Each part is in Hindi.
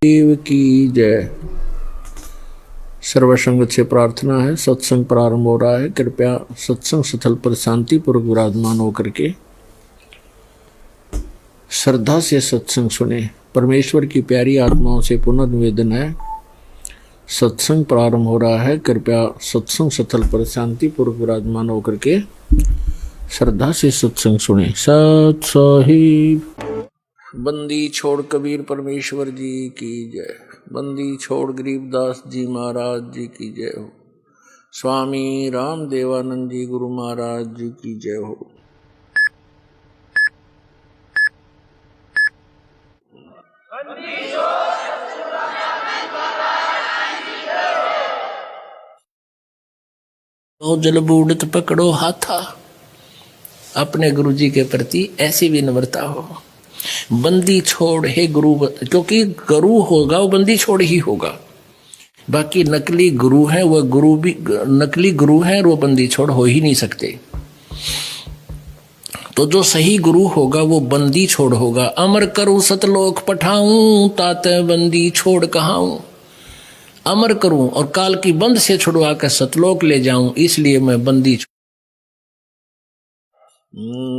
देव की जय। सर्वसंग से प्रार्थना है। सत्संग प्रारंभ हो रहा है। कृपया सत्संग स्थल पर शांतिपूर्वक विराजमान होकर के श्रद्धा से सत्संग सुने। परमेश्वर की प्यारी आत्माओं से पुनः निवेदन है, सत्संग प्रारंभ हो रहा है। कृपया सत्संग स्थल पर शांतिपूर्वक विराजमान होकर के श्रद्धा से सत्संग सुने। सत साहिब। बंदी छोड़ कबीर परमेश्वर जी की जय। बंदी छोड़ गरीबदास जी महाराज जी की जय हो। स्वामी राम देवानंद जी गुरु महाराज जी की जय हो। तो जल बूढ़त पकड़ो हाथा, अपने गुरु जी के प्रति ऐसी विनम्रता हो। बंदी छोड़ हे गुरु, क्योंकि गुरु होगा वो बंदी छोड़ ही होगा। बाकी नकली गुरु है, वह गुरु भी नकली गुरु है और वो बंदी छोड़ हो ही नहीं सकते। तो जो सही गुरु होगा वो बंदी छोड़ होगा। अमर करूं सतलोक पठाऊं, ताते बंदी छोड़ कहाऊं। अमर करूं और काल की बंद से छुड़वा कर सतलोक ले जाऊं, इसलिए मैं बंदी छोड़।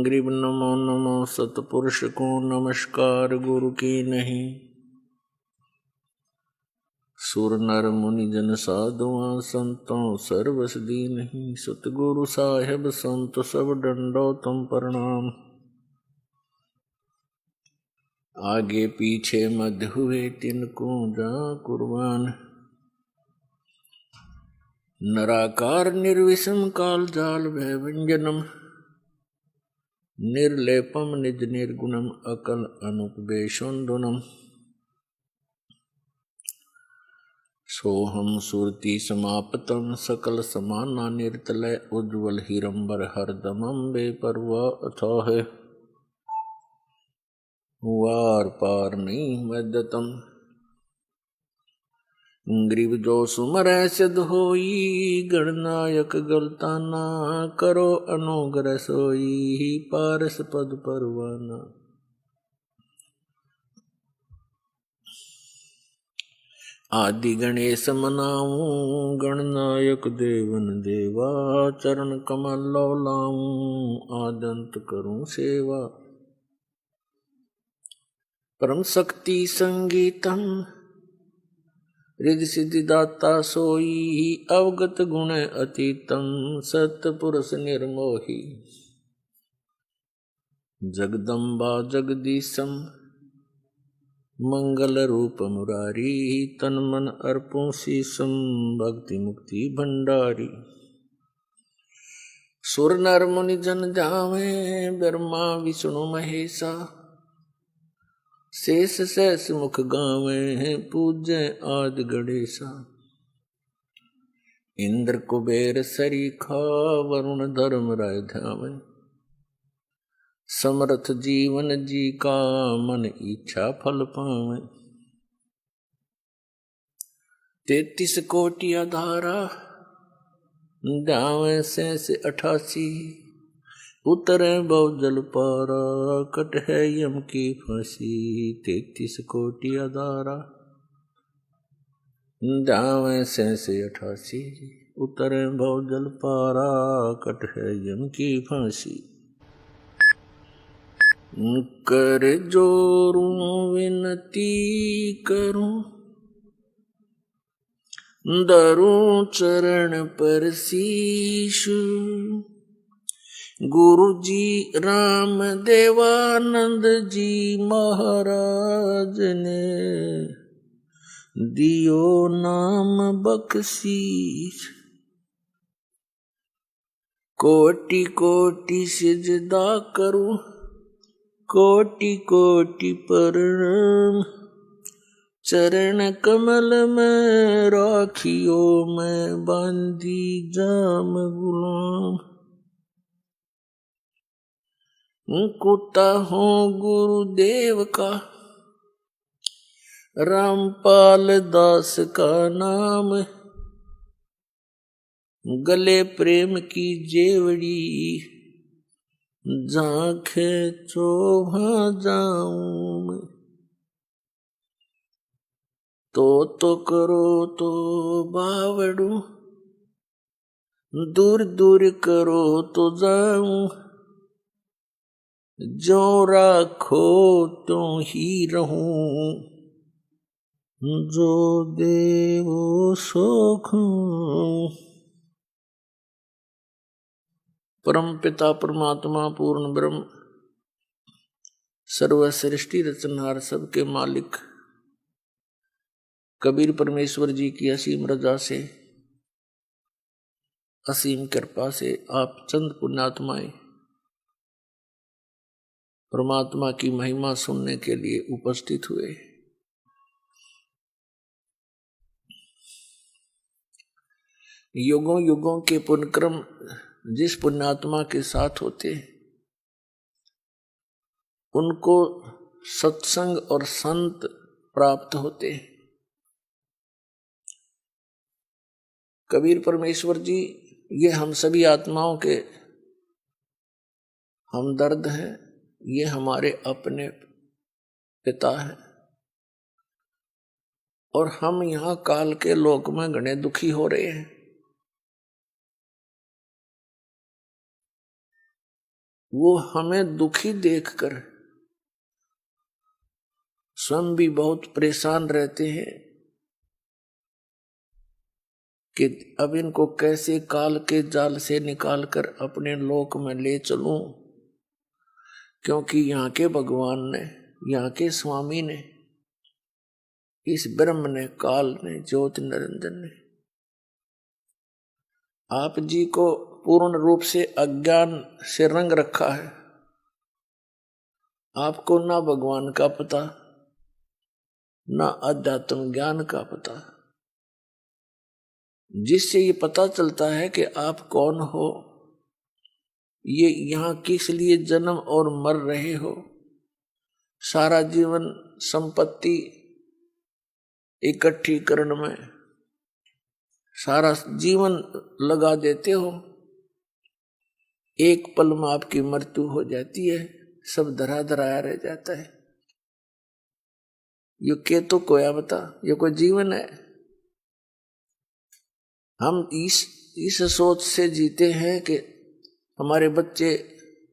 गरीब नमो नमो सतपुरुष को नमस्कार, गुरु की नहीं। सुर नर मुनि जन साधुआ, संतों सर्वस दीन्हि। सतगुरु साहेब संत सब डंडो तुम प्रणाम। आगे पीछे मध्य हुए तिनको जा कुर्बान। नराकार निर्विषम काल जाल भय व्यंजनम। निर्लेपम निज निर्गुणम अकल अनुपवेशोन्दुनम। सोहम सुरति समापतम सकल समाना निर्तलय उज्ज्वल हिरंबर हरदमम बेपरवा अथाह। वार पार नहीं मदतम। ग्रीव जो सुमरै सिद्ध होई, गणनायक गलताना। करो अनुग्रह सोई, पारस पद परवाना। आदि गणेश मनाऊं, गणनायक देवन देवा। चरण कमल लो लाऊं, आदंत करूं सेवा। परम शक्ति संगीतम, रिद्धि सिद्धि दाता सोई। अवगत गुण अतीतम, सतपुरुष निर्मोही। जगदम्बा जगदीशम, मंगल रूप मुरारी। तन मन अर्पों शीसम, भक्ति मुक्ति भंडारी। सुर नर मुनि जन जावे, ब्रह्मा विष्णु महेशा। शेष सहस मुख गावे, पूज्य आदि गणेशा। इंद्र कुबेर सरीखा, वरुण धर्म राय ध्यावे। समर्थ जीवन जी का, मन इच्छा फल पावे। 33 कोटि आधारा, ध्यावे शेष 88। उतरे बहु जल पारा, कट है यम की फांसी। 33 कोटि आधारा, ध्यावे शेष 88। उतरे बहु जल पारा, कट है यम की फांसी। कर जोरूं विनती करूं, धरूं चरण पर शीश। गुरु जी राम देवानंद जी महाराज ने, दियो नाम बख्शीश। कोटि कोटि सिजदा करूं, कोटि कोटि प्रणाम। चरण कमल में राखियो, मैं बांधी जाम गुलाम। कुत्ता हूँ गुरुदेव का, रामपाल दास का नाम। गले प्रेम की जेवड़ी, झांखे चोभा जाऊं मैं। तो करो तो बावड़ू, दूर दूर करो तो जाऊं, जो राखो तो ही रहूं, जो देवो सोखूं। परम पिता परमात्मा पूर्ण ब्रह्म सर्व सृष्टि रचनहार सबके मालिक कबीर परमेश्वर जी की असीम रजा से, असीम कृपा से आप चंद पुण्यात्माएं परमात्मा की महिमा सुनने के लिए उपस्थित हुए। युगों युगों के पुण्यक्रम जिस पुण्यात्मा के साथ होते उनको सत्संग और संत प्राप्त होते। कबीर परमेश्वर जी ये हम सभी आत्माओं के हमदर्द हैं, ये हमारे अपने पिता हैं और हम यहाँ काल के लोक में घने दुखी हो रहे हैं। वो हमें दुखी देखकर स्वयं भी बहुत परेशान रहते हैं कि अब इनको कैसे काल के जाल से निकालकर अपने लोक में ले चलूं, क्योंकि यहाँ के भगवान ने, यहाँ के स्वामी ने, इस ब्रह्म ने, काल ने, ज्योति निरंजन ने आप जी को पूर्ण रूप से अज्ञान से रंग रखा है। आपको ना भगवान का पता, ना अध्यात्म ज्ञान का पता, जिससे ये पता चलता है कि आप कौन हो, ये यहाँ किस लिए जन्म और मर रहे हो, सारा जीवन संपत्ति इकट्ठी करने में सारा जीवन लगा देते हो, एक पल में आपकी मृत्यु हो जाती है, सब धरा धराया रह जाता है। ये के तो कोया बता, ये कोई जीवन है? हम इस सोच से जीते हैं कि हमारे बच्चे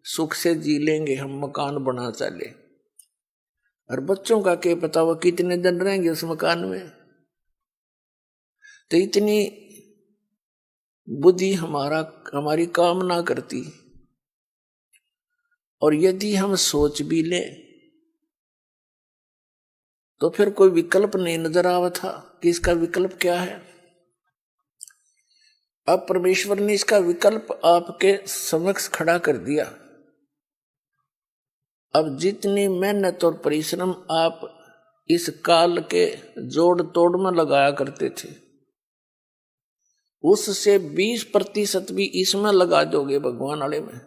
सुख से जी लेंगे, हम मकान बना चले, और बच्चों का क्या पता वो कितने दिन रहेंगे उस मकान में। तो इतनी बुद्धि हमारी काम ना करती, और यदि हम सोच भी लें तो फिर कोई विकल्प नहीं नजर आवा था कि इसका विकल्प क्या है। अब परमेश्वर ने इसका विकल्प आपके समक्ष खड़ा कर दिया। अब जितनी मेहनत और परिश्रम आप इस काल के जोड़ तोड़ में लगाया करते थे, उससे 20% भी इसमें लगा दोगे भगवान वाले में,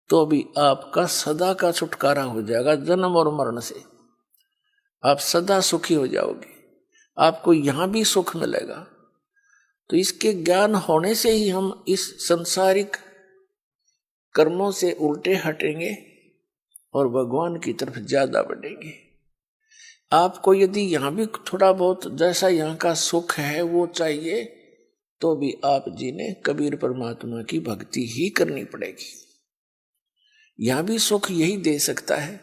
तो भी आपका सदा का छुटकारा हो जाएगा जन्म और मरण से। आप सदा सुखी हो जाओगे, आपको यहां भी सुख मिलेगा। तो इसके ज्ञान होने से ही हम इस संसारिक कर्मों से उल्टे हटेंगे और भगवान की तरफ ज्यादा बढ़ेंगे। आपको यदि यहां भी थोड़ा बहुत जैसा यहाँ का सुख है वो चाहिए, तो भी आप जी ने कबीर परमात्मा की भक्ति ही करनी पड़ेगी। यहां भी सुख यही दे सकता है,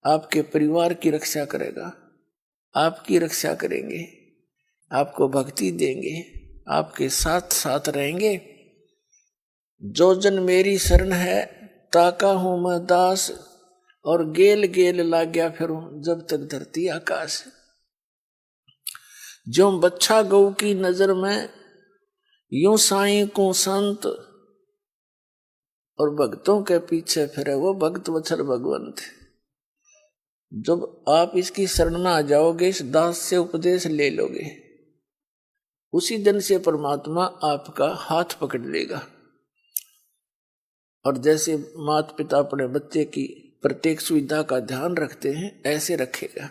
आपके परिवार की रक्षा करेगा, आपकी रक्षा करेंगे, आपको भक्ति देंगे, आपके साथ साथ रहेंगे। जो जन मेरी शरण है ताका हूं मैं दास, और गेल गेल लाग्या फिरूं जब तक धरती आकाश। जो बच्चा गौ की नजर में यूं साईं को संत, और भक्तों के पीछे फिरे वो भक्त वत्सल भगवंत। जब आप इसकी शरण में आ जाओगे, इस दास से उपदेश ले लोगे, उसी दिन से परमात्मा आपका हाथ पकड़ लेगा। और जैसे माता पिता अपने बच्चे की प्रत्येक सुविधा का ध्यान रखते हैं, ऐसे रखेगा।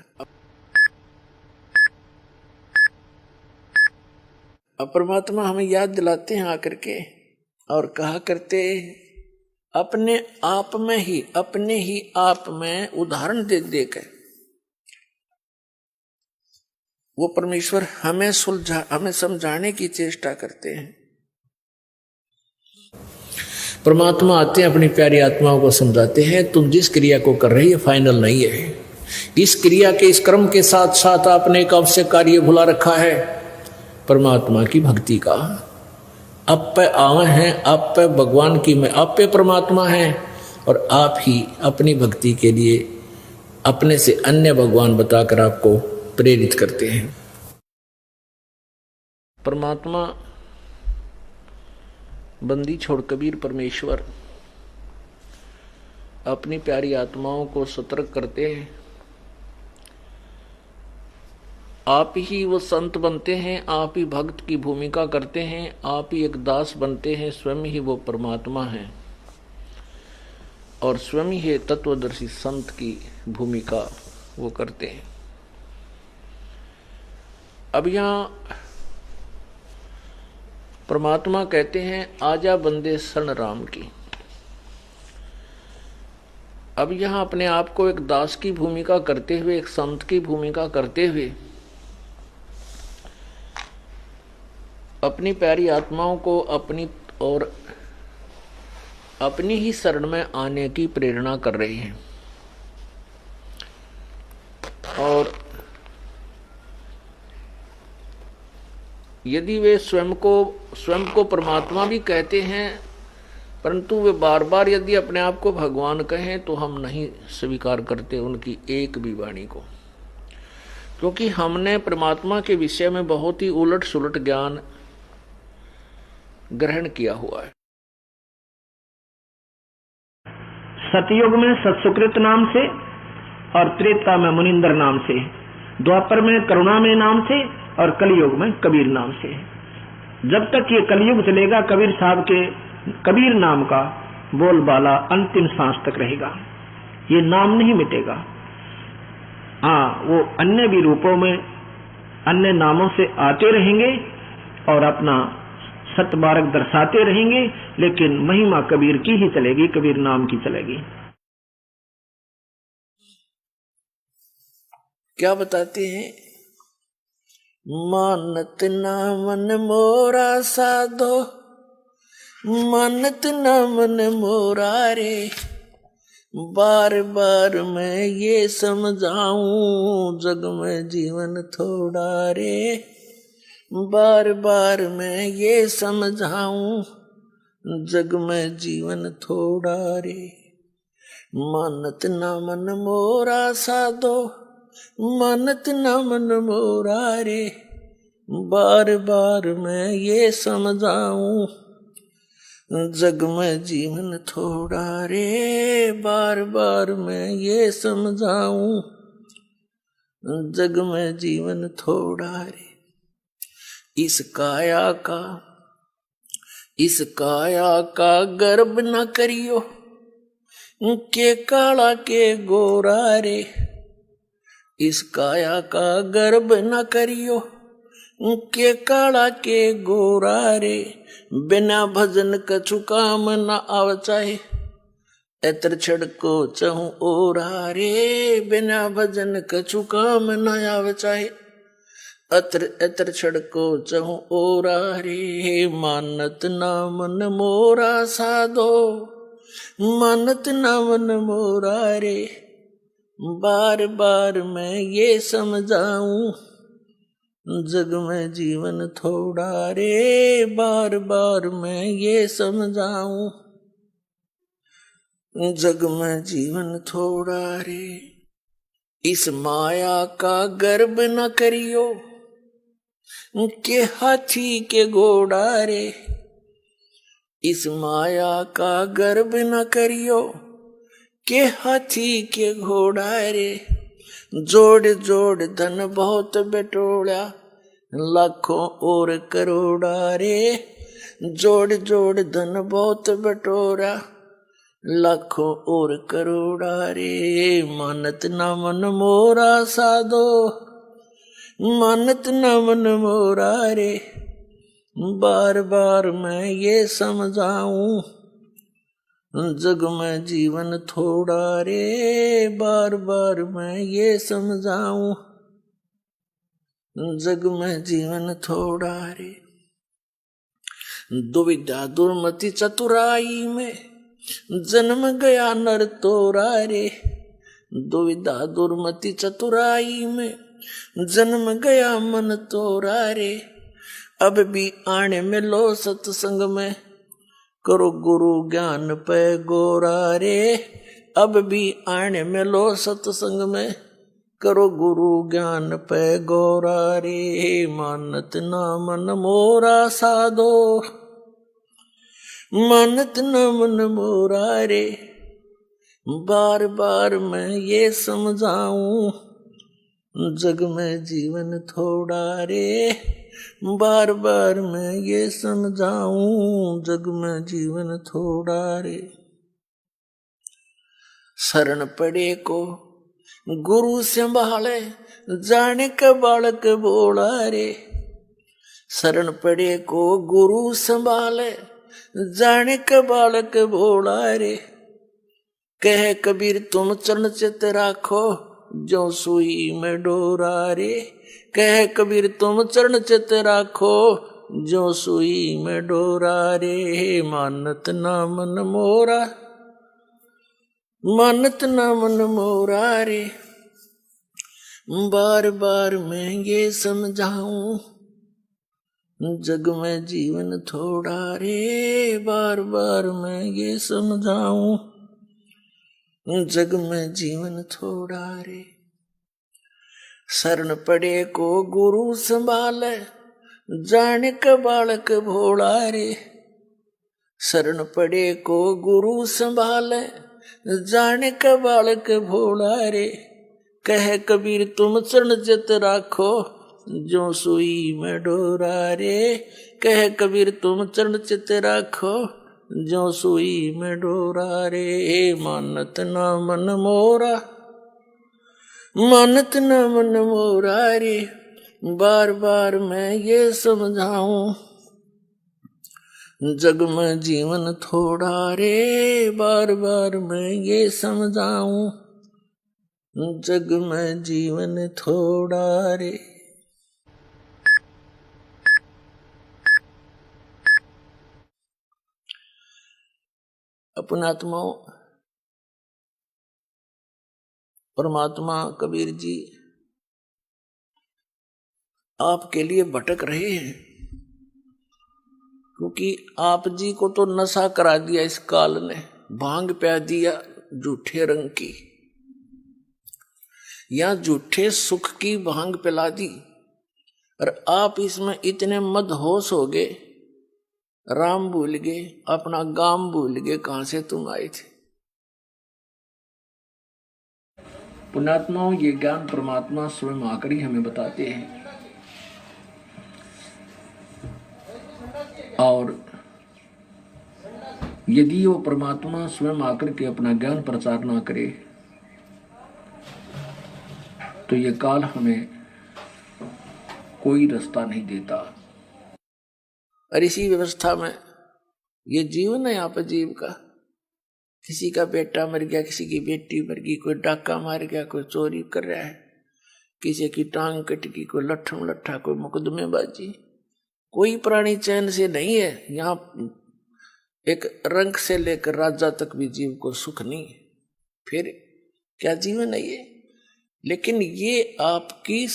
अब परमात्मा हमें याद दिलाते हैं आकर के, और कहा करते अपने आप में ही, अपने ही आप में उदाहरण दे देकर वो परमेश्वर हमें समझाने की चेष्टा करते हैं। परमात्मा आते हैं, अपनी प्यारी आत्माओं को समझाते हैं, तुम जिस क्रिया को कर रहे हो फाइनल नहीं है। इस क्रिया के, इस कर्म के साथ साथ आपने एक आवश्यक कार्य भुला रखा है, परमात्मा की भक्ति का। आप पे आए हैं, आप पे भगवान की में, आप पे परमात्मा है, और आप ही अपनी भक्ति के लिए अपने से अन्य भगवान बताकर आपको प्रेरित करते हैं। परमात्मा बंदी छोड़ कबीर परमेश्वर अपनी प्यारी आत्माओं को सतर्क करते हैं। आप ही वो संत बनते हैं, आप ही भक्त की भूमिका करते हैं, आप ही एक दास बनते हैं, स्वयं ही वो परमात्मा है और स्वयं ही तत्वदर्शी संत की भूमिका वो करते हैं। अब यहाँ परमात्मा कहते हैं आजा बंदे शरण राम की। अब यहाँ अपने आप को एक दास की भूमिका करते हुए, एक संत की भूमिका करते हुए अपनी प्यारी आत्माओं को अपनी और अपनी ही शरण में आने की प्रेरणा कर रहे हैं। और यदि वे स्वयं को परमात्मा भी कहते हैं, परंतु वे बार बार यदि अपने आप को भगवान कहें तो हम नहीं स्वीकार करते उनकी एक भी वाणी को, क्योंकि हमने परमात्मा के विषय में बहुत ही उलट सुलट ज्ञान ग्रहण किया हुआ है। सतयुग में सत्सुकृत नाम से और त्रेता में मुनिंदर नाम से, द्वापर में करुणामय नाम से और कलयुग में कबीर नाम से। जब तक ये कलयुग चलेगा कबीर साहब के कबीर नाम का बोलबाला अंतिम सांस तक रहेगा, ये नाम नहीं मिटेगा। हाँ, वो अन्य भी रूपों में अन्य नामों से आते रहेंगे और अपना सतबारक दर्शाते रहेंगे, लेकिन महिमा कबीर की ही चलेगी, कबीर नाम की चलेगी। क्या बताते हैं? मानत ना मन मोरा साधो, मानत ना मन मोरा रे, बार बार मैं ये समझाऊं जग में जीवन थोड़ा रे, बार बार मैं ये समझाऊं जग में जीवन थोड़ा रे। मानत ना मन मोरा साधो, मानत ना मन मोरा रे, बार बार मैं ये समझाऊं जग में जीवन थोड़ा रे, बार बार मैं ये समझाऊं जग में जीवन थोड़ा रे। इस काया का गर्व न करियो, के काला के गोरा रे, इस काया का गर्व न करियो, के काला के गोरा रे, बिना भजन कछु काम न आव चाहे, एतर छड़को चहु ओरा रे, बिना भजन कछु काम न आव चाहे, अत्र एतर छड़को चहु ओरा रे। मानत ना मन मोरा साधो, मानत ना मन मोरा रे, बार बार मैं ये समझाऊं जग में जीवन थोड़ा रे, बार बार मैं ये समझाऊं जग में जीवन थोड़ा रे। इस माया का गर्व न करियो, के हाथी के घोड़ा रे, इस माया का गर्व न करियो, के हाथी के घोड़ा रे, जोड़ जोड़ धन बहुत बटोड़ा, लाखों और करोड़ा रे, जोड़ जोड़ धन बहुत बटोरा, लाखों और करोड़ा रे। मानत ना मन मोरा साधो, मानत न मन मोरा रे, बार बार मैं ये समझाऊं जग में जीवन थोड़ा रे, बार बार मैं ये समझाऊं जग में जीवन थोड़ा रे। दुविधा दुर्मति चतुराई में जन्म गया नर तोरा रे। दुविधा दुर्मति चतुराई में जन्म गया मन तोरा रे। अब भी आने में लो सत्संग में करो गुरु ज्ञान पे गोरा रे। अब भी आने में लो सत्संग में करो गुरु ज्ञान पे गोरा रे। मानत ना मन मोरा साधो, मानत न मन मोरा रे। बार बार मैं ये समझाऊं जग में जीवन थोड़ा रे। बार बार मैं ये समझाऊं जग में जीवन थोड़ा रे। शरण पड़े को गुरु संभाले जाने का बालक बोला रे। शरण पड़े को गुरु संभाले जाने का बालक बोला रे। कह कबीर तुम चरण चित राखो जो सुई में डोरा रे। कह कबीर तुम चरण चित राखो जो सुई में डोरा रे। मानत ना मन मोरा, मानत ना मन मोरा रे। बार बार मैं ये समझाऊं जग में जीवन थोड़ा रे। बार बार मैं ये समझाऊं जग में जीवन थोड़ा रे। शरण पड़े को गुरु संभाले जाने का बालक भोला रे। शरण पड़े को गुरु संभाले जाने का बालक भोला रे। कह कबीर तुम चरण चित राखो जो सुई में डोरा रे। कह कबीर तुम चरण चित राखो जो सुई में डोरा रे। मानत ना मन मोरा, मानत न मन मोरा रे। बार बार मैं ये समझाऊं जग में जीवन थोड़ा रे। बार बार मैं ये समझाऊं जग में जीवन थोड़ा रे। अपने आत्माओं, परमात्मा कबीर जी आपके लिए भटक रहे हैं, क्योंकि आप जी को तो नशा करा दिया इस काल ने, भांग पिया दिया झूठे रंग की, या झूठे सुख की भांग पिला दी, और आप इसमें इतने मदहोश हो गए, राम भूल गए, अपना गांव भूल गए, कहां से तुम आए थे। पुण्यात्माओं, ये ज्ञान परमात्मा स्वयं आकर ही हमें बताते हैं। और यदि वो परमात्मा स्वयं आकर के अपना ज्ञान प्रचार ना करे तो ये काल हमें कोई रास्ता नहीं देता। और इसी व्यवस्था में ये जीवन है यहाँ पर जीव का। किसी का बेटा मर गया, किसी की बेटी मर गई, कोई डाका मार गया, कोई चोरी कर रहा है, किसी की टांग कट गई, कोई लट्ठम लट्ठा, कोई मुकदमेबाजी। कोई प्राणी चैन से नहीं है। यहाँ एक रंग से लेकर राजा तक भी जीव को सुख नहीं है। फिर क्या जीवन है ये? लेकिन ये आपकी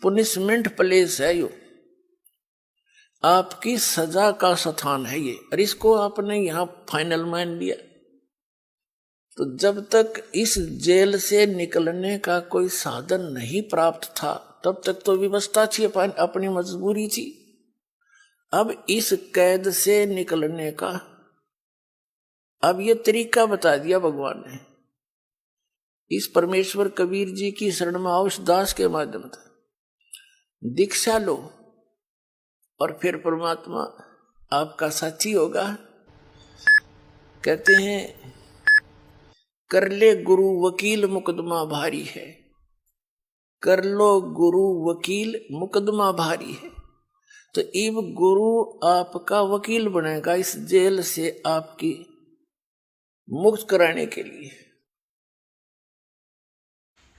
पुनिशमेंट प्लेस है, यो आपकी सजा का स्थान है ये, और इसको आपने यहाँ फाइनल मान लिया। तो जब तक इस जेल से निकलने का कोई साधन नहीं प्राप्त था तब तक तो व्यवस्था थी, अपनी मजबूरी थी। अब इस कैद से निकलने का अब ये तरीका बता दिया भगवान ने। इस परमेश्वर कबीर जी की शरण में आओ, दास के माध्यम से दीक्षा लो, और फिर परमात्मा आपका साथी होगा। कहते हैं कर ले गुरु वकील मुकदमा भारी है, कर लो गुरु वकील मुकदमा भारी है। तो इब गुरु आपका वकील बनेगा इस जेल से आपकी मुक्त कराने के लिए।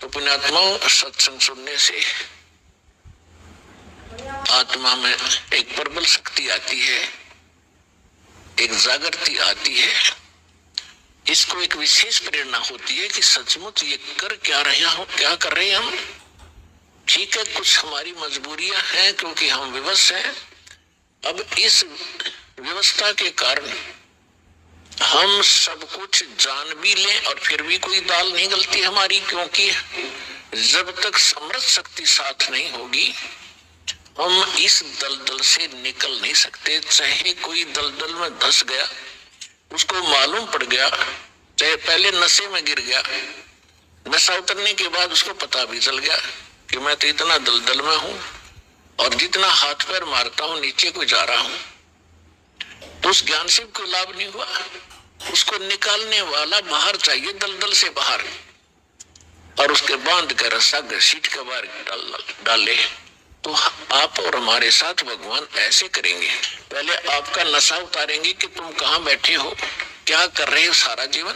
तो पुण्यात्माओं, सत्संग सुनने से आत्मा में एक प्रबल शक्ति आती है, एक जागृति आती है। इसको एक विशेष प्रेरणा होती है कि सचमुच ये कर क्या रहे हैं हम। ठीक है, कुछ हमारी मजबूरियां हैं क्योंकि हम विवश हैं। अब इस व्यवस्था के कारण हम सब कुछ जान भी लें और फिर भी कोई दाल नहीं गलती हमारी, क्योंकि जब तक समृद्ध शक्ति साथ नहीं होगी हम इस दलदल से निकल नहीं सकते। चाहे कोई दलदल में धंस गया, उसको मालूम पड़ गया, चाहे पहले नशे में गिर गया, नशा उतरने के बाद उसको पता भी चल गया कि मैं तो इतना दलदल में हूं और जितना हाथ पैर मारता हूं नीचे को जा रहा हूं, तो उस ज्ञान से कोई लाभ नहीं हुआ। उसको निकालने वाला बाहर चाहिए, दलदल से बाहर, और उसके बांध कर रस्सा घसीट के बाहर डाले। तो आप और हमारे साथ भगवान ऐसे करेंगे, पहले आपका नशा उतारेंगे कि तुम कहां बैठे हो, क्या कर रहे हो सारा जीवन,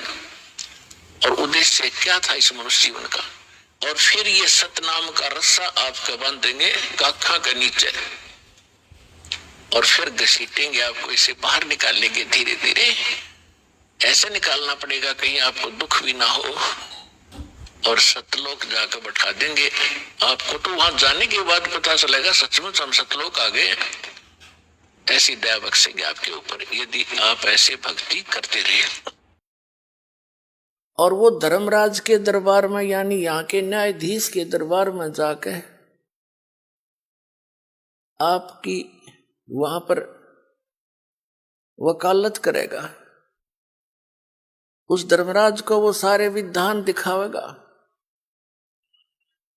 और उद्देश्य क्या था इस मनुष्य जीवन का, और फिर ये सतनाम का रस्सा आपका बांध देंगे काखा के नीचे, और फिर घसीटेंगे आपको, इसे बाहर निकालेंगे धीरे धीरे। ऐसे निकालना पड़ेगा कहीं आपको दुख भी ना हो, और सतलोक जाकर बैठा देंगे आपको। तो वहां जाने के बाद पता चलेगा सचमुच हम सतलोक आ गए। ऐसी दया बख्शेंगे आपके ऊपर यदि आप ऐसे भक्ति करते रहे। और वो धर्मराज के दरबार में, यानी यहाँ के न्यायाधीश के दरबार में जाकर आपकी वहां पर वकालत करेगा। उस धर्मराज को वो सारे विधान दिखावेगा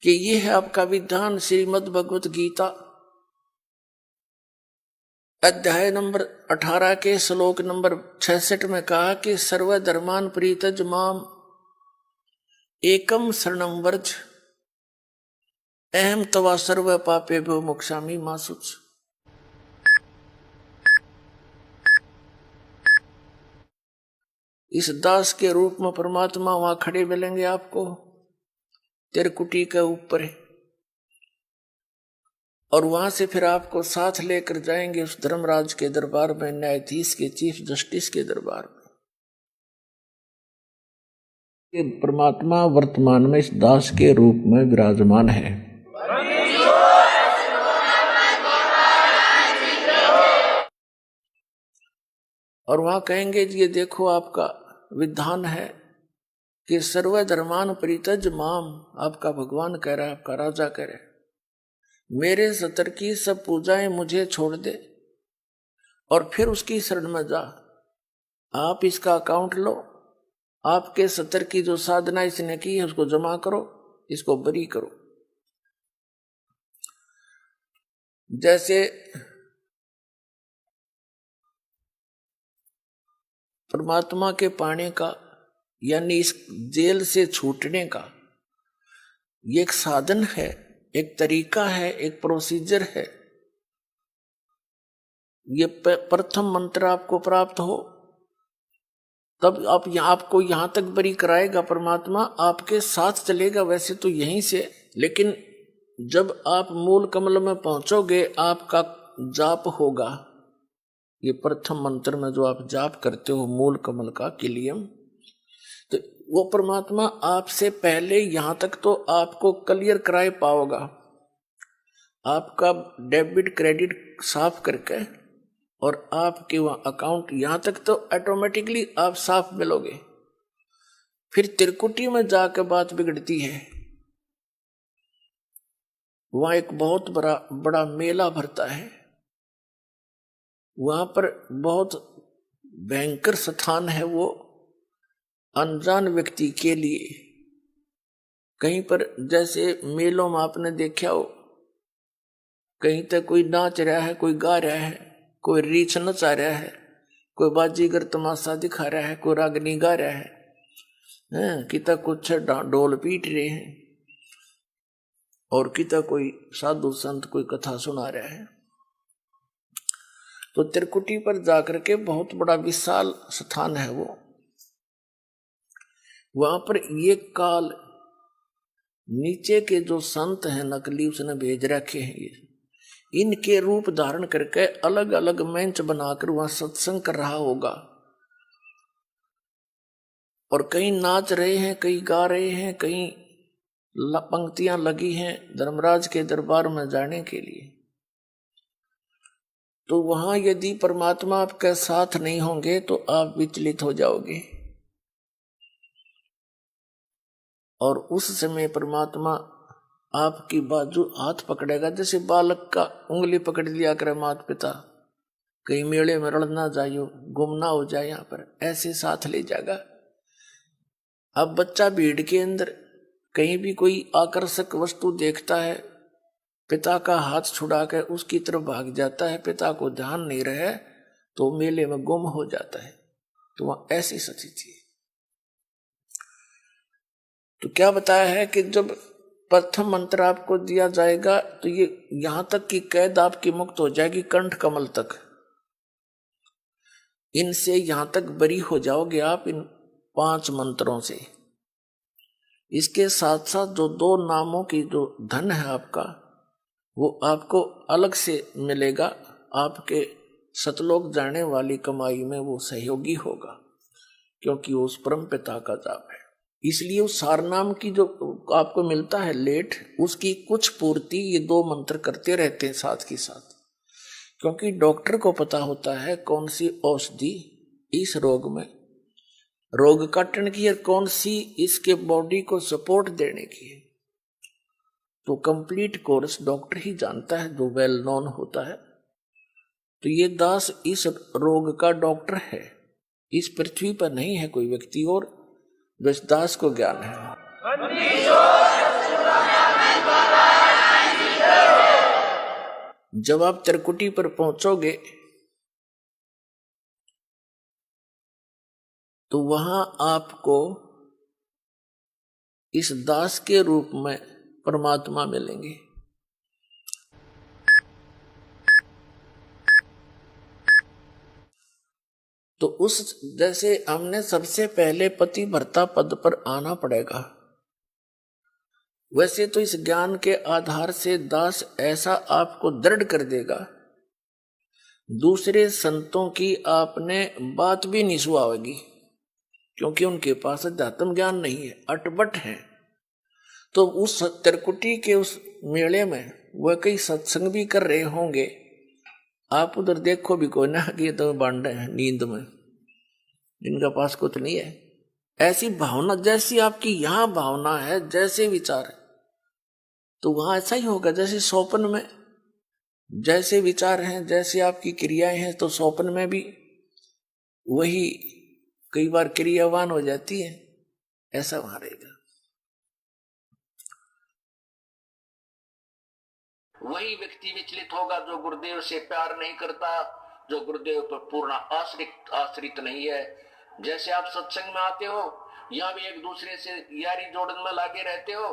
कि ये है आपका विधान। श्रीमद् भगवत गीता अध्याय नंबर 18 के श्लोक नंबर 66 में कहा कि सर्वधर्मान प्रीतज माम एकम शरणम वर्ज अहम तवा सर्व पापेभ्यो मोक्षामि मा शुच। इस दास के रूप में परमात्मा वहां खड़े मिलेंगे आपको तिरकुटी के ऊपर, और वहां से फिर आपको साथ लेकर जाएंगे उस धर्मराज के दरबार में, न्यायाधीश के, चीफ जस्टिस के दरबार में। परमात्मा वर्तमान में इस दास के रूप में विराजमान है। और वहां कहेंगे ये देखो आपका विधान है कि सर्वधर्मान परित्यज माम, आपका भगवान कह रहा है, आपका राजा कह रहा है, मेरे सतर की सब पूजाएं मुझे छोड़ दे और फिर उसकी शरण में जा। आप इसका अकाउंट लो, आपके सतर की जो साधना इसने की है उसको जमा करो, इसको बरी करो। जैसे परमात्मा के पाने का, यानी इस जेल से छूटने का ये एक साधन है, एक तरीका है, एक प्रोसीजर है। ये प्रथम मंत्र आपको प्राप्त हो तब आपको यहां तक बरी कराएगा परमात्मा, आपके साथ चलेगा वैसे तो यहीं से, लेकिन जब आप मूल कमल में पहुंचोगे आपका जाप होगा। ये प्रथम मंत्र में जो आप जाप करते हो मूल कमल का किलियम, तो वो परमात्मा आपसे पहले यहां तक तो आपको क्लियर कराए पाओगा, आपका डेबिट क्रेडिट साफ करके, और आपके वहां अकाउंट यहां तक तो ऑटोमेटिकली आप साफ मिलोगे। फिर त्रिकुटी में जाकर बात बिगड़ती है। वहां एक बहुत बड़ा मेला भरता है, वहां पर बहुत भयंकर स्थान है वो अनजान व्यक्ति के लिए। कहीं पर जैसे मेलों में आपने देखा हो, कहीं तक कोई नाच रहा है, कोई गा रहा है, कोई रीछ नचा रहा है, कोई बाजीगर तमाशा दिखा रहा है, कोई रागनी गा रहा है, किता कुछ ढोल पीट रहे हैं, और किता कोई साधु संत कोई कथा सुना रहा है। तो त्रिकुटी पर जाकर के बहुत बड़ा विशाल स्थान है वो, वहां पर ये काल नीचे के जो संत हैं नकली उसने भेज रखे हैं, इनके रूप धारण करके अलग अलग मंच बनाकर वहां सत्संग कर रहा होगा। और कहीं नाच रहे हैं, कहीं गा रहे हैं, कहीं पंक्तियां लगी हैं धर्मराज के दरबार में जाने के लिए। तो वहां यदि परमात्मा आपके साथ नहीं होंगे तो आप विचलित हो जाओगे, और उस समय परमात्मा आपकी बाजू हाथ पकड़ेगा, जैसे बालक का उंगली पकड़ लिया करे माता पिता, कहीं मेले में रड़ ना जाइयो, गुम ना हो जाए, यहां पर ऐसे साथ ले जाएगा। अब बच्चा भीड़ के अंदर कहीं भी कोई आकर्षक वस्तु देखता है, पिता का हाथ छुड़ा कर उसकी तरफ भाग जाता है, पिता को ध्यान नहीं रहे तो मेले में गुम हो जाता है। तो वहां ऐसी स्थिति है। तो क्या बताया है कि जब प्रथम मंत्र आपको दिया जाएगा तो ये यहां तक की कैद आपकी मुक्त हो जाएगी, कंठ कमल तक, इनसे यहां तक बरी हो जाओगे आप इन 5 मंत्रों से। इसके साथ साथ जो 2 नामों की जो धन है आपका, वो आपको अलग से मिलेगा, आपके सतलोक जाने वाली कमाई में वो सहयोगी होगा, क्योंकि वो उस परम पिता का जाप है। इसलिए उस सारनाम की जो आपको मिलता है लेट, उसकी कुछ पूर्ति ये 2 मंत्र करते रहते हैं साथ के साथ, क्योंकि डॉक्टर को पता होता है कौन सी औषधि इस रोग में रोग काटने की है, कौन सी इसके बॉडी को सपोर्ट देने की है। तो कंप्लीट कोर्स डॉक्टर ही जानता है, जो वेल नोन होता है। तो ये दास इस रोग का डॉक्टर है, इस पृथ्वी पर नहीं है कोई व्यक्ति और जो इस दास को ज्ञान है। जब आप त्रिकुटी पर पहुंचोगे तो वहां आपको इस दास के रूप में परमात्मा मिलेंगे। तो उस जैसे हमने सबसे पहले पति भर्ता पद पर आना पड़ेगा, वैसे तो इस ज्ञान के आधार से दास ऐसा आपको दृढ़ कर देगा, दूसरे संतों की आपने बात भी नहीं सुहावेगी, क्योंकि उनके पास अध्यात्म ज्ञान नहीं है, अटपट है। तो उस त्रिकुटी के उस मेले में वह कई सत्संग भी कर रहे होंगे, आप उधर देखो भी कोई ना कि तो बांडे हैं नींद में, जिनका पास कुछ नहीं है। ऐसी भावना जैसी आपकी यहाँ भावना है, जैसे विचार है, तो वहां ऐसा ही होगा जैसे स्वप्न में जैसे विचार हैं, जैसे आपकी क्रियाएं हैं, तो स्वप्न में भी वही कई बार क्रियावान हो जाती है, ऐसा वहां रहेगा। वही व्यक्ति विचलित होगा जो गुरुदेव से प्यार नहीं करता, जो गुरुदेव पर पूर्ण आश्रित नहीं है। जैसे आप सत्संग में आते हो, यहाँ भी एक दूसरे से यारी जोड़न में लागे रहते हो,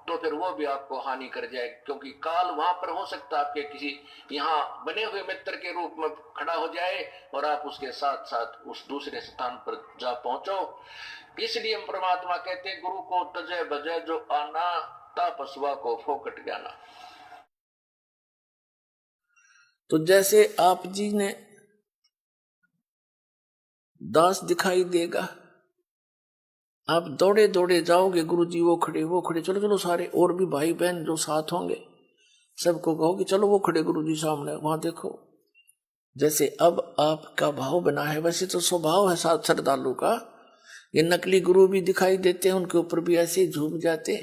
तो फिर वो भी आपको हानि कर जाए, क्योंकि काल वहां पर हो सकता है आपके किसी यहाँ बने हुए मित्र के रूप में खड़ा हो जाए और आप उसके साथ साथ उस दूसरे स्थान पर जा पहुंचो। इसलिए हम परमात्मा कहते हैं, गुरु को तजय बजय जो आना, तापसवा को फोकट ज्ञाना। तो जैसे आप जी ने दास दिखाई देगा, आप दौड़े दौड़े जाओगे, गुरु जी वो खड़े, चलो चलो सारे और भी भाई बहन जो साथ होंगे सबको कहो कि चलो वो खड़े गुरु जी सामने, वहां देखो। जैसे अब आपका भाव बना है, वैसे तो स्वभाव है साथ श्रद्धालु का, ये नकली गुरु भी दिखाई देते हैं, उनके ऊपर भी ऐसे झूम जाते,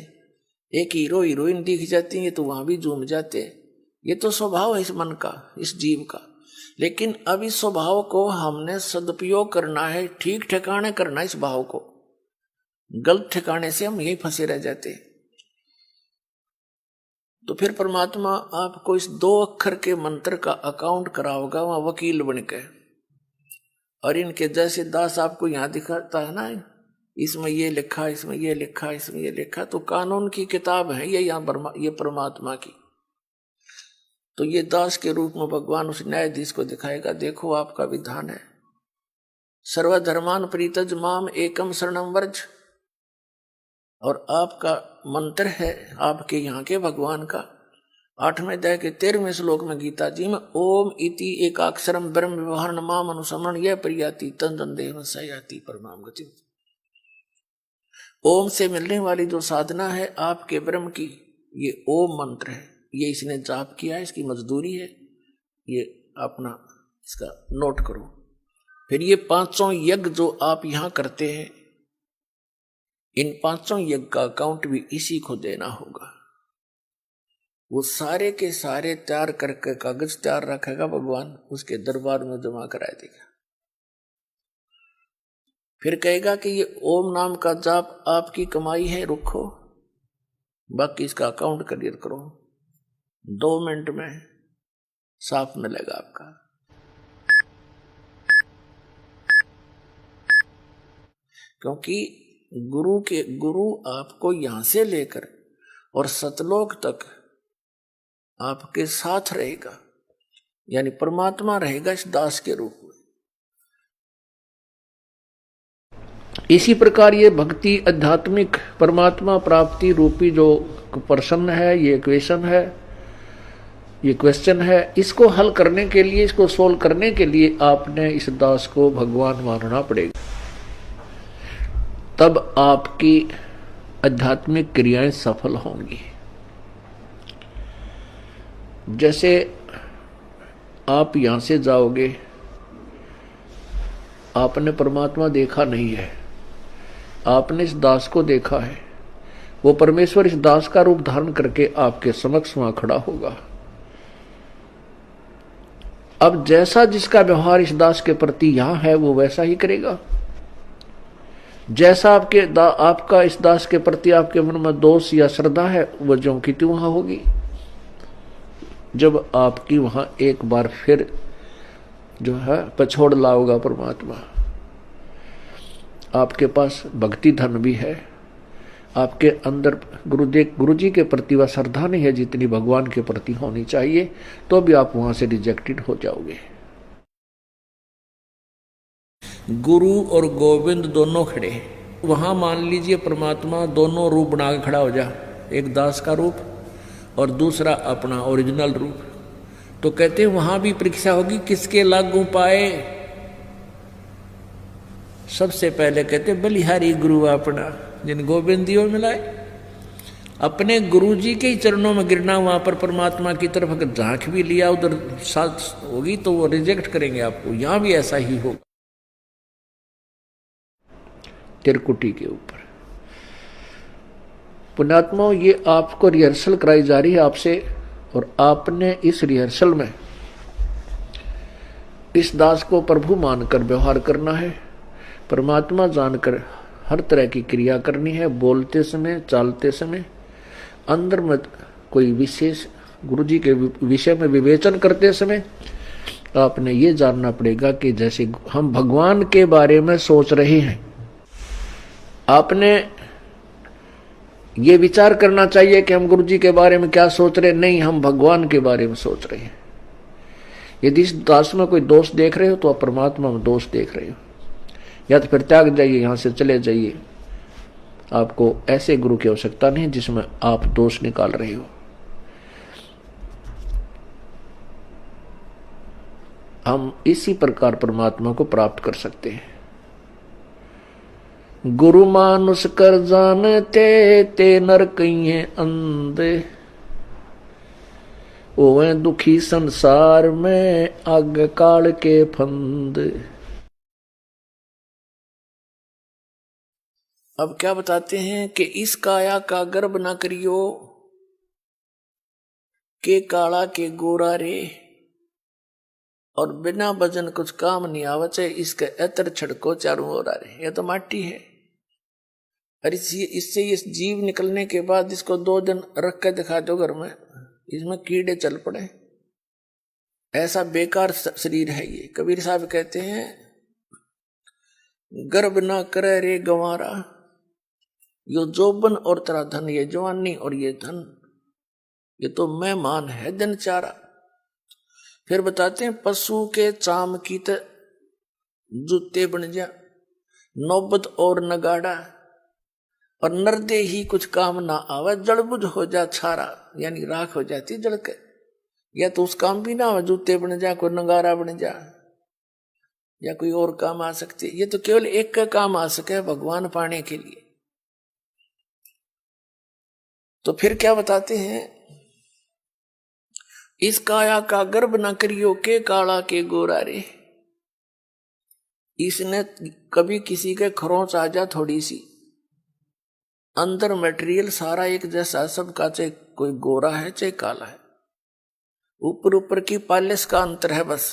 एक हीरो हीरोइन दिख जाती है तो वहां भी झूम जाते। ये तो स्वभाव है इस मन का, इस जीव का। लेकिन अब इस स्वभाव को हमने सदुपयोग करना है, ठीक ठिकाने करना है इस भाव को, गलत ठिकाने से हम यही फंसे रह जाते। तो फिर परमात्मा आपको इस 2 अक्षर के मंत्र का अकाउंट कराओगा वहां वकील बनके, और इनके जैसे दास आपको यहां दिखाता है ना, इसमें ये लिखा, इसमें ये लिखा, इसमें ये लिखा, तो कानून की किताब है ये यहाँ ये परमात्मा की। तो ये दास के रूप में भगवान उस न्यायाधीश को दिखाएगा, देखो आपका विधान है, सर्वधर्मान परित्यज माम एकम शरणम व्रज, और आपका मंत्र है आपके यहाँ के भगवान का, 8वें अध्याय के 13वें श्लोक में गीता जी में ओम इति एकाक्षरम ब्रह्म व्यवहार नमाम अनुसमरण यह प्रियाति तन देव सयाति परमाम गति। ओम से मिलने वाली जो साधना है आपके ब्रह्म की, ये ओम मंत्र है। ये इसने जाप किया है, इसकी मजदूरी है, ये अपना इसका नोट करो। फिर ये 500 यज्ञ जो आप यहां करते हैं, इन 500 यज्ञ का अकाउंट भी इसी को देना होगा। वो सारे के सारे तैयार करके कागज तैयार रखेगा भगवान, उसके दरबार में जमा करा देगा। फिर कहेगा कि ये ओम नाम का जाप आपकी कमाई है, रुको, बाकी इसका अकाउंट क्लियर करो। 2 मिनट में साफ मिलेगा आपका। क्योंकि गुरु आपको यहां से लेकर और सतलोक तक आपके साथ रहेगा, यानी परमात्मा रहेगा इस दास के रूप में। इसी प्रकार ये भक्ति आध्यात्मिक परमात्मा प्राप्ति रूपी जो प्रश्न है, ये इक्वेशन है, ये क्वेश्चन है, इसको हल करने के लिए, इसको सोल्व करने के लिए आपने इस दास को भगवान मानना पड़ेगा। तब आपकी आध्यात्मिक क्रियाएं सफल होंगी। जैसे आप यहां से जाओगे, आपने परमात्मा देखा नहीं है, आपने इस दास को देखा है, वो परमेश्वर इस दास का रूप धारण करके आपके समक्ष वहां खड़ा होगा। अब जैसा जिसका व्यवहार इस दास के प्रति यहां है, वो वैसा ही करेगा। जैसा आपका इस दास के प्रति आपके मन में दोष या श्रद्धा है, वो ज्यों की त्यों वहां होगी। जब आपकी वहां एक बार फिर जो है पछोड़ लाओगा परमात्मा, आपके पास भक्ति धन भी है, आपके अंदर गुरु जी के प्रति वह श्रद्धा नहीं है जितनी भगवान के प्रति होनी चाहिए, तो भी आप वहां से रिजेक्टेड हो जाओगे। गुरु और गोविंद दोनों खड़े, वहां मान लीजिए परमात्मा दोनों रूप बना के खड़ा हो जा, एक दास का रूप और दूसरा अपना ओरिजिनल रूप। तो कहते हैं वहां भी परीक्षा होगी, किसके लागू पाए। सबसे पहले कहते बलिहारी गुरु अपना, जिन गोविंद दियो मिलाए। अपने गुरु जी के ही चरणों में गिरना, वहां पर परमात्मा की तरफ अगर झांक भी लिया उधर साथ होगी तो वो रिजेक्ट करेंगे आपको। यहां भी ऐसा ही होगा तिरकुटी के ऊपर। पुण्यात्माओं, ये आपको रिहर्सल कराई जा रही है आपसे, और आपने इस रिहर्सल में इस दास को प्रभु मानकर व्यवहार करना है, परमात्मा जानकर हर तरह की क्रिया करनी है। बोलते समय, चालते समय, अंदर में कोई विशेष गुरु जी के विषय में विवेचन करते समय आपने ये जानना पड़ेगा कि जैसे हम भगवान के बारे में सोच रहे हैं, आपने ये विचार करना चाहिए कि हम गुरु जी के बारे में क्या सोच रहे, नहीं, हम भगवान के बारे में सोच रहे हैं। यदि इस दास में कोई दोष देख रहे हो तो आप परमात्मा में दोष देख रहे हो, या तो फिर त्याग जाइए, यहां से चले जाइए। आपको ऐसे गुरु की आवश्यकता नहीं जिसमें आप दोष निकाल रहे हो। हम इसी प्रकार परमात्मा को प्राप्त कर सकते हैं। गुरु मानुष कर जानते ते नर कहिए अंधे, ओवे दुखी संसार में आग काल के फंद। अब क्या बताते हैं कि इस काया का गर्भ न करियो, के काला के गोरा रे, और बिना भजन कुछ काम नहीं आवचे, इसके एतर छड़को चारों ओर आ रे। यह तो माटी है, और इससे ये जीव निकलने के बाद इसको 2 दिन रख के दिखा दो घर में, इसमें कीड़े चल पड़े। ऐसा बेकार शरीर है ये। कबीर साहब कहते हैं, गर्भ ना करे रे गंवारा, यो जोबन और तेरा धन, ये जवानी और ये धन, ये तो मेहमान है दिन चारा। फिर बताते हैं, पशु के चाम की त जूते बन जा, नौबत और नगाड़ा, और नरदे ही कुछ काम ना आवे, जड़बुझ हो जा छारा, यानी राख हो जाती जड़ के, या तो उस काम भी ना हो, जूते बन जा, कोई नंगारा बन जा, या कोई और काम आ सकती है। ये तो केवल एक का काम आ सके, भगवान पाने के लिए। तो फिर क्या बताते हैं, इस काया का गर्भ न करियो के काला के गोरा रे। इसने कभी किसी के खरोंच आ जा थोड़ी सी, अंदर मटेरियल सारा एक जैसा सबका, चाहे कोई गोरा है चाहे काला है, ऊपर ऊपर की पॉलिश का अंतर है बस,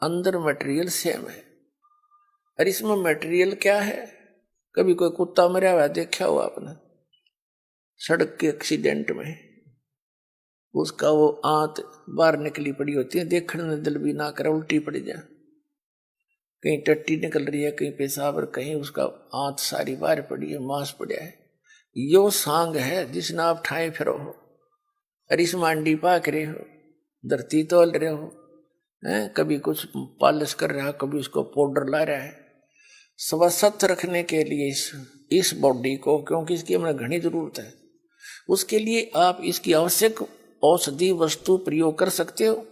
अंदर मटेरियल सेम है। और इसमें मटेरियल क्या है, कभी कोई कुत्ता मरा हुआ देखा हो आपने सड़क के एक्सीडेंट में, उसका वो आंत बाहर निकली पड़ी होती है, देखने में दिल भी ना करे, उल्टी पड़ जाए, कहीं टट्टी निकल रही है, कहीं पेशाब, और कहीं उसका आंत सारी बाहर पड़ी है, मांस पड़ा है। यो सांग है जिसने आप ठाए फिरो हो, और इस मांडी पाक रहे हो, धरती तोल रहे हो, कभी कुछ पॉलिश कर रहा है, कभी उसको पाउडर ला रहा है, स्वस्थ रखने के लिए इस बॉडी को, क्योंकि इसकी हमें घनी जरूरत है, उसके लिए आप इसकी आवश्यक औषधि वस्तु प्रयोग कर सकते हो,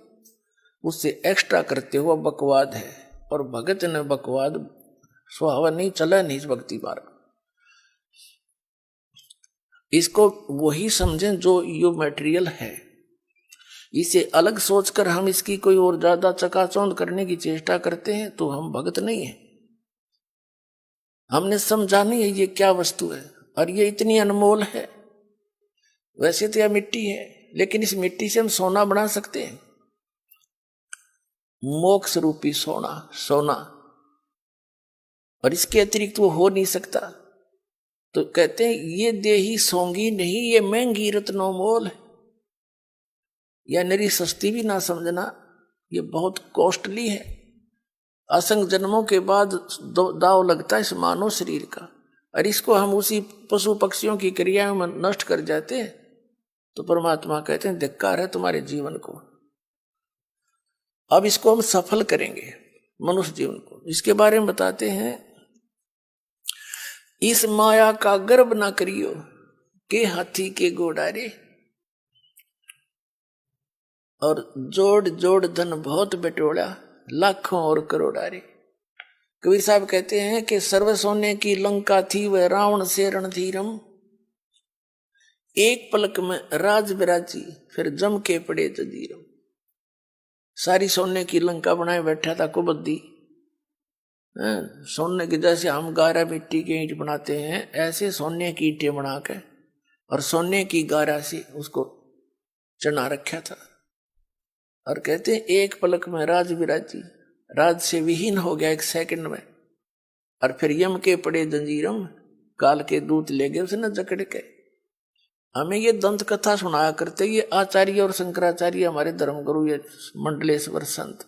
उससे एक्स्ट्रा करते हो बकवाद है। और भगत ने बकवाद सुहावा नहीं, चला नहीं इस भक्ति मार्ग। इसको वही समझें जो यो मटेरियल है, इसे अलग सोचकर हम इसकी कोई और ज्यादा चकाचौंध करने की चेष्टा करते हैं तो हम भगत नहीं है। हमने समझा नहीं है ये क्या वस्तु है, और ये इतनी अनमोल है। वैसे तो यह मिट्टी है, लेकिन इस मिट्टी से हम सोना बना सकते हैं, मोक्ष रूपी सोना, और इसके अतिरिक्त वो हो नहीं सकता। तो कहते हैं ये देही सोंगी नहीं, ये महंगी रत्नों मोल है, या नरी सस्ती भी ना समझना, ये बहुत कॉस्टली है। असंग जन्मों के बाद दाव लगता है इस मानव शरीर का, और इसको हम उसी पशु पक्षियों की क्रियाओं में नष्ट कर जाते हैं। तो परमात्मा कहते हैं धिक्कार है तुम्हारे जीवन को। अब इसको हम सफल करेंगे, मनुष्य जीवन को। इसके बारे में बताते हैं, इस माया का गर्भ ना करियो के हाथी के गोडारे, और जोड़ जोड़ धन बहुत बटोड़ा लाखों और करोड़ारे। कबीर साहब कहते हैं कि सर्व सोने की लंका थी वह रावण से रणधीरम, एक पलक में राज विराजी फिर जम के पड़े जजीरम। सारी सोने की लंका बनाए बैठा था कुबद्दी, सोने की, जैसे हम गारा मिट्टी के ईंट बनाते हैं ऐसे सोने की ईंटें बना के और सोने की गारा से उसको चढ़ा रखा था। और कहते हैं एक पलक में राज विराजी, राज से विहीन हो गया एक सेकंड में, और फिर यम के पड़े जंजीरम, काल के दूत ले गए उसने जकड़ के। हमें ये दंत कथा सुनाया करते, ये आचार्य और शंकराचार्य हमारे धर्मगुरु, ये मंडलेश्वर संत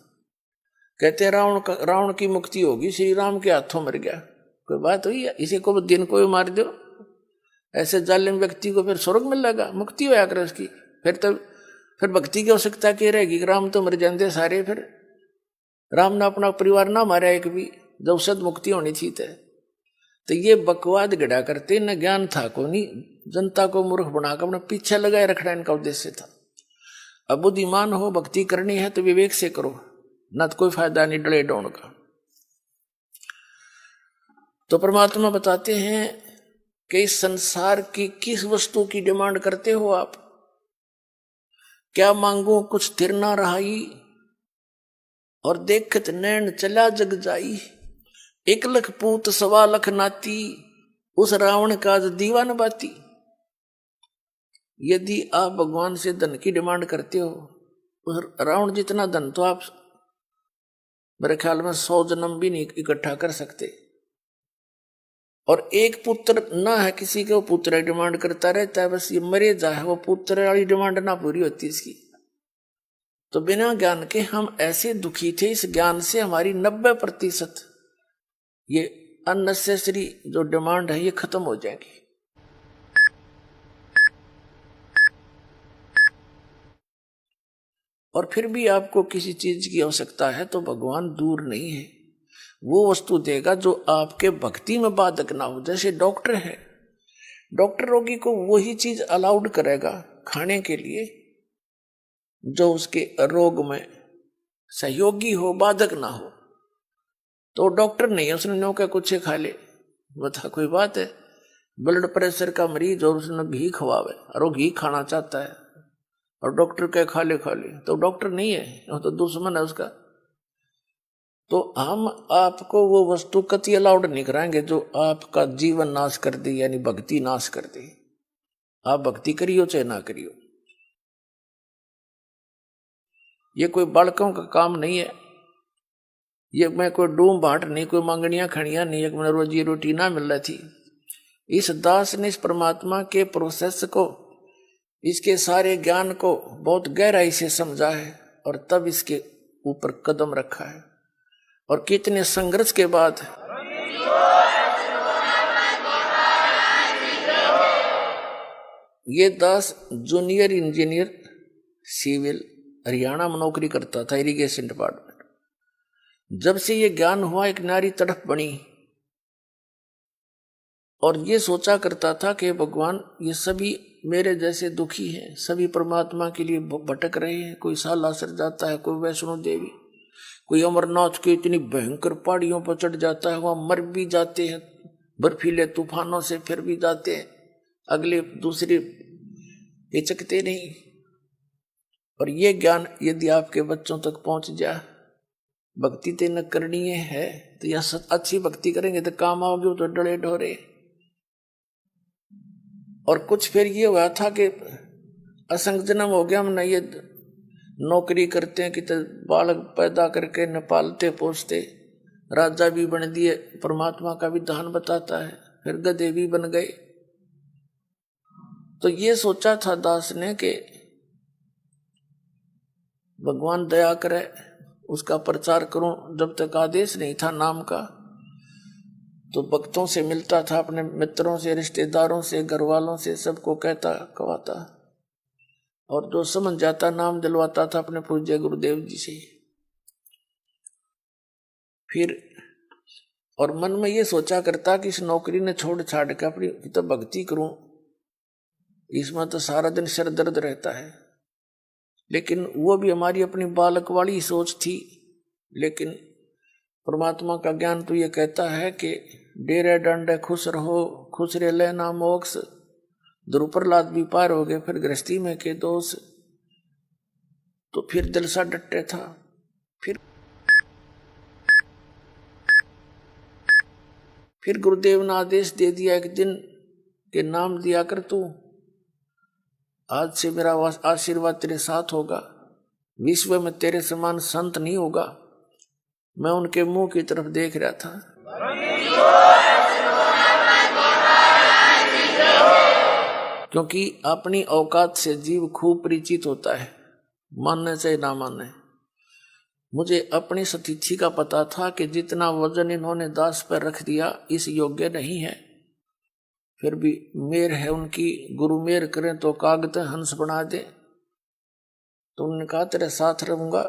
कहते हैं रावण की मुक्ति होगी, श्री राम के हाथों मर गया। कोई बात हुई है? इसी को दिन को भी मार दो, ऐसे जालिम व्यक्ति को फिर स्वर्ग मिल लगा, मुक्ति होया करे उसकी। फिर भक्ति की आवश्यकता क्या रहेगी? राम तो मर जाते सारे, फिर राम ने अपना परिवार ना मारा एक भी, जब सद मुक्ति होनी थी। तो ये बकवाद गड़ा करते, न ज्ञान था को नहीं, जनता को मूर्ख बनाकर अपने पीछे लगाए रखना इनका उद्देश्य था। अब बुद्धिमान हो, भक्ति करनी है तो विवेक से करो, ना तो कोई फायदा नहीं डले डोन का। तो परमात्मा बताते हैं कि इस संसार की किस वस्तु की डिमांड करते हो आप? क्या मांगो कुछ स्थिर ना रहाई, और देखत नैन चला जग जाई। 1 लाख पूत 1.25 लाख नाती, उस रावण का दीवान बाती। यदि आप भगवान से धन की डिमांड करते हो, उस रावण जितना धन तो आप मेरे ख्याल में 100 जन्म भी नहीं इकट्ठा कर सकते। और एक पुत्र ना है किसी के, वो पुत्र डिमांड करता रहता है, बस ये मरे जाए, वो पुत्र वाली डिमांड ना पूरी होती इसकी। तो बिना ज्ञान के हम ऐसे दुखी थे, इस ज्ञान से हमारी 90% ये अननेसेसरी जो डिमांड है ये खत्म हो जाएगी। और फिर भी आपको किसी चीज की आवश्यकता है तो भगवान दूर नहीं है, वो वस्तु देगा जो आपके भक्ति में बाधक ना हो। जैसे डॉक्टर है, डॉक्टर रोगी को वही चीज अलाउड करेगा खाने के लिए जो उसके रोग में सहयोगी हो, बाधक ना हो। तो डॉक्टर नहीं, उसने नो क्या कुछ खा ले, बता कोई बात है। ब्लड प्रेशर का मरीज और उसने घी खवावे और वो घी खाना चाहता है और डॉक्टर क्या खा ले, तो डॉक्टर नहीं है, वो तो दुश्मन है उसका। तो हम आपको वो वस्तु कति अलाउड नहीं कराएंगे जो आपका जीवन नाश कर दे, यानी भक्ति नाश कर दे। आप भक्ति करियो चाहे ना करियो, ये कोई बालकों का काम नहीं है। ये मैं कोई डूम बाट नहीं, कोई मांगनियां खड़ियां नहीं, एक मैंने रोजी रोटी ना मिल रही थी। इस दास ने इस परमात्मा के प्रोसेस को, इसके सारे ज्ञान को बहुत गहराई से समझा है और तब इसके ऊपर कदम रखा है। और कितने संघर्ष के बाद ये दास जूनियर इंजीनियर सिविल हरियाणा में नौकरी करता था, इरिगेशन डिपार्टमेंट। जब से ये ज्ञान हुआ, एक नारी तड़प बनी और ये सोचा करता था कि भगवान ये सभी मेरे जैसे दुखी हैं, सभी परमात्मा के लिए भटक रहे हैं। कोई सालासर जाता है, कोई वैष्णो देवी, कोई अमरनाथ के इतनी भयंकर पहाड़ियों पर चढ़ जाता है, वहां मर भी जाते हैं बर्फीले तूफानों से, फिर भी जाते हैं, अगले दूसरे हिचकते नहीं। और ये ज्ञान यदि आपके बच्चों तक पहुंच जाए, भक्ति ते न करनी है तो यह अच्छी भक्ति करेंगे तो काम आओगे, तो डरे ढोरे। और कुछ फिर ये हुआ था कि असंग जन्म हो गया, हमने ये नौकरी करते हैं कि तो बालक पैदा करके न पालते पोसते, राजा भी बन दिए, परमात्मा का विधान बताता है, फिर गधे भी बन गए। तो ये सोचा था दास ने कि भगवान दया करे, उसका प्रचार करूं। जब तक आदेश नहीं था नाम का, तो भक्तों से मिलता था, अपने मित्रों से, रिश्तेदारों से, घर वालों से, सबको कहता कवाता, और जो समझ जाता नाम दिलवाता था अपने पूज्य गुरुदेव जी से। फिर और मन में ये सोचा करता कि इस नौकरी ने छोड़ छाड़ के अपनी तो भक्ति करूं, इसमें तो सारा दिन सिर दर्द रहता है। लेकिन वो भी हमारी अपनी बालक वाली सोच थी। लेकिन परमात्मा का ज्ञान तो ये कहता है कि डेरे डंडे खुश रहो, खुश रे लेना मोक्ष, ध्रुव प्रहलाद भी पार हो गए, फिर गृहस्थी में के दोष। तो फिर दिल सा डटे था। फिर गुरुदेव ने आदेश दे दिया एक दिन के नाम दिया कर तू, आज से मेरा आशीर्वाद तेरे साथ होगा, विश्व में तेरे समान संत नहीं होगा। मैं उनके मुंह की तरफ देख रहा था। क्योंकि अपनी औकात से जीव खूब परिचित होता है, मानने चाहे ना मानने। मुझे अपनी सतिथि का पता था कि जितना वजन इन्होंने दास पर रख दिया इस योग्य नहीं है। फिर भी मेर है उनकी, गुरु मेर करें तो कागज हंस बना दे। तो उन्होंने कहा तेरे साथ रहूंगा,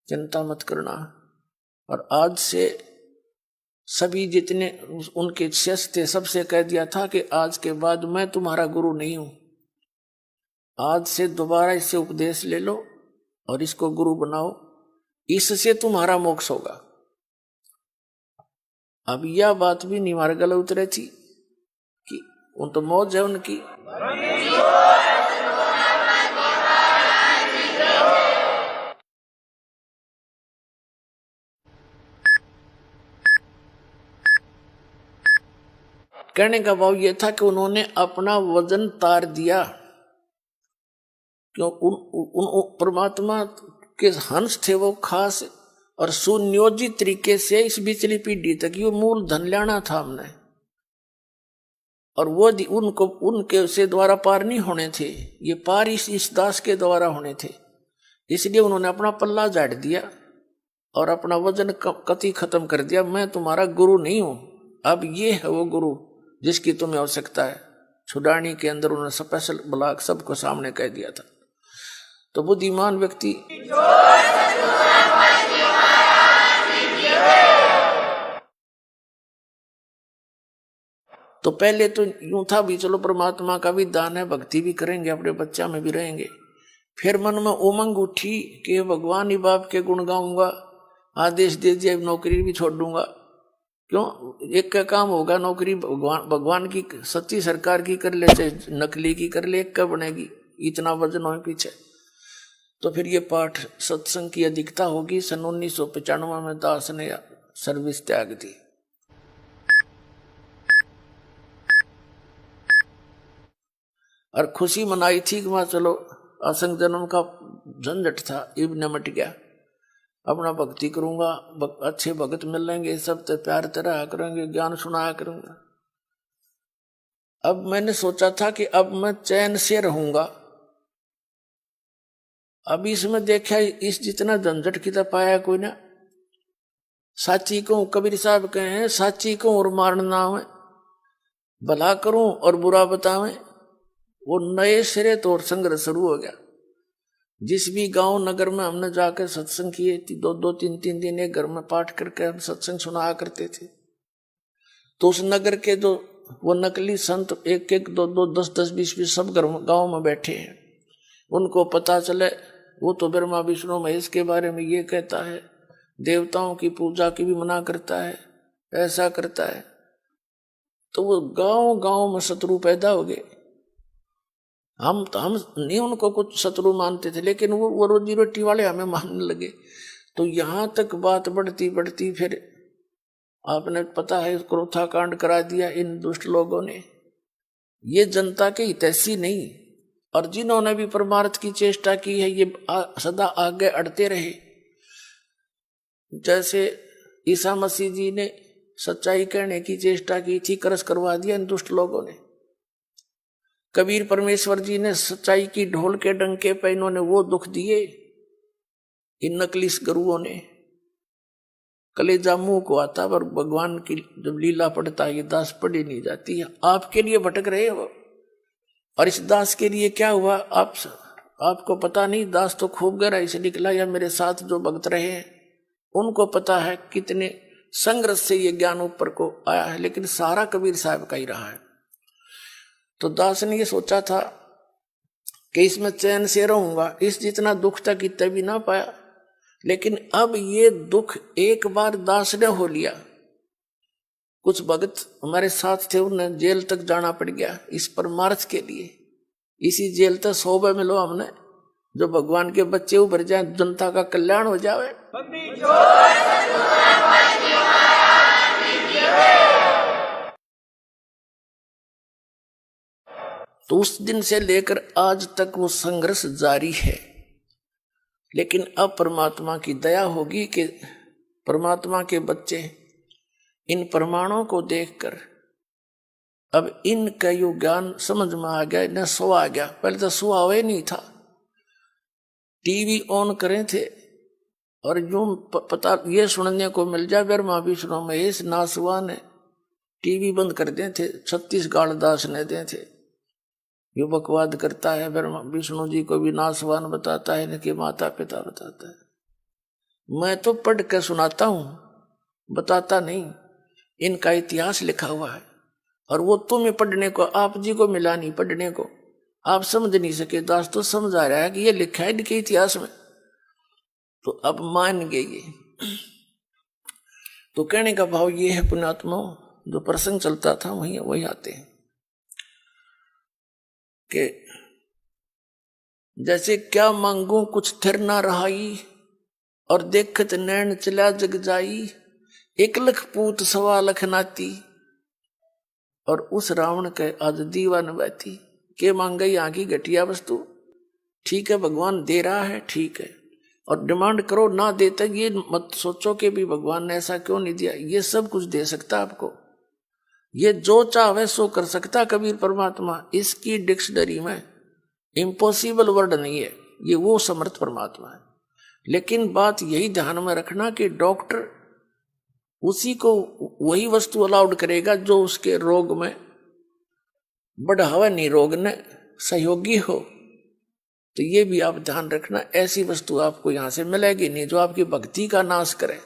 चिंता मत करना। और आज से सभी जितने उनके शिष्य थे सबसे कह दिया था कि आज के बाद मैं तुम्हारा गुरु नहीं हूं, आज से दोबारा इससे उपदेश ले लो और इसको गुरु बनाओ, इससे तुम्हारा मोक्ष होगा। अब यह बात भी नहीं हमारे गले उतरे थी कि उन तो मौज है उनकी। कहने का भाव यह था कि उन्होंने अपना वजन तार दिया। क्यों? उन परमात्मा के हंस थे वो खास और सुनियोजित तरीके से इस बिचली पीढ़ी तक ये मूल धन लेना था हमने, और वो उनको उनके से द्वारा पार नहीं होने थे, ये पार इस दास के द्वारा होने थे। इसलिए उन्होंने अपना पल्ला झाड़ दिया और अपना वजन कति खत्म कर दिया। मैं तुम्हारा गुरु नहीं हूं, अब ये है वो गुरु जिसकी तुम्हें आवश्यकता है। छुड़ानी के अंदर उन्होंने स्पेशल ब्लॉक सबको सामने कह दिया था। तो बुद्धिमान व्यक्ति तो पहले तो यूं था भी चलो परमात्मा का भी दान है, भक्ति भी करेंगे, अपने बच्चा में भी रहेंगे। फिर मन में उमंग उठी कि भगवान ही बाप के गुण गाऊंगा, आदेश दे दिया नौकरी भी छोड़ दूंगा। क्यों? एक का काम होगा, नौकरी भगवान की सच्ची सरकार की कर ले चाहे नकली की कर ले, एक का बनेगी, इतना वजन हो पीछे। तो फिर ये पाठ सत्संग की अधिकता होगी। सन 1995 में दास ने सर्विस त्याग दी। और खुशी मनाई थी कि वहां चलो असंग जन्म का झंझट था, इब निमट गया, अपना भक्ति करूंगा, अच्छे भगत मिलेंगे, सब ते प्यार तरह करेंगे, ज्ञान सुनाया करूंगा। अब मैंने सोचा था कि अब मैं चैन से रहूंगा। अब इसमें देखा इस जितना झंझट की तो पाया कोई ना। साची को कबीर साहब कहे हैं, साची को और मारना है, भला करूं और बुरा बतावें। वो नए सिरे तो और संघर्ष शुरू हो गया। जिस भी गांव नगर में हमने जाकर सत्संग किए, 2-2-3-3 दिन एक घर में पाठ करके हम सत्संग सुनाया करते थे, तो उस नगर के जो वो नकली संत 1-1, 2-2, 10-10, 20-20 सब गांव में बैठे हैं, उनको पता चले वो तो ब्रह्मा विष्णु महेश के बारे में ये कहता है, देवताओं की पूजा की भी मना करता है, ऐसा करता है। तो वो गांव गांव में शत्रु पैदा हो गए। हम नहीं उनको कुछ शत्रु मानते थे, लेकिन वो रोजी रोटी वाले हमें मानने लगे। तो यहां तक बात बढ़ती बढ़ती फिर आपने पता है क्रोथा कांड करा दिया इन दुष्ट लोगों ने। ये जनता के हितैषी नहीं, और जिन्होंने भी परमार्थ की चेष्टा की है ये सदा आगे अड़ते रहे। जैसे ईसा मसीह जी ने सच्चाई कहने की चेष्टा की थी, करस करवा दिया इन दुष्ट लोगों ने। कबीर परमेश्वर जी ने सच्चाई की ढोल के डंके पे इन्होंने वो दुख दिए, इन नकली गुरुओं ने। कलेजा मुंह को आता, पर भगवान की जब लीला पढ़ता है ये दास पढ़ी नहीं जाती है। आपके लिए भटक रहे हो, और इस दास के लिए क्या हुआ आपको पता नहीं। दास तो खूब गहराई से निकला, या मेरे साथ जो भक्त रहे हैं उनको पता है कितने संघर्ष से ये ज्ञान ऊपर को आया है, लेकिन सारा कबीर साहब का ही रहा है। तो दास ने ये सोचा था कि इसमें चैन से रहूंगा, इस जितना दुख तक इतना भी ना पाया। लेकिन अब ये दुख एक बार दास ने हो लिया। कुछ भगत हमारे साथ थे, उन्हें जेल तक जाना पड़ गया इस परमार्थ के लिए। इसी जेल तक 100 मिलो हमने, जो भगवान के बच्चे उभर जाए, जनता का कल्याण हो जाए। तो उस दिन से लेकर आज तक वो संघर्ष जारी है। लेकिन अब परमात्मा की दया होगी कि परमात्मा के बच्चे इन प्रमाणों को देखकर अब इनका यो ज्ञान समझ में आ गया, इन्हें सो आ गया। पहले तो सो हुआ नहीं था, टीवी ऑन करें थे और यूं पता ये सुनने को मिल जाए ब्रह्मा विष्णु महेश नासवान है, टीवी बंद कर दे थे। 36 गाल दास ने दे थे। यो बकवाद करता है, ब्रह्मा विष्णु जी को भी नासवान बताता है, इनके माता पिता बताता है। मैं तो पढ़ के सुनाता हूं, बताता नहीं। इनका इतिहास लिखा हुआ है, और वो तुम्हें पढ़ने को, आप जी को मिला नहीं पढ़ने को, आप समझ नहीं सके। दास तो समझ आ रहा है कि ये लिखा है इनके इतिहास में, तो अब मान गए ये। तो कहने का भाव ये है पुण्यात्मा, जो प्रसंग चलता था वही आते हैं कि जैसे क्या मांगू कुछ थिर ना रहाई, और देखत नैन चला जग जाई, 1 लाख पूत 1.25 लाख नाती, और उस रावण के आज दीवान बैठी। के मांगे यहाँ की घटिया वस्तु, ठीक है भगवान दे रहा है, ठीक है, और डिमांड करो ना देते, ये मत सोचो कि भी भगवान ने ऐसा क्यों नहीं दिया। ये सब कुछ दे सकता आपको, ये जो चाहे सो कर सकता कबीर परमात्मा। इसकी डिक्शनरी में इम्पॉसिबल वर्ड नहीं है, ये वो समर्थ परमात्मा है। लेकिन बात यही ध्यान में रखना कि डॉक्टर उसी को वही वस्तु अलाउड करेगा जो उसके रोग में बढ़ावा नहीं, रोग ने सहयोगी हो। तो ये भी आप ध्यान रखना, ऐसी वस्तु आपको यहां से मिलेगी नहीं जो आपकी भक्ति का नाश करे,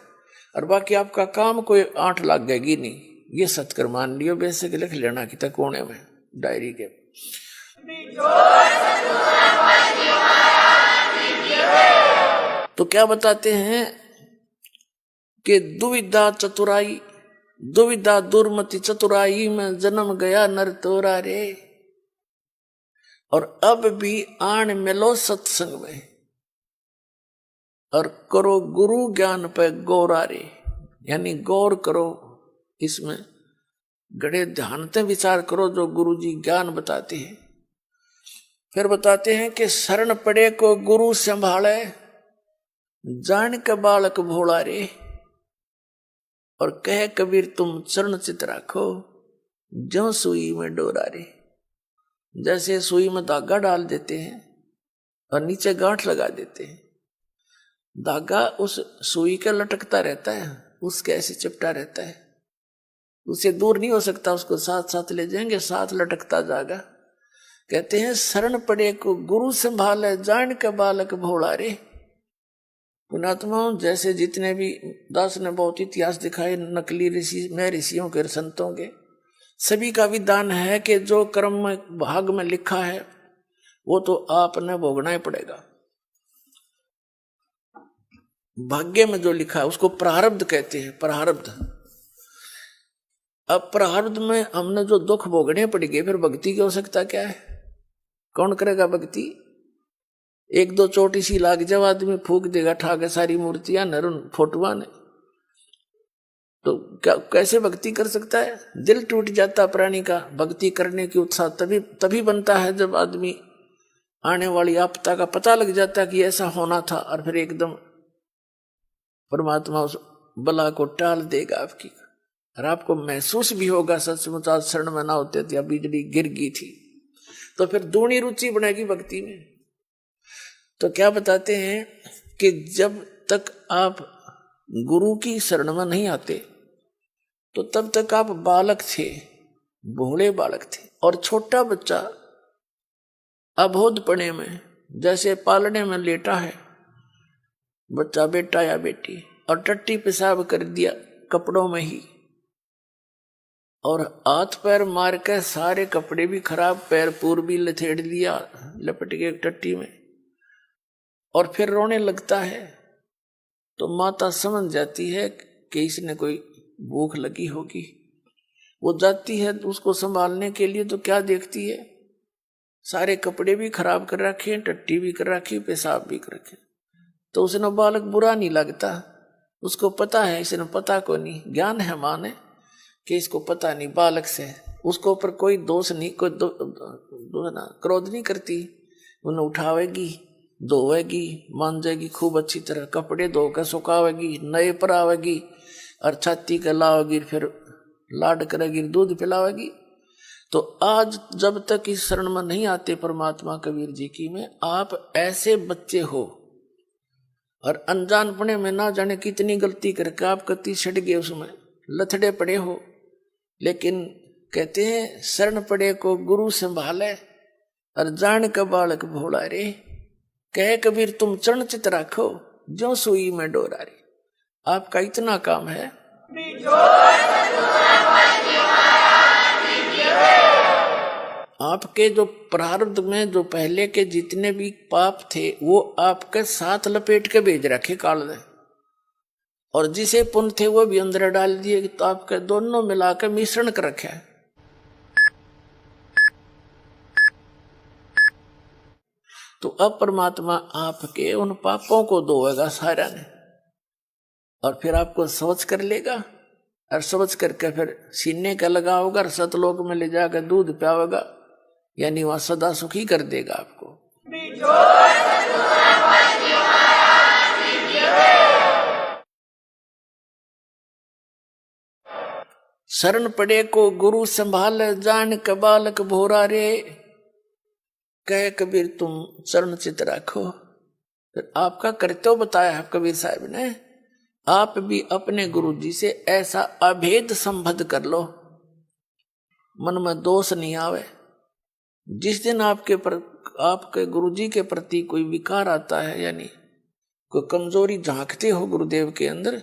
और बाकी आपका काम कोई 8 लाग गएगी नहीं। ये सत्कर मान लियो, बेसिक लिख लेना कि तक कोने में डायरी के। तो क्या बताते हैं कि दुविधा चतुराई, दुविधा दुर्मति चतुराई में जन्म गया नर तोरा रे, और अब भी आन मिलो सत्संग में, और करो गुरु ज्ञान पे गौरा रे, यानी गौर करो इसमें, गड़े ध्यान से विचार करो जो गुरु जी ज्ञान बताते हैं। फिर बताते हैं कि शरण पड़े को गुरु संभाले, जान के बालक भोला रे, और कह कबीर तुम चरण चित राखो, ज्यों सुई में डोरा रे। जैसे सुई में धागा डाल देते हैं और नीचे गांठ लगा देते हैं, धागा उस सुई के लटकता रहता है, उसके ऐसे चिपटा रहता है, उससे दूर नहीं हो सकता, उसको साथ साथ ले जाएंगे, साथ लटकता जाएगा। कहते हैं शरण पड़े को गुरु संभाले, जान के बालक भोला रे। पुणात्माओं, जैसे जितने भी दास ने बहुत इतिहास दिखाए नकली ऋषि में, ऋषियों के, संतों के, सभी का विधान है कि जो कर्म में भाग में लिखा है वो तो आपने भोगना ही पड़ेगा। भाग्य में जो लिखा है उसको प्रारब्ध कहते हैं, प्रारब्ध। अब प्रारब्ध में हमने जो दुख भोगने पड़ेंगे, फिर भक्ति की आवश्यकता क्या है? कौन करेगा भक्ति? एक दो चोटी सी लाग जब आदमी फूक देगा ठाके सारी मूर्तियां नरुन फोटुआ ने, तो क्या कैसे भक्ति कर सकता है? दिल टूट जाता प्राणी का। भक्ति करने की उत्साह तभी बनता है जब आदमी आने वाली आपदा का पता लग जाता कि ऐसा होना था, और फिर एकदम परमात्मा उस बला को टाल देगा आपकी, और आपको महसूस भी होगा सचमुच आज शरण में ना होते थे, बिजली गिर गई थी। तो फिर दूनी रुचि बनेगी भक्ति में। तो क्या बताते हैं कि जब तक आप गुरु की शरण में नहीं आते तो तब तक आप बालक थे, भोले बालक थे। और छोटा बच्चा अबोधपने में जैसे पालने में लेटा है बच्चा, बेटा या बेटी, और टट्टी पेशाब कर दिया कपड़ों में ही, और हाथ पैर मार के सारे कपड़े भी खराब, पैर पूर भी लथेड़ दिया लपट के टट्टी में, और फिर रोने लगता है, तो माता समझ जाती है कि इसने कोई भूख लगी होगी। वो जाती है उसको संभालने के लिए, तो क्या देखती है? सारे कपड़े भी खराब कर रखे, टट्टी भी कर रखी, पेशाब भी कर रखे। तो उसने बालक बुरा नहीं लगता, उसको पता है, इसने पता को नहीं, ज्ञान है माने कि इसको पता नहीं, बालक से उसको ऊपर कोई दोष नहीं, कोई क्रोध नहीं करती। उन्हें उठावेगी, धोवेगी, मांजेगी खूब अच्छी तरह, कपड़े धोकर सुखावेगी, नए पर आवेगी, और छाती के लावेगी, फिर लाड करेगी, दूध पिलावेगी। तो आज जब तक इस शरण में नहीं आते परमात्मा कबीर जी की में, आप ऐसे बच्चे हो, और अनजानपने में ना जाने कितनी गलती करके आप कति छट गए, उसमें लथड़े पड़े हो। लेकिन कहते हैं शरण पड़े को गुरु संभाले, और जान का बालक भोला रे, कहे कबीर तुम चरण चित राखो, ज्यों सुई में डोरा रे। आपका इतना काम है। आपके जो प्रारब्ध में जो पहले के जितने भी पाप थे वो आपके साथ लपेट के भेज रखे काल ने, और जिसे पुण्य थे वो भी अंदर डाल दिए, तो आपके दोनों मिलाकर मिश्रण कर रखे है। तो अब परमात्मा आपके उन पापों को धोएगा सारा ने, और फिर आपको समझ कर लेगा, और समझ करके फिर सीने का लगाओगा, और सतलोक में ले जाकर दूध पियाओगा, यानी वहां सदा सुखी कर देगा आपको। शरण पड़े को गुरु संभाल, जान का बालक भोरा रे, कहे कबीर तुम चरण चित राखो। फिर आपका कर्तव्य बताया है कबीर साहब ने, आप भी अपने गुरु जी से ऐसा अभेद संबंध कर लो, मन में दोष नहीं आवे। जिस दिन आपके गुरु जी के प्रति कोई विकार आता है, यानी कोई कमजोरी झांकते हो गुरुदेव के अंदर,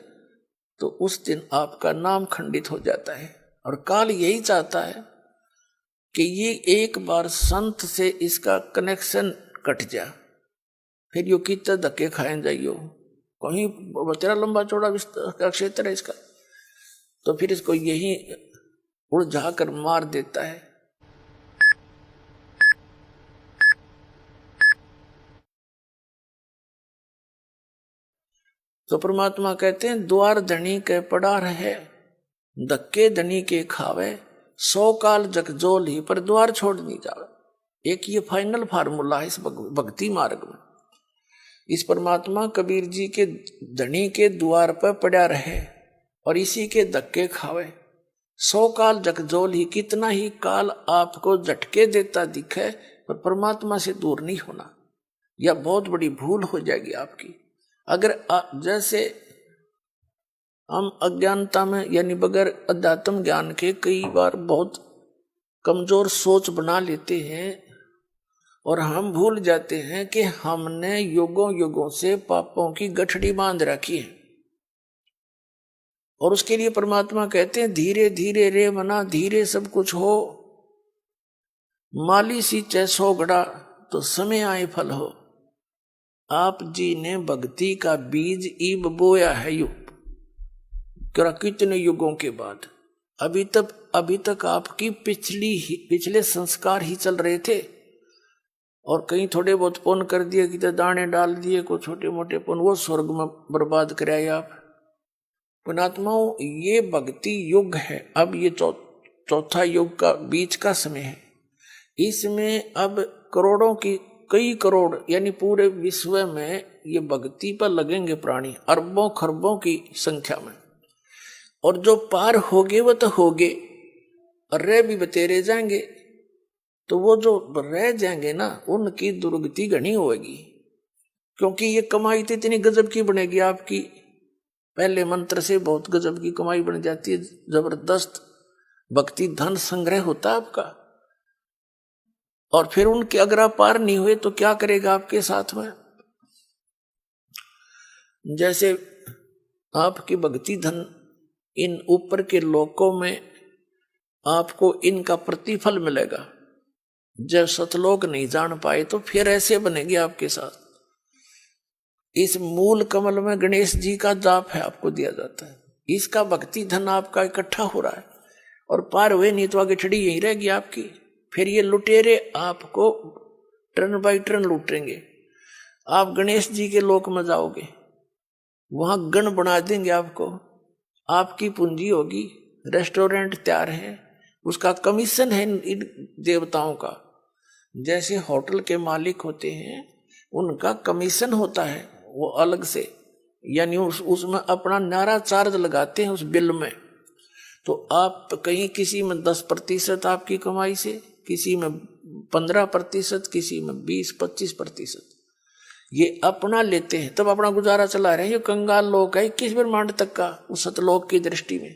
तो उस दिन आपका नाम खंडित हो जाता है। और काल यही चाहता है कि ये एक बार संत से इसका कनेक्शन कट जा, फिर यो कितना धक्के खाए जाइयो, कहीं तेरा लंबा चौड़ा का क्षेत्र है इसका, तो फिर इसको यही उलझा कर मार देता है। तो परमात्मा कहते हैं द्वार धनी के पड़ा रहे, धक्के धनी के खावे, 100 काल जगजोल ही पर द्वार छोड़ नहीं जावे। एक ये फाइनल फार्मूला है इस भक्ति मार्ग में। इस परमात्मा कबीर जी के धनी के द्वार पर पड़ा रहे और इसी के धक्के खावे, 100 काल जगजोल ही, कितना ही काल आपको झटके देता दिखे पर परमात्मा से दूर नहीं होना, यह बहुत बड़ी भूल हो जाएगी आपकी। अगर जैसे हम अज्ञानता में यानी बगैर अध्यात्म ज्ञान के कई बार बहुत कमजोर सोच बना लेते हैं और हम भूल जाते हैं कि हमने युगों युगों से पापों की गठड़ी बांध रखी है। और उसके लिए परमात्मा कहते हैं धीरे धीरे रे मना, धीरे सब कुछ हो, माली सींचे 100 घड़ा तो समय आए फल हो। आप जी ने भक्ति का बीज ईब बोया है कितने युगों के बाद, अभी तक आपकी पिछले संस्कार ही चल रहे थे और कहीं थोड़े बहुत पुण्य कर दिए, कितने दाने डाल दिए, को छोटे मोटे पुण्य, वो स्वर्ग में बर्बाद कराए आप। पुणात्माओं, ये भक्ति युग है। अब ये चौथा युग का बीच का समय है। इसमें अब करोड़ों की, कई करोड़ यानी पूरे विश्व में ये भक्ति पर लगेंगे प्राणी, अरबों खरबों की संख्या में। और जो पार होगे वो तो होगे और रह भी बतेरे जाएंगे, तो वो जो रह जाएंगे ना उनकी दुर्गति घनी होगी, क्योंकि ये कमाई तो इतनी गजब की बनेगी आपकी, पहले मंत्र से बहुत गजब की कमाई बन जाती है, जबरदस्त भक्ति धन संग्रह होता है आपका। और फिर उनके अगर आप पार नहीं हुए तो क्या करेगा आपके साथ में। जैसे आपकी भक्ति धन इन ऊपर के लोकों में आपको इनका प्रतिफल मिलेगा, जब सतलोक नहीं जान पाए तो फिर ऐसे बनेगी आपके साथ। इस मूल कमल में गणेश जी का जाप है, आपको दिया जाता है, इसका भक्ति धन आपका इकट्ठा हो रहा है और पार हुए नहीं तो आगे छड़ी यही रहेगी आपकी। फिर ये लुटेरे आपको टर्न बाई टर्न लूटेंगे। आप गणेश जी के लोक में जाओगे, वहां गण बना देंगे आपको, आपकी पूंजी होगी, रेस्टोरेंट तैयार है, उसका कमीशन है इन देवताओं का। जैसे होटल के मालिक होते हैं उनका कमीशन होता है वो अलग से, यानी उसमें अपना नारा चार्ज लगाते हैं उस बिल में। तो आप कहीं किसी में 10% आपकी कमाई से, किसी में 15%, किसी में 20-25% ये अपना लेते हैं, तब अपना गुजारा चला रहे हैं। ये कंगाल लोग है 21 ब्रह्मांड तक का उस सतलोक की दृष्टि में।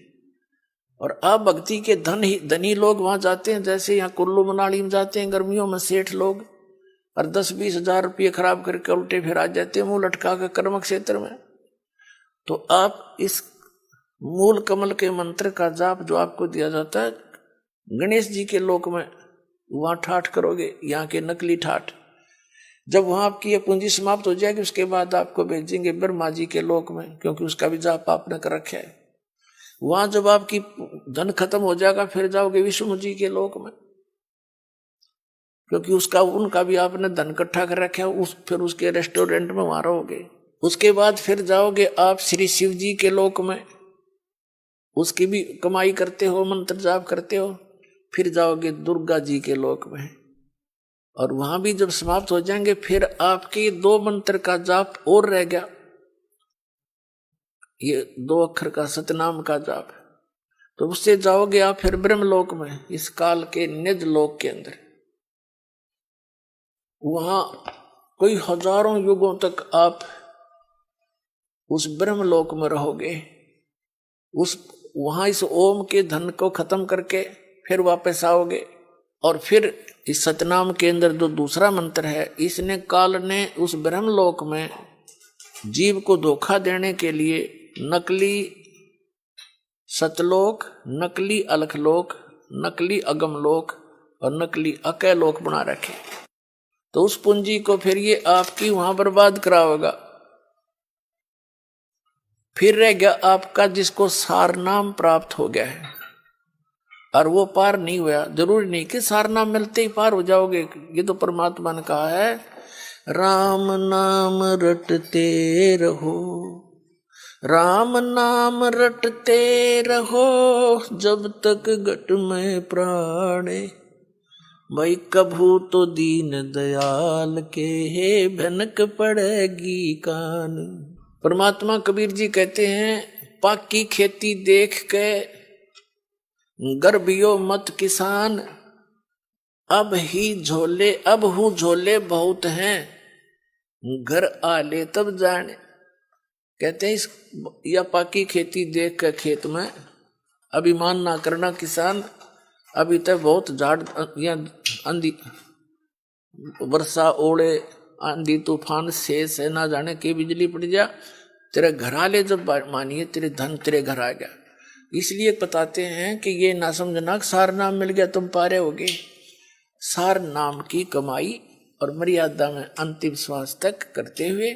और अब भक्ति के धनी लोग वहां जाते हैं, जैसे यहाँ कुल्लू मनाली में जाते हैं गर्मियों में सेठ लोग, और 10-20 हजार रुपये खराब करके उल्टे फिर आ जाते हैं मुंह लटका के कर्म क्षेत्र में। तो आप इस मूल कमल के मंत्र का जाप जो आपको दिया जाता है गणेश जी के लोक में, वहां ठाठ करोगे, यहाँ के नकली ठाठ। जब वहां आपकी ये पूंजी समाप्त हो जाएगी उसके बाद आपको भेजेंगे ब्रह्मा जी के लोक में, क्योंकि उसका भी जाप आपने कर रखा है। वहां जब आपकी धन खत्म हो जाएगा फिर जाओगे विष्णु जी के लोक में, क्योंकि उनका भी आपने धन इकट्ठा कर रखा है, फिर उसके रेस्टोरेंट में वहां रहोगे। उसके बाद फिर जाओगे आप श्री शिव जी के लोक में, उसकी भी कमाई करते हो, मंत्र जाप करते हो। फिर जाओगे दुर्गा जी के लोक में, और वहां भी जब समाप्त हो जाएंगे फिर आपके 2 मंत्र का जाप और रह गया, ये 2 अक्षर का सतनाम का जाप, तो उससे जाओगे आप फिर ब्रह्मलोक में, इस काल के निज लोक के अंदर। वहां कोई हजारों युगों तक आप उस ब्रह्मलोक में रहोगे। वहां इस ओम के धन को खत्म करके फिर वापस आओगे, और फिर इस सतनाम के अंदर जो दूसरा मंत्र है, इसने काल ने उस ब्रह्मलोक में जीव को धोखा देने के लिए नकली सतलोक, नकली अलखलोक, नकली अगमलोक और नकली अकैलोक बना रखे। तो उस पूंजी को फिर ये आपकी वहां बर्बाद कराओगा। फिर रह गया आपका जिसको सार नाम प्राप्त हो गया है और वो पार नहीं हुआ। जरूरी नहीं कि सार नाम मिलते ही पार हो जाओगे। ये तो परमात्मा ने कहा है, राम नाम रटते रहो, राम नाम रटते रहो, जब तक घट में प्राणे, भाई कभू तो दीन दयाल के भनक पड़ेगी कान। परमात्मा कबीर जी कहते हैं, पाकी खेती देख के गर्भियो मत किसान, अब हूँ झोले बहुत हैं, घर आले तब जाने। कहते हैं इस या पाकी खेती देख के खेत में अभिमान ना करना किसान, अभी तक बहुत झाड़ या आंधी वर्षा ओले आंधी तूफान शेष है, ना जाने के बिजली पड़ जा, तेरे घर आले जब मानिए तेरे धन तेरे घर आ गया। इसलिए बताते हैं कि ये ना समझना सार नाम मिल गया तुम पारे होगे। सार नाम की कमाई और मर्यादा में अंतिम श्वास तक करते हुए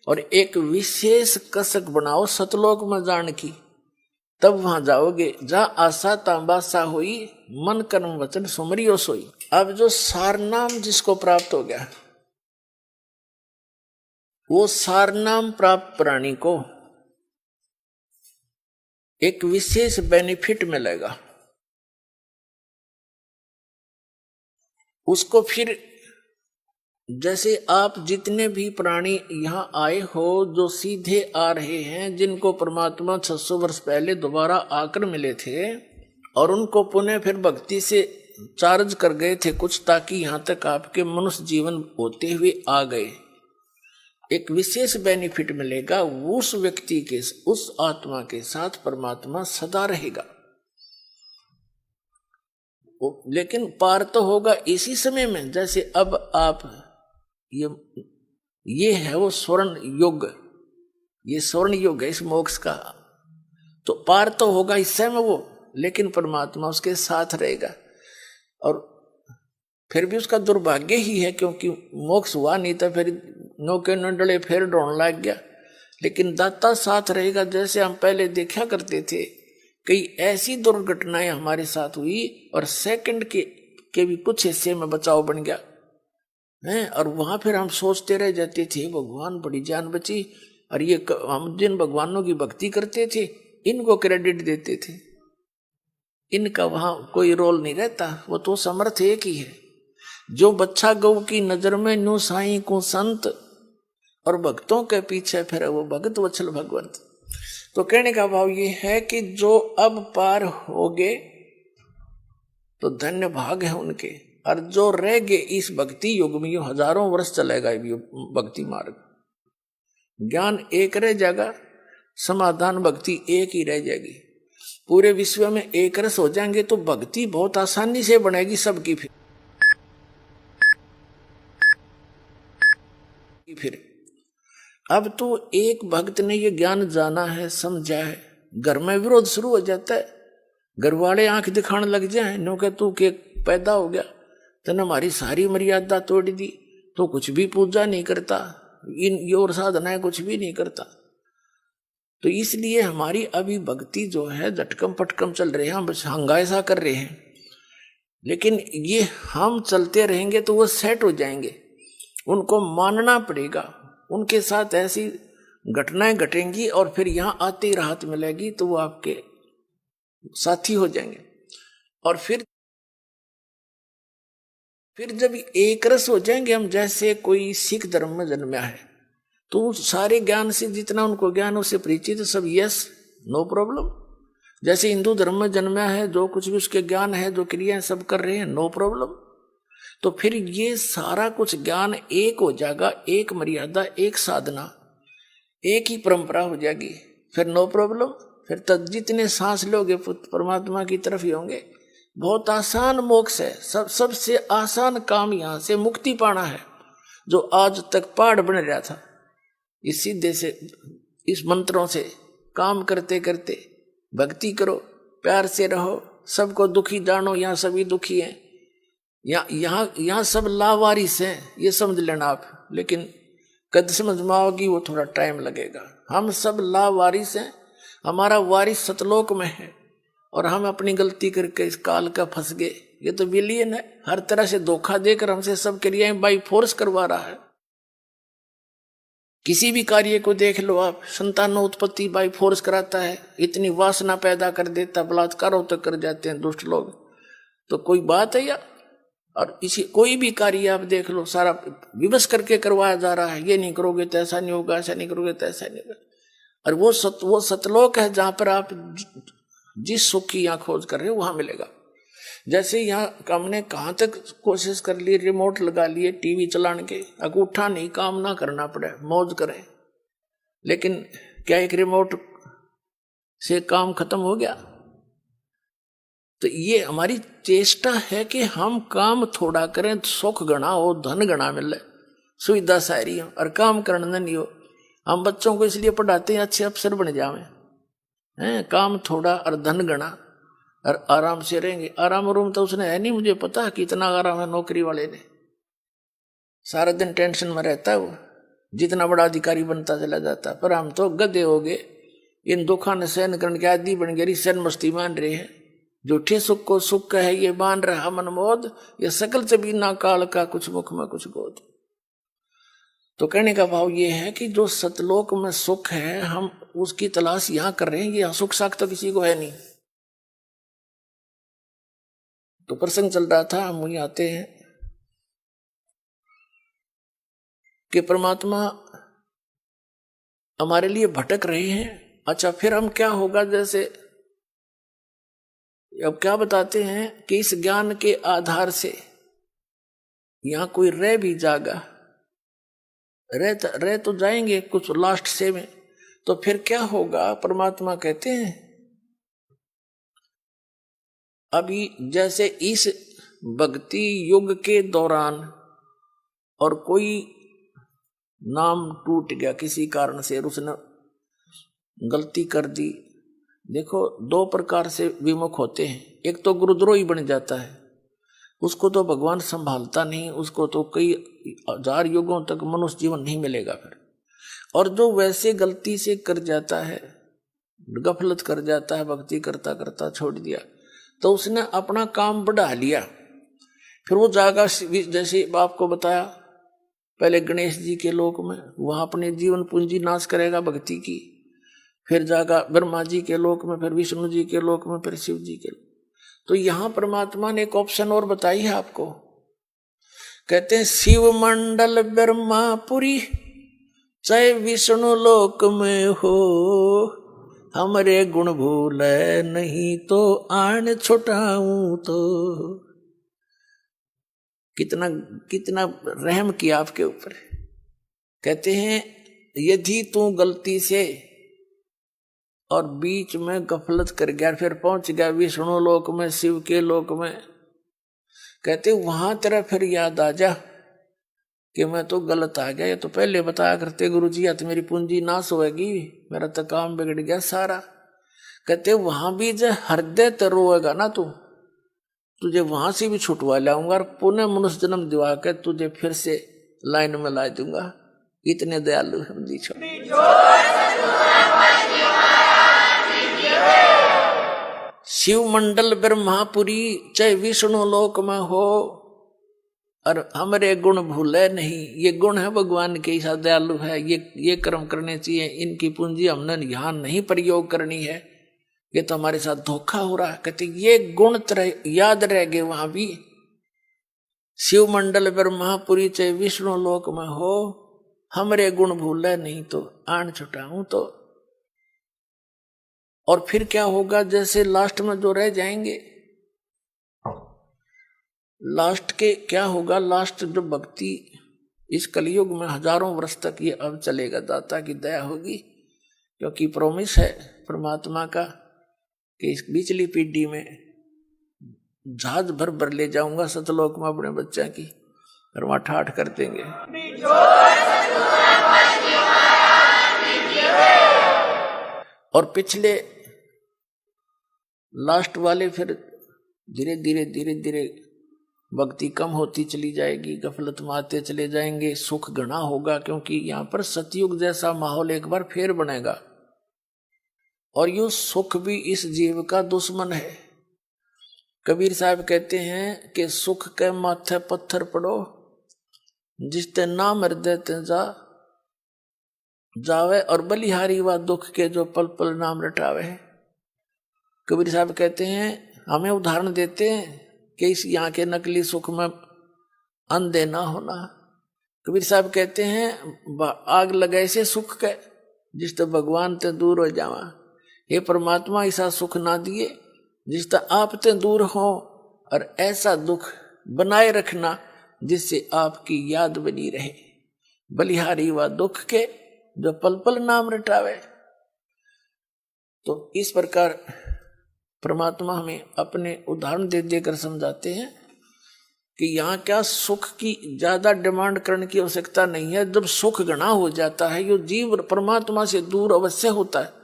और एक विशेष कसक बनाओ सतलोक में जान की, तब वहां जाओगे जहां आशा तांबासा हुई, मन कर्म वचन सुमरियो सोई। अब जो सार नाम जिसको प्राप्त हो गया, वो सार नाम प्राप्त प्राणी को एक विशेष बेनिफिट मिलेगा। उसको फिर जैसे आप जितने भी प्राणी यहां आए हो जो सीधे आ रहे हैं, जिनको परमात्मा 600 वर्ष पहले दोबारा आकर मिले थे और उनको पुनः फिर भक्ति से चार्ज कर गए थे कुछ, ताकि यहां तक आपके मनुष्य जीवन होते हुए आ गए, एक विशेष बेनिफिट मिलेगा। उस व्यक्ति के, उस आत्मा के साथ परमात्मा सदा रहेगा। लेकिन पार तो होगा इसी समय में। जैसे अब आप ये है वो स्वर्ण युग, ये स्वर्ण युग है इस मोक्ष का, तो पार तो होगा इस समय वो, लेकिन परमात्मा उसके साथ रहेगा। और फिर भी उसका दुर्भाग्य ही है, क्योंकि मोक्ष हुआ नहीं था, फिर नौके नंडले फिर ढोने लग गया। लेकिन दाता साथ रहेगा। जैसे हम पहले देखा करते थे, कई ऐसी दुर्घटनाएं हमारे साथ हुई और सेकंड के भी कुछ हिस्से में बचाव बन गया है, और वहां फिर हम सोचते रह जाते थे भगवान बड़ी जान बची। और ये हम जिन भगवानों की भक्ति करते थे इनको क्रेडिट देते थे, इनका वहां कोई रोल नहीं रहता, वो तो समर्थ एक ही है। जो बच्चा गौ की नजर में न्यू साईं को संत, और भक्तों के पीछे फिर वो भगत वत्सल भगवंत। तो कहने का भाव ये है कि जो अब पार होगे तो धन्य भाग है उनके, और जो रह गए इस भक्ति युग में, ये हजारों वर्ष चलेगा ये भक्ति मार्ग। ज्ञान एक रह जाएगा, समाधान भक्ति एक ही रह जाएगी। पूरे विश्व में एक रस हो जाएंगे तो भक्ति बहुत आसानी से बनेगी सबकी। फिर अब तो एक भक्त ने ये ज्ञान जाना है, समझा है, घर में विरोध शुरू हो जाता है। घर वाले आंख दिखाने लग जाए, नो के तू के पैदा हो गया, तने हमारी सारी मर्यादा तोड़ दी, तो कुछ भी पूजा नहीं करता, इन योर साधना कुछ भी नहीं करता। तो इसलिए हमारी अभी भक्ति जो है झटकम पटकम चल रहे हैं, हम बस हंगासा कर रहे हैं। लेकिन ये हम चलते रहेंगे तो वो सेट हो जाएंगे। उनको मानना पड़ेगा, उनके साथ ऐसी घटनाएं घटेंगी और फिर यहां आते ही राहत मिलेगी, तो वो आपके साथी हो जाएंगे। और फिर जब एक रस हो जाएंगे हम, जैसे कोई सिख धर्म में जन्मा है तो सारे ज्ञान से जितना उनको ज्ञान उससे परिचित सब यस नो प्रॉब्लम। जैसे हिंदू धर्म में जन्मा है, जो कुछ भी उसके ज्ञान है, जो क्रियाएं सब कर रहे हैं, नो प्रॉब्लम। तो फिर ये सारा कुछ ज्ञान एक हो जाएगा, एक मर्यादा, एक साधना, एक ही परंपरा हो जाएगी, फिर नो प्रॉब्लम। फिर तक जितने सांस लोगे परमात्मा की तरफ ही होंगे। बहुत आसान मोक्ष है, सबसे आसान काम यहां से मुक्ति पाना है। जो आज तक पहाड़ बन रहा था, इस सीधे से इस मंत्रों से काम करते करते भक्ति करो, प्यार से रहो, सबको दुखी जानो, यहाँ सभी दुखी हैं, यहाँ सब लावारिस हैं, ये समझ लेना आप। लेकिन कद समझ में आओगी वो थोड़ा टाइम लगेगा। हम सब लावारिस हैं, हमारा वारिस सतलोक में है और हम अपनी गलती करके इस काल का फंस गए। ये तो विलियन है, हर तरह से धोखा देकर हमसे सब क्रियाएं बाई फोर्स करवा रहा है। किसी भी कार्य को देख लो आप, संतानों उत्पत्ति बाई फोर्स कराता है, इतनी वासना पैदा कर देता, बलात्कारों तक कर जाते हैं दुष्ट लोग। तो कोई बात है या? और इसी कोई भी कार्य आप देख लो, सारा विवश करके करवाया जा रहा है, ये नहीं करोगे तो ऐसा नहीं होगा, ऐसा नहीं करोगे तो ऐसा नहीं होगा। और वो सतलोक है जहां पर आप जिस सुख की यहाँ खोज कर रहे हो वहां मिलेगा। जैसे यहाँ हमने कहाँ तक कोशिश कर ली, रिमोट लगा लिए टीवी चलाने के, अंगूठा नहीं, काम ना करना पड़े, मौज करें। लेकिन क्या एक रिमोट से काम खत्म हो गया? तो ये हमारी चेष्टा है कि हम काम थोड़ा करें, सुख गणा हो, धन गणा मिले, सुविधा सारी हो, और काम करना नहीं हो। हम बच्चों को इसलिए पढ़ाते हैं अच्छे अफसर बन जावे हैं, काम थोड़ा और धन गणा, और आराम से रहेंगे। आराम रूम तो उसने है नहीं, मुझे पता है कितना आराम है नौकरी वाले ने, सारा दिन टेंशन में रहता है वो, जितना बड़ा अधिकारी बनता चला जाता। पर हम तो गधे हो गए, इन दुखों ने सहन करने के आदि बन गए, सहन मस्ती मान रहे हैं। झूठे सुख को सुख है ये मान रहा मन मोद, ये सकल से बिना काल का कुछ मुख में कुछ गोद। तो कहने का भाव ये है कि जो सतलोक में सुख है, हम उसकी तलाश यहां कर रहे हैं। ये सुख साख तो किसी को है नहीं। तो प्रसंग चल रहा था, हम वहीं आते हैं कि परमात्मा हमारे लिए भटक रहे हैं। अच्छा, फिर हम क्या होगा? जैसे अब क्या बताते हैं कि इस ज्ञान के आधार से यहां कोई रह भी जागा, रह तो जाएंगे कुछ लास्ट से में, तो फिर क्या होगा? परमात्मा कहते हैं अभी जैसे इस भक्ति युग के दौरान और कोई नाम टूट गया किसी कारण से, उसने गलती कर दी। देखो, दो प्रकार से विमुख होते हैं। एक तो गुरुद्रोही बन जाता है, उसको तो भगवान संभालता नहीं, उसको तो कई हजार युगों तक मनुष्य जीवन नहीं मिलेगा फिर। और जो वैसे गलती से कर जाता है, गफलत कर जाता है, भक्ति करता करता छोड़ दिया, तो उसने अपना काम बढ़ा लिया। फिर वो जागा, जैसे आपको बताया पहले गणेश जी के लोक में, वहां अपने जीवन पूंजी नाश करेगा भक्ति की। फिर जागा ब्रह्मा जी के लोक में, फिर विष्णु जी के लोक में, फिर शिव जी के लोक। तो यहां परमात्मा ने एक ऑप्शन और बताई है आपको। कहते हैं शिव मंडल ब्रह्मापुरी चाहे विष्णु लोक में हो, हमरे गुण भूले नहीं तो आन छुटाऊं तो। कितना कितना रहम किया आपके ऊपर। कहते हैं यदि तू गलती से और बीच में गफलत कर गया, फिर पहुंच गया विष्णु लोक में, शिव के लोक में, कहते वहां तेरा फिर याद आ जा कि मैं तो गलत आ गया। ये तो पहले बताया करते गुरु जी, या तो मेरी पूंजी नाश होएगी, मेरा तो काम बिगड़ गया सारा। कहते वहां भी जो हृदय तो रोएगा ना तू, तुझे वहां से भी छुटवा लाऊंगा और पुनः मनुष्य जन्म दिवा के तुझे फिर से लाइन में ला दूंगा। इतने दयालु हम दी छो। शिव मंडल ब्रह्मापुरी चाहे विष्णु लोक में हो, और हमरे गुण भूले नहीं। ये गुण है भगवान के, ऐसा दयालु है, ये कर्म करने चाहिए, इनकी पूंजी हमने यहाँ नहीं प्रयोग करनी है, ये तो हमारे साथ धोखा हो रहा है। कहते ये गुण याद रह गए वहां भी। शिव मंडल ब्रह्मापुरी चाहे विष्णु लोक में हो, हमरे गुण भूले नहीं तो आन छुटाऊं तो। और फिर क्या होगा? जैसे लास्ट में जो रह जाएंगे, लास्ट के क्या होगा? लास्ट जो भक्ति इस कलयुग में हजारों वर्ष तक ये अब चलेगा, दाता की दया होगी, क्योंकि प्रॉमिस है परमात्मा का कि इस पिछली पीढ़ी में जहाज भर भर ले जाऊंगा सतलोक में अपने बच्चा की, और वहां ठाठ कर देंगे। और पिछले लास्ट वाले फिर धीरे धीरे धीरे धीरे भक्ति कम होती चली जाएगी, गफलत में आते चले जाएंगे, सुख घना होगा, क्योंकि यहाँ पर सतयुग जैसा माहौल एक बार फिर बनेगा। और यू सुख भी इस जीव का दुश्मन है। कबीर साहब कहते हैं कि सुख के माथे पत्थर पड़ो, जिसते नाम हृदय ते जावे, और बलिहारी व दुख के जो पल पल नाम रटावे। कबीर साहब कहते हैं, हमें उदाहरण देते हैं कि इस यहाँ के नकली सुख में अंधे ना होना। कबीर साहब कहते हैं, आग लगाए से सुख के, जिस तो भगवान ते दूर हो जावा। हे परमात्मा, ऐसा सुख ना दिए जिस तो आप ते दूर हो, और ऐसा दुख बनाए रखना जिससे आपकी याद बनी रहे। बलिहारी व दुख के जो पल पल नाम रटावे। तो इस प्रकार परमात्मा हमें अपने उदाहरण दे देकर समझाते हैं कि यहाँ क्या सुख की ज्यादा डिमांड करने की आवश्यकता नहीं है। जब सुख घना हो जाता है, ये जीव परमात्मा से दूर अवश्य होता है।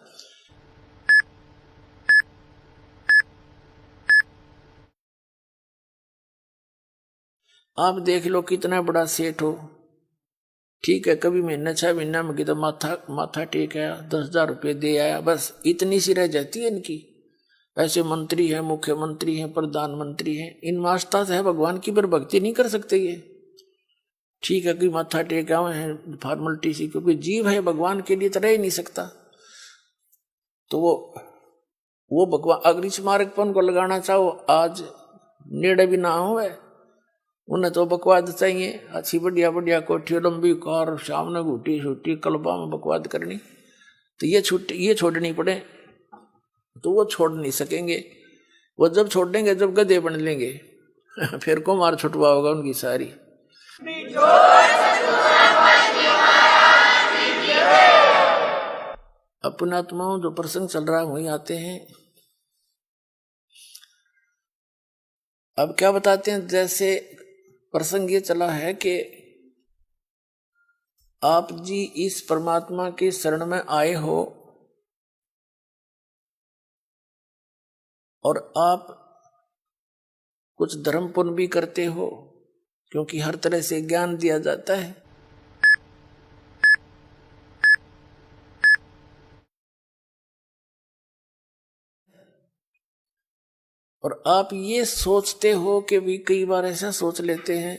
आप देख लो, कितना बड़ा सेठ हो, ठीक है, कभी महीने 6 महीना में तो माथा टेक आया, 10,000 रुपये दे आया, बस इतनी सी रह जाती है इनकी। ऐसे मंत्री हैं, मुख्यमंत्री हैं, प्रधानमंत्री हैं, इन आस्था से है भगवान की, पर भक्ति नहीं कर सकते ये। ठीक है कि माथा टेक आए हैं फॉर्मेलिटी सी, क्योंकि जीव है, भगवान के लिए तो रह ही नहीं सकता। तो वो भगवान अगर इस मार्ग पर उनको लगाना चाहो, आज नेड़े भी ना हो, उन्हें तो बकवाद चाहिए, अच्छी बढ़िया बढ़िया कोठी, लंबी कार, सामने घूटी छूटी, कलबा में बकवाद करनी, तो ये छोड़नी पड़े, तो वो छोड़ नहीं सकेंगे। वो जब छोड़ेंगे जब गधे बन लेंगे फिर को मार छुटवा होगा उनकी सारी। अपना आत्माओं जो प्रसंग चल रहा है वहीं आते हैं। अब क्या बताते हैं, जैसे प्रसंग ये चला है कि आप जी इस परमात्मा के शरण में आए हो, और आप कुछ धर्म पुण्य भी करते हो, क्योंकि हर तरह से ज्ञान दिया जाता है। और आप ये सोचते हो कि भी कई बार ऐसा सोच लेते हैं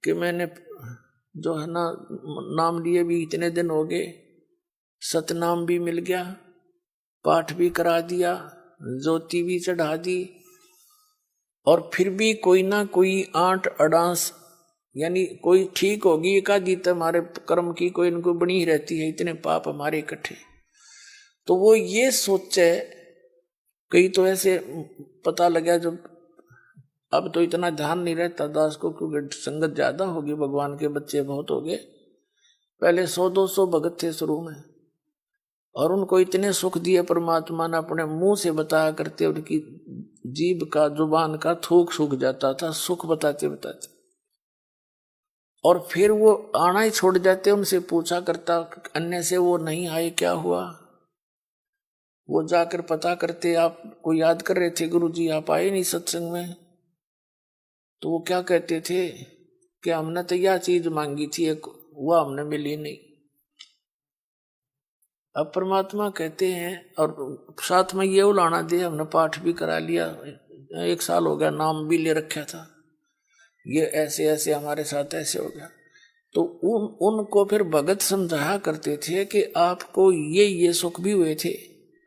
कि मैंने जो है ना नाम लिए भी इतने दिन हो गए, सतनाम भी मिल गया, पाठ भी करा दिया, ज्योति भी चढ़ा दी, और फिर भी कोई ना कोई आंट अडांस, यानी कोई ठीक होगी एक आधी तो हमारे कर्म की कोई इनको बनी ही रहती है, इतने पाप हमारे इकट्ठे। तो वो ये सोचे, कई तो ऐसे पता लगा जब अब तो इतना ध्यान नहीं रहता दास को, क्योंकि संगत ज्यादा होगी, भगवान के बच्चे बहुत हो गए। पहले 100-200 भगत थे शुरू में, और उनको इतने सुख दिए परमात्मा ने, अपने मुंह से बताया करते, उनकी जीभ का जुबान का थूक सूख जाता था सुख बताते बताते। और फिर वो आना ही छोड़ जाते, उनसे पूछा करता, अन्य से वो नहीं आए, क्या हुआ? वो जाकर पता करते, आपको याद कर रहे थे गुरुजी, आप आए नहीं सत्संग में। तो वो क्या कहते थे कि हमने तो यह चीज मांगी थी, एक वह हमने मिली नहीं। अब परमात्मा कहते हैं, और साथ में ये उलाना दे, हमने पाठ भी करा लिया, 1 साल हो गया, नाम भी ले रखा था, ये ऐसे ऐसे हमारे साथ ऐसे हो गया। तो उनको फिर भगत समझाया करते थे कि आपको ये सुख भी हुए थे।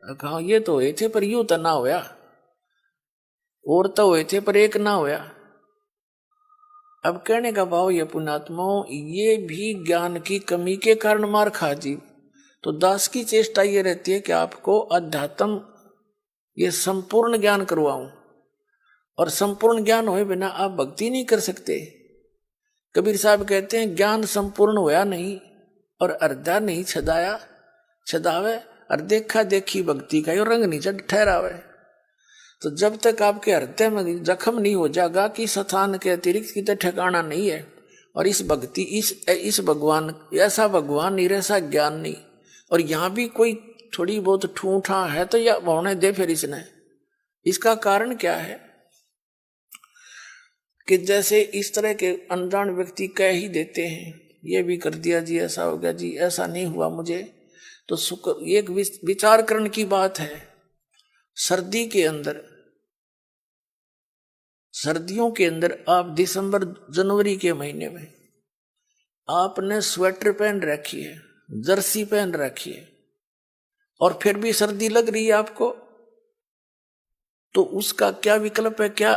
कहा ये तो हुए थे, पर यूं तो ना होया, और तो हुए थे पर एक ना होया। अब कहने का भाव ये पुण्यात्माओं, ये भी ज्ञान की कमी के कारण मार खा जी। तो दास की चेष्टा ये रहती है कि आपको अध्यात्म ये संपूर्ण ज्ञान करवाऊं, और संपूर्ण ज्ञान होए बिना आप भक्ति नहीं कर सकते। कबीर साहब कहते हैं, ज्ञान संपूर्ण होया नहीं और अर्धा नहीं छदावे, और देखा देखी भक्ति का यो रंग नहीं चढ़ ठहरावे। तो जब तक आपके हृदय में जख्म नहीं हो जाएगा कि स्थान के अतिरिक्त की तो ठिकाना नहीं है, और इस भक्ति इस भगवान ऐसा भगवान नहीं, ऐसा ज्ञान नहीं, और यहाँ भी कोई थोड़ी बहुत ठूठा है तो या होने दे फिर इसने। इसका कारण क्या है कि जैसे इस तरह के अनजान व्यक्ति कह ही देते हैं, ये भी कर दिया जी, ऐसा हो गया जी, ऐसा नहीं हुआ मुझे, तो शुक्र। एक विचार करने की बात है। सर्दी के अंदर, सर्दियों के अंदर आप दिसंबर जनवरी के महीने में आपने स्वेटर पहन रखी है, जर्सी पहन रखी है, और फिर भी सर्दी लग रही है आपको, तो उसका क्या विकल्प है? क्या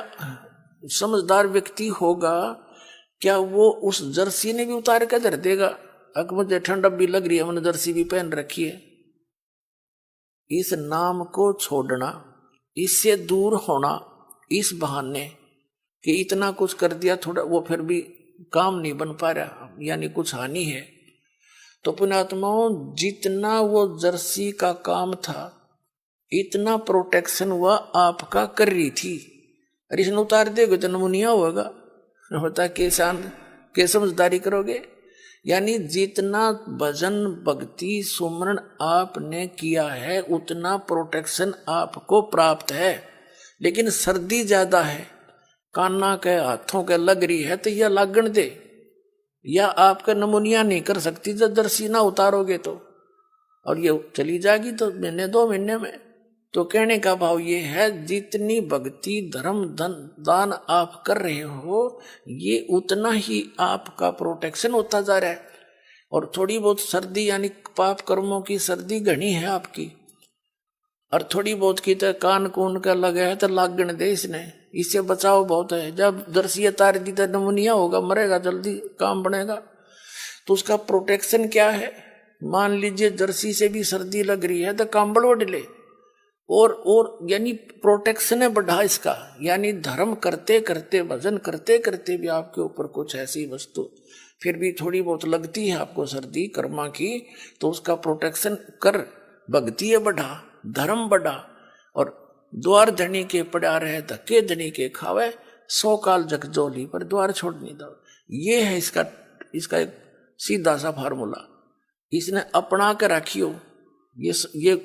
समझदार व्यक्ति होगा, क्या वो उस जर्सी ने भी उतार कर धर देगा? अगर मुझे ठंड भी लग रही है, मैंने जर्सी भी पहन रखी है। इस नाम को छोड़ना, इससे दूर होना, इस बहाने कि इतना कुछ कर दिया थोड़ा, वो फिर भी काम नहीं बन पा रहा, यानी कुछ हानि है। तो पुण्यात्माओं, जितना वो जर्सी का काम था, इतना प्रोटेक्शन हुआ आपका कर रही थी, और इसने उतार देगा तो नमूनिया होगा, होता के समझदारी करोगे। यानी जितना भजन भक्ति सुमरण आपने किया है, उतना प्रोटेक्शन आपको प्राप्त है। लेकिन सर्दी ज्यादा है, काना के हाथों के लग रही है, तो यह लागण दे, या आपका नमूनिया नहीं कर सकती जब जर्सी ना उतारोगे तो, और ये चली जाएगी तो महीने 2 महीने में। तो कहने का भाव ये है, जितनी भक्ति धर्म धन दान आप कर रहे हो, ये उतना ही आपका प्रोटेक्शन होता जा रहा है। और थोड़ी बहुत सर्दी, यानी पाप कर्मों की सर्दी घनी है आपकी, और थोड़ी बहुत की तो कान कून का लगे है तो लागण दे इसने, इससे बचाव बहुत है। जब जर्सी तार दी तो नमूनिया होगा, मरेगा जल्दी, काम बनेगा। तो उसका प्रोटेक्शन क्या है? मान लीजिए जर्सी से भी सर्दी लग रही है तो कंबल ओढ़ ले, और यानी प्रोटेक्शन है बढ़ा इसका। यानी धर्म करते करते, भजन करते करते भी आपके ऊपर कुछ ऐसी वस्तु फिर भी थोड़ी बहुत लगती है आपको सर्दी कर्मा की, तो उसका प्रोटेक्शन कर, भक्ति है बढ़ा, धर्म बढ़ा। और द्वार धनी के पड़ा रहे, धक्के धनी के खावे, 100 काल जग जोली पर द्वार छोड़ नहीं दो। ये है इसका एक सीधा सा फार्मूला, इसने अपना कर रखियो। ये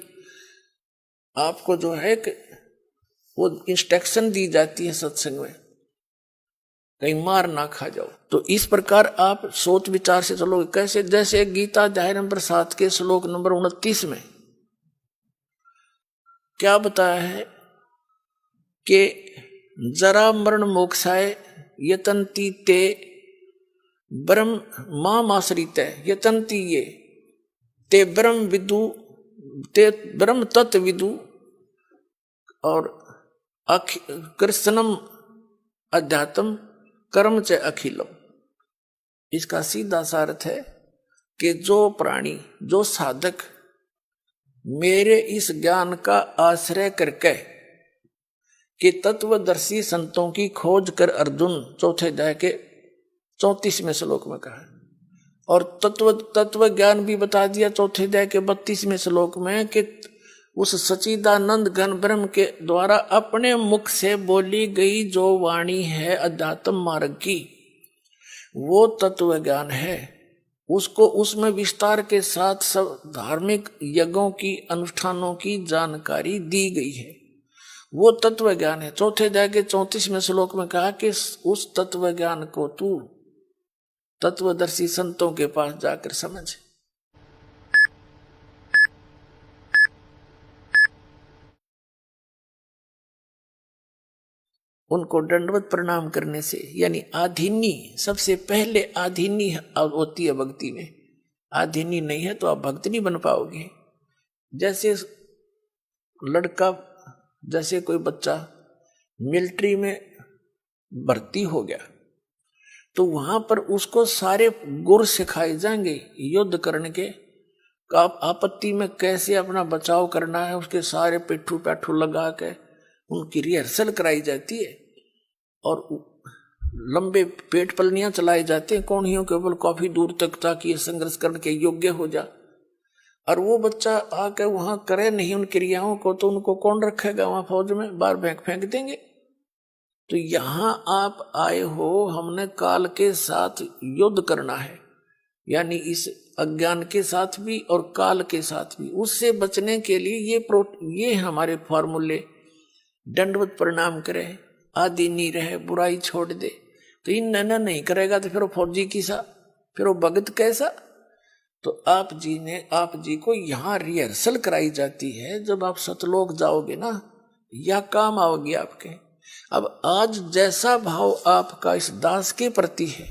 आपको जो है कि वो इंस्ट्रक्शन दी जाती है सत्संग में, कहीं मार ना खा जाओ। तो इस प्रकार आप सोच विचार से चलोगे। कैसे? जैसे गीता अध्याय नंबर 7 के श्लोक नंबर 29 में क्या बताया है कि जरा मरण मोक्षाय यतन्ति ते ब्रह्म माम आश्रित यतन्ति ये ते ब्रह्म विदु ते ब्रह्म तत्व विदु और कृष्णम अध्यात्म कर्म च अखिलम। इसका सीधा सा अर्थ है कि जो प्राणी, जो साधक मेरे इस ज्ञान का आश्रय करके कि तत्वदर्शी संतों की खोज कर अर्जुन, चौथे अध्याय के 34वें श्लोक में कहा, और तत्व ज्ञान भी बता दिया चौथे अध्याय के 32वें श्लोक में कि उस सच्चिदानंद घन ब्रह्म के द्वारा अपने मुख से बोली गई जो वाणी है अध्यात्म मार्ग की, वो तत्व ज्ञान है। उसको उसमें विस्तार के साथ सब धार्मिक यज्ञों की, अनुष्ठानों की जानकारी दी गई है, वो तत्व ज्ञान है। चौथे अध्याय के 34वें श्लोक में कहा कि उस तत्व ज्ञान को तू तत्वदर्शी संतों के पास जाकर समझ। उनको दंडवत प्रणाम करने से, यानी आधीनी, सबसे पहले आधीनी होती है भक्ति में। आधीनी नहीं है तो आप भक्त नहीं बन पाओगे। जैसे लड़का, जैसे कोई बच्चा मिलिट्री में भर्ती हो गया तो वहां पर उसको सारे गुर सिखाए जाएंगे युद्ध करने के, आपत्ति में कैसे अपना बचाव करना है, उसके सारे पिट्ठू पैठू लगा के उनकी रिहर्सल कराई जाती है, और लंबे पेट पलनियां चलाई जाती हैं कोणियों के ऊपर काफी दूर तक, ताकि संघर्ष करने के योग्य हो जा। और वो बच्चा आके वहां करे नहीं उन क्रियाओं को, तो उनको कौन रखेगा वहां फौज में? बाहर फेंक देंगे। तो यहां आप आए हो, हमने काल के साथ युद्ध करना है, यानी इस अज्ञान के साथ भी और काल के साथ भी, उससे बचने के लिए ये हमारे फॉर्मूले, दंडवत प्रणाम करे, आदि नहीं रहे, बुराई छोड़ दे। तो इन नैना नहीं करेगा तो फिर वो फौजी किसा, फिर वो भगत कैसा। तो आप जी को यहाँ रिहर्सल कराई जाती है। जब आप सतलोक जाओगे ना, या काम आओगे आपके। अब आज जैसा भाव आपका इस दास के प्रति है,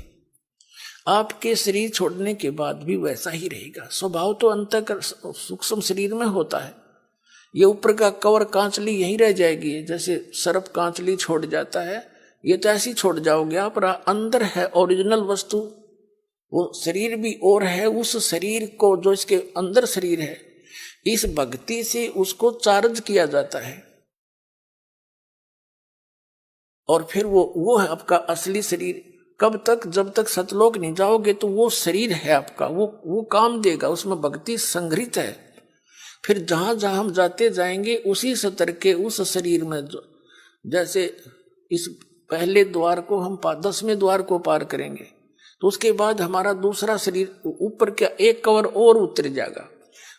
आपके शरीर छोड़ने के बाद भी वैसा ही रहेगा। स्वभाव तो अंतः सूक्ष्म शरीर में होता है। ये ऊपर का कवर कांचली यहीं रह जाएगी, जैसे सर्प कांचली छोड़ जाता है, ये तो ऐसी छोड़ जाओगे आप। अंदर है ओरिजिनल वस्तु, वो शरीर भी और है। उस शरीर को, जो इसके अंदर शरीर है, इस भक्ति से उसको चार्ज किया जाता है। और फिर वो है आपका असली शरीर। कब तक? जब तक सतलोक नहीं जाओगे तो वो शरीर है आपका, वो काम देगा, उसमें भक्ति संग्रहित है। फिर जहां जहां हम जाते जाएंगे उसी स्तर के उस शरीर में, जैसे इस पहले द्वार को हम 10वें द्वार को पार करेंगे तो उसके बाद हमारा दूसरा शरीर ऊपर क्या एक कवर और उतर जाएगा।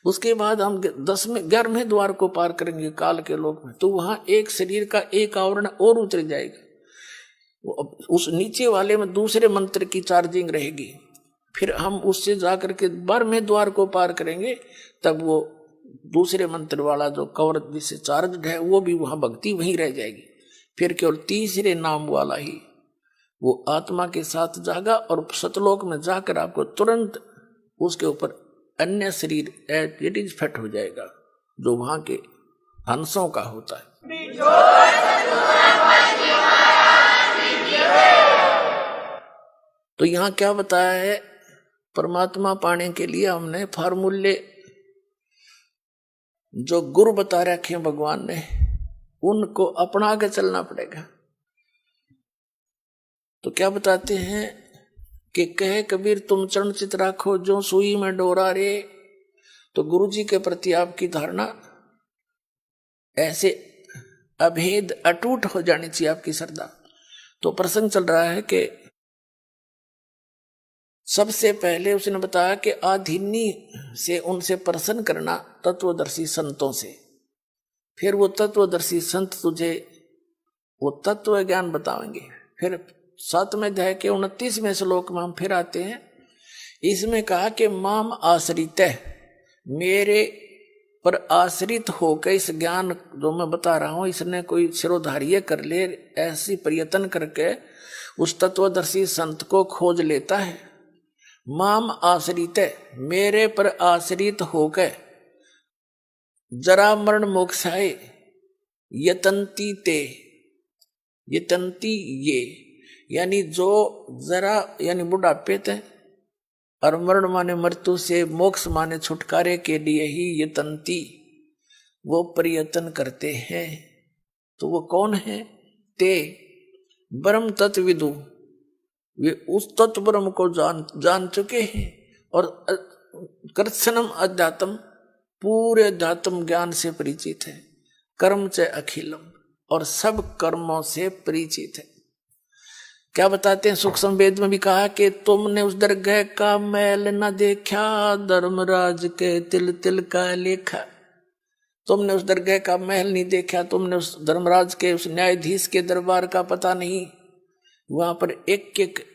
उसके बाद हम 11वें द्वार को पार करेंगे काल के लोक में, तो वहां एक शरीर का एक आवरण और उतर जाएगा। उस नीचे वाले में दूसरे मंत्र की चार्जिंग रहेगी। फिर हम उससे जाकर के 12वें द्वार को पार करेंगे, तब वो दूसरे मंत्र वाला जो कवर जिससे चार्ज है वो भी वहां भक्ति वहीं रह जाएगी। फिर केवल तीसरे नाम वाला ही वो आत्मा के साथ जागा और सतलोक में जाकर आपको तुरंत उसके ऊपर अन्य शरीर इट इज फिट हो जाएगा, जो वहां के हंसों का होता है। तो यहां क्या बताया है? परमात्मा पाने के लिए हमने फार्मूले जो गुरु बता रखे हैं भगवान ने, उनको अपना के चलना पड़ेगा। तो क्या बताते हैं कि कहे कबीर तुम चरण चित राखो जो सुई में डोरा रे। तो गुरु जी के प्रति आपकी धारणा ऐसे अभेद अटूट हो जानी चाहिए, आपकी श्रद्धा। तो प्रसंग चल रहा है कि सबसे पहले उसने बताया कि आधीनी से उनसे प्रसन्न करना तत्वदर्शी संतों से। फिर वो तत्वदर्शी संत तुझे वो तत्व ज्ञान बताएंगे। फिर 7वें अध्याय के 29वें श्लोक में हम फिर आते हैं। इसमें कहा कि माम आश्रित है, मेरे पर आश्रित होकर इस ज्ञान जो मैं बता रहा हूं इसने कोई सिरोधार्य कर ले, ऐसी प्रयत्न करके उस तत्वदर्शी संत को खोज लेता है। माम आश्रित है, मेरे पर आश्रित होकर जरा मरण मोक्षाय यतंती ते, यतंती ये यानी जो जरा यानी बुढ़ापे थे, और मरण माने मृत्यु से, मोक्ष माने छुटकारे के लिए ही यतंती वो प्रयत्न करते हैं। तो वो कौन है? ते ब्रह्म तत्विदु, वे उस तत्व ब्रह्म को जान चुके हैं और कृत्सनम अध्यात्म, पूरे अध्यात्म ज्ञान से परिचित है। कर्म च अखिलम, और सब कर्मों से परिचित है। क्या बताते हैं? सूक्ष्म वेद में भी कहा कि तुमने उस दरगाह का मैल न देखा, धर्मराज के तिल तिल का लेखा। तुमने उस दरगाह का महल नहीं देखा, तुमने उस धर्मराज के उस न्यायाधीश के दरबार का पता नहीं। वहां पर एक एक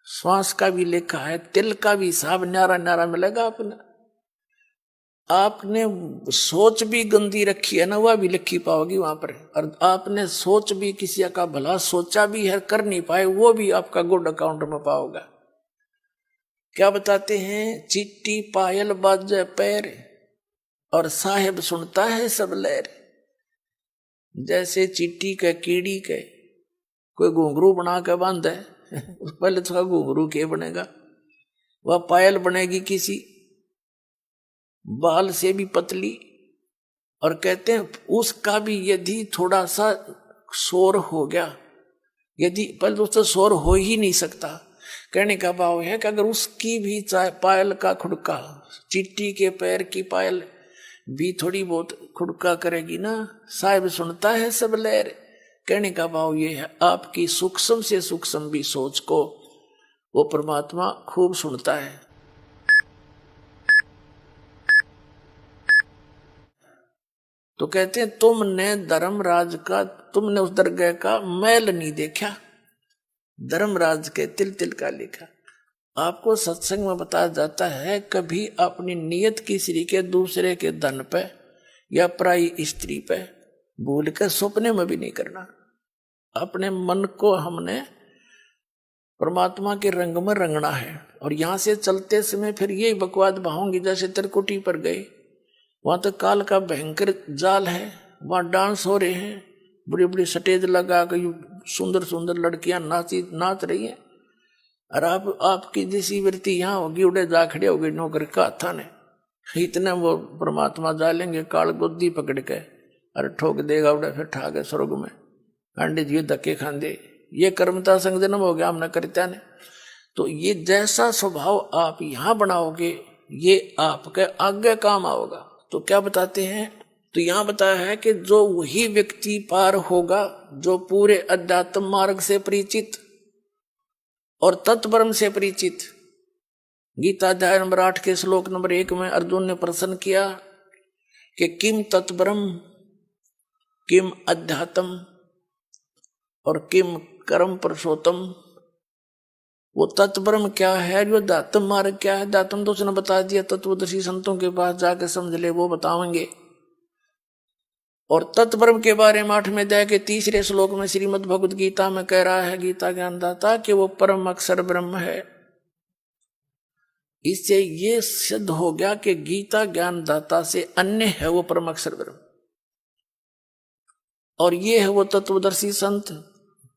श्वास का भी लेखा है, तिल का भी हिसाब न्यारा न्यारा मिलेगा। आपने सोच भी गंदी रखी है ना, वह भी लिखी पाओगी वहां पर। और आपने सोच भी किसी का भला सोचा भी है, कर नहीं पाए, वो भी आपका गुड अकाउंट में पाओगा। क्या बताते हैं? चिट्टी पायल बाजे पैर, और साहेब सुनता है सब लहर। जैसे चिट्टी के कीड़ी के कोई घुंघरू बना के बांध है, पहले तो घुंघरू के बनेगा, वह पायल बनेगी किसी बाल से भी पतली। और कहते हैं उसका भी यदि थोड़ा सा शोर हो गया, यदि पहले तो उससे शोर हो ही नहीं सकता। कहने का भाव है कि अगर उसकी भी चाहे पायल का खुड़का, चिट्टी के पैर की पायल भी थोड़ी बहुत खुड़का करेगी ना, साहिब सुनता है सब लहर। कहने का भाव ये है, आपकी सूक्ष्म से सूक्ष्म भी सोच को वो परमात्मा खूब सुनता है। तो कहते हैं तुमने धर्मराज का, तुमने उस दरगाह का मैल नहीं देखा, धर्मराज के तिल तिल का लिखा। आपको सत्संग में बताया जाता है कभी अपनी नियत किसी के दूसरे के धन पे या पराई स्त्री पे भूल कर सपने में भी नहीं करना। अपने मन को हमने परमात्मा के रंग में रंगना है। और यहां से चलते समय फिर यही बकवाद बहाऊंगी, जैसे त्रिकुटी पर गए, वहां तो काल का भयंकर जाल है, वहां डांस हो रहे हैं, बड़ी बड़ी स्टेज लगा कर सुंदर सुंदर लड़कियां नाच रही हैं। और आपकी जैसी वृत्ति यहाँ होगी, उड़े जा खड़े होगी नौकर का थाने, इतने वो परमात्मा जालेंगे काल गोदी पकड़ के, अरे ठोक देगा उड़े, फिर ठाक स्वर्ग में अंडे जी धक्के खांदे। ये कर्मता संग जन्म हो गया हमने करता ने। तो ये जैसा स्वभाव आप यहाँ बनाओगे ये आपके आगे काम आओगा। तो क्या बताते हैं, तो यहाँ बताया है कि जो वही व्यक्ति पार होगा जो पूरे अध्यात्म मार्ग से परिचित और तत्परम से परिचित। गीता अध्याय नंबर 8 के श्लोक नंबर 1 में अर्जुन ने प्रश्न किया कि किम तत्परम किम अध्यात्म और किम कर्म पुरुषोत्तम। वो तत्परम क्या है, जो अध्यात्म मार्ग क्या है, अध्यात्म तो उसने बता दिया, तत्वदर्शी संतों के पास जाके समझ ले, वो बताएंगे। और तत्परम के बारे में 8वें अध्याय के 3 श्लोक में श्रीमद् भगवद गीता में कह रहा है गीता ज्ञानदाता कि वो परम अक्षर ब्रह्म है। इससे ये सिद्ध हो गया कि गीता ज्ञानदाता से अन्य है वो परम अक्षर ब्रह्म। और ये है वो तत्वदर्शी संत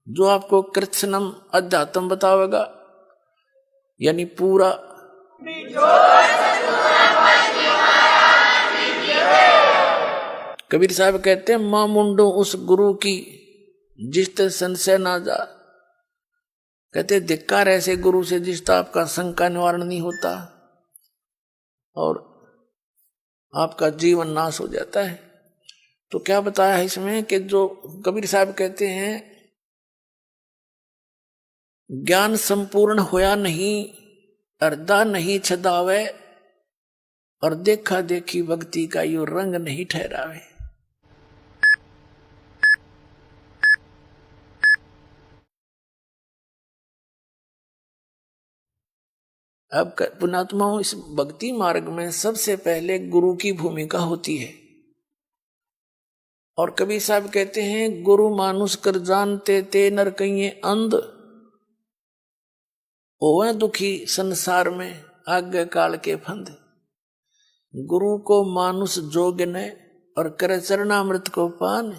जो आपको कृत्स्नम अध्यात्म बतावेगा, यानी पूरा। कबीर साहब कहते हैं मां मुंडो उस गुरु की जिसते संशय ना जा। कहते धिक्कार ऐसे गुरु से जिसका आपका शंका निवारण नहीं होता और आपका जीवन नाश हो जाता है। तो क्या बताया है इसमें कि जो कबीर साहब कहते हैं ज्ञान संपूर्ण होया नहीं, अर्धा नहीं छदावे और देखा देखी भक्ति का यो रंग नहीं ठहरावे। अब पुण्यात्माओं, इस भक्ति मार्ग में सबसे पहले गुरु की भूमिका होती है। और कबीर साहब कहते हैं गुरु मानुष कर जानते ते नर कहिए अंध, ओवे दुखी संसार में आज्ञा काल के फंद। गुरु को मानुष जोग ने और करे चरणामृत को पान,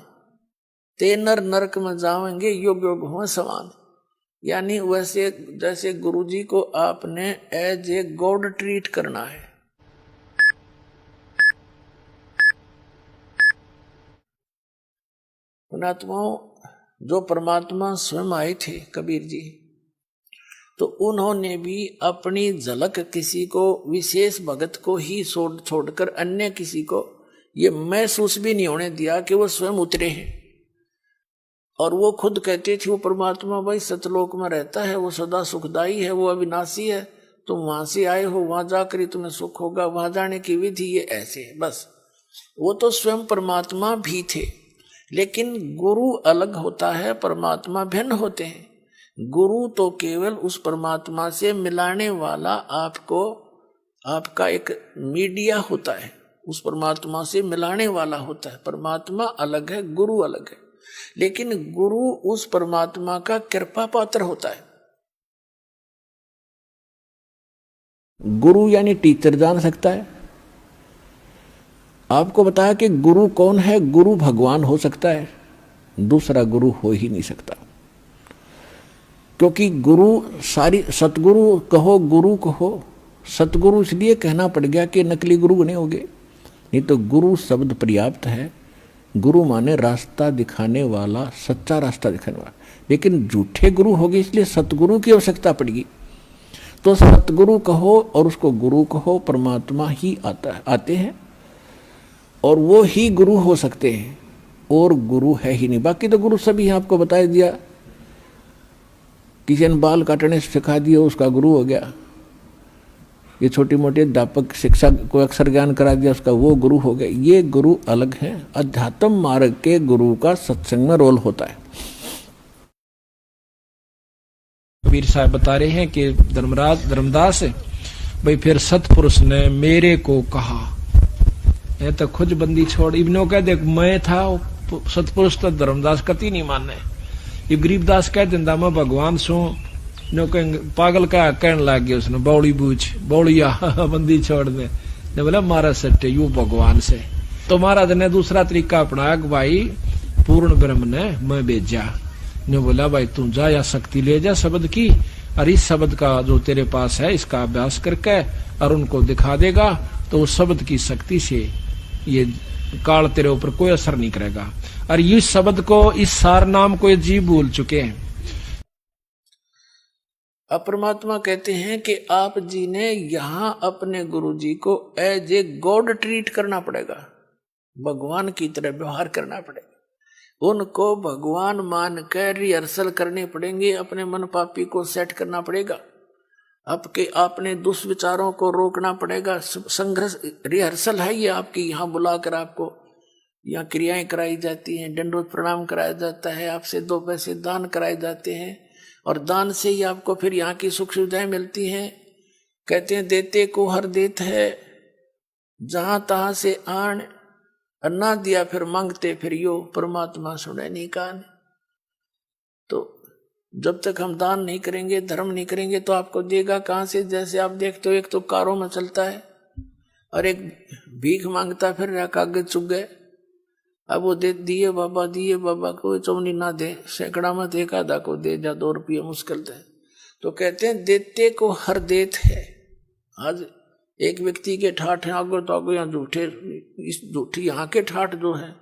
ते नर नरक में जावेंगे योग योग हो समान। यानी वैसे जैसे गुरुजी को आपने एज ए गॉड ट्रीट करना है। पुण्यात्माओं, जो परमात्मा स्वयं आए थे कबीर जी, तो उन्होंने भी अपनी झलक किसी को विशेष भगत को ही छोड़कर अन्य किसी को ये महसूस भी नहीं होने दिया कि वो स्वयं उतरे हैं। और वो खुद कहते थे वो परमात्मा भाई सतलोक में रहता है, वो सदा सुखदाई है, वो अविनाशी है, तुम वहां से आए हो, वहां जाकर ही तुम्हें सुख होगा, वहां जाने की विधि ये ऐसे है। बस वो तो स्वयं परमात्मा भी थे। लेकिन गुरु अलग होता है, परमात्मा भिन्न होते हैं। गुरु तो केवल उस परमात्मा से मिलाने वाला आपको आपका एक मीडिया होता है, उस परमात्मा से मिलाने वाला होता है। परमात्मा अलग है, गुरु अलग है। लेकिन गुरु उस परमात्मा का कृपा पात्र होता है। गुरु यानी टीचर जान सकता है। आपको बताया कि गुरु कौन है। गुरु भगवान हो सकता है, दूसरा गुरु हो ही नहीं सकता। क्योंकि गुरु सारी सतगुरु कहो, गुरु कहो, सतगुरु इसलिए कहना पड़ गया कि नकली गुरु बने होंगे, नहीं तो गुरु शब्द पर्याप्त है। गुरु माने रास्ता दिखाने वाला, सच्चा रास्ता दिखाने वाला। लेकिन झूठे गुरु हो गए इसलिए सतगुरु की आवश्यकता पड़ेगी। तो सतगुरु कहो और उसको गुरु कहो, परमात्मा ही आते हैं और वो ही गुरु हो सकते हैं, और गुरु है ही नहीं। बाकी तो गुरु सभी आपको बता दिया। किसी ने बाल काटने सिखा दिया, उसका गुरु हो गया। ये छोटी मोटी अध्यापक शिक्षा को अक्षर ज्ञान करा दिया उसका वो गुरु हो गए। ये गुरु अलग है। अध्यात्म मार्ग के गुरु का सत्संग में रोल होता है। कबीर साहब बता रहे हैं कि धर्मदास भाई फिर सतपुरुष ने मेरे को कहा, ये तो खुद बंदी छोड़ इब्नो कह देख मैं था सतपुरुष तो धर्मदास कति नहीं माने। ये गरीबदास कह दिंदा मैं भगवान सू नो कहेंगे पागल का कहने लग गया उसने बौड़ी बूझ बौड़िया बंदी छोड़ दे ने बोला मारा सट्टे यू भगवान से। तो महाराज ने दूसरा तरीका अपनाया कि भाई पूर्ण ब्रह्म ने मैं भेजा ने बोला भाई तू जा या शक्ति ले जा शब्द की और इस शब्द का जो तेरे पास है इसका अभ्यास करके और उनको दिखा देगा तो उस शब्द की शक्ति से ये काल तेरे ऊपर कोई असर नहीं करेगा। और इस शब्द को इस सार नाम को ये जीव भूल चुके हैं। अब परमात्मा कहते हैं कि आप जी ने यहां अपने गुरु जी को एज ए गॉड ट्रीट करना पड़ेगा, भगवान की तरह व्यवहार करना पड़ेगा। उनको भगवान मान कर रिहर्सल करने पड़ेंगे, अपने मन पापी को सेट करना पड़ेगा, आपने दुष्विचारों को रोकना पड़ेगा। संघर्ष रिहर्सल है ये आपकी। यहाँ बुलाकर आपको यहाँ क्रियाएं कराई जाती हैं, दंडोत प्रणाम कराया जाता है, आपसे 2 पैसे दान कराए जाते हैं और दान से ही आपको फिर यहाँ की सुख सुविधाएं मिलती हैं। कहते हैं देते को हर देत है, जहां तहां से आन, अन्ना दिया फिर मांगते फिर यो, परमात्मा सुने नहीं कान। तो जब तक हम दान नहीं करेंगे, धर्म नहीं करेंगे तो आपको देगा कहां से। जैसे आप देखते हो एक तो कारों में चलता है और एक भीख मांगता फिर रहा कागज चुग गए। अब वो दिए बाबा को चौनी ना दे, सैकड़ा में एक आधा को दे जा, 2 रुपये मुश्किल थे। तो कहते हैं देते को हर देत है। आज एक व्यक्ति के ठाठ हैं आगो तो आगो यहाँ झूठे, इस झूठी यहाँ के ठाठ जो है,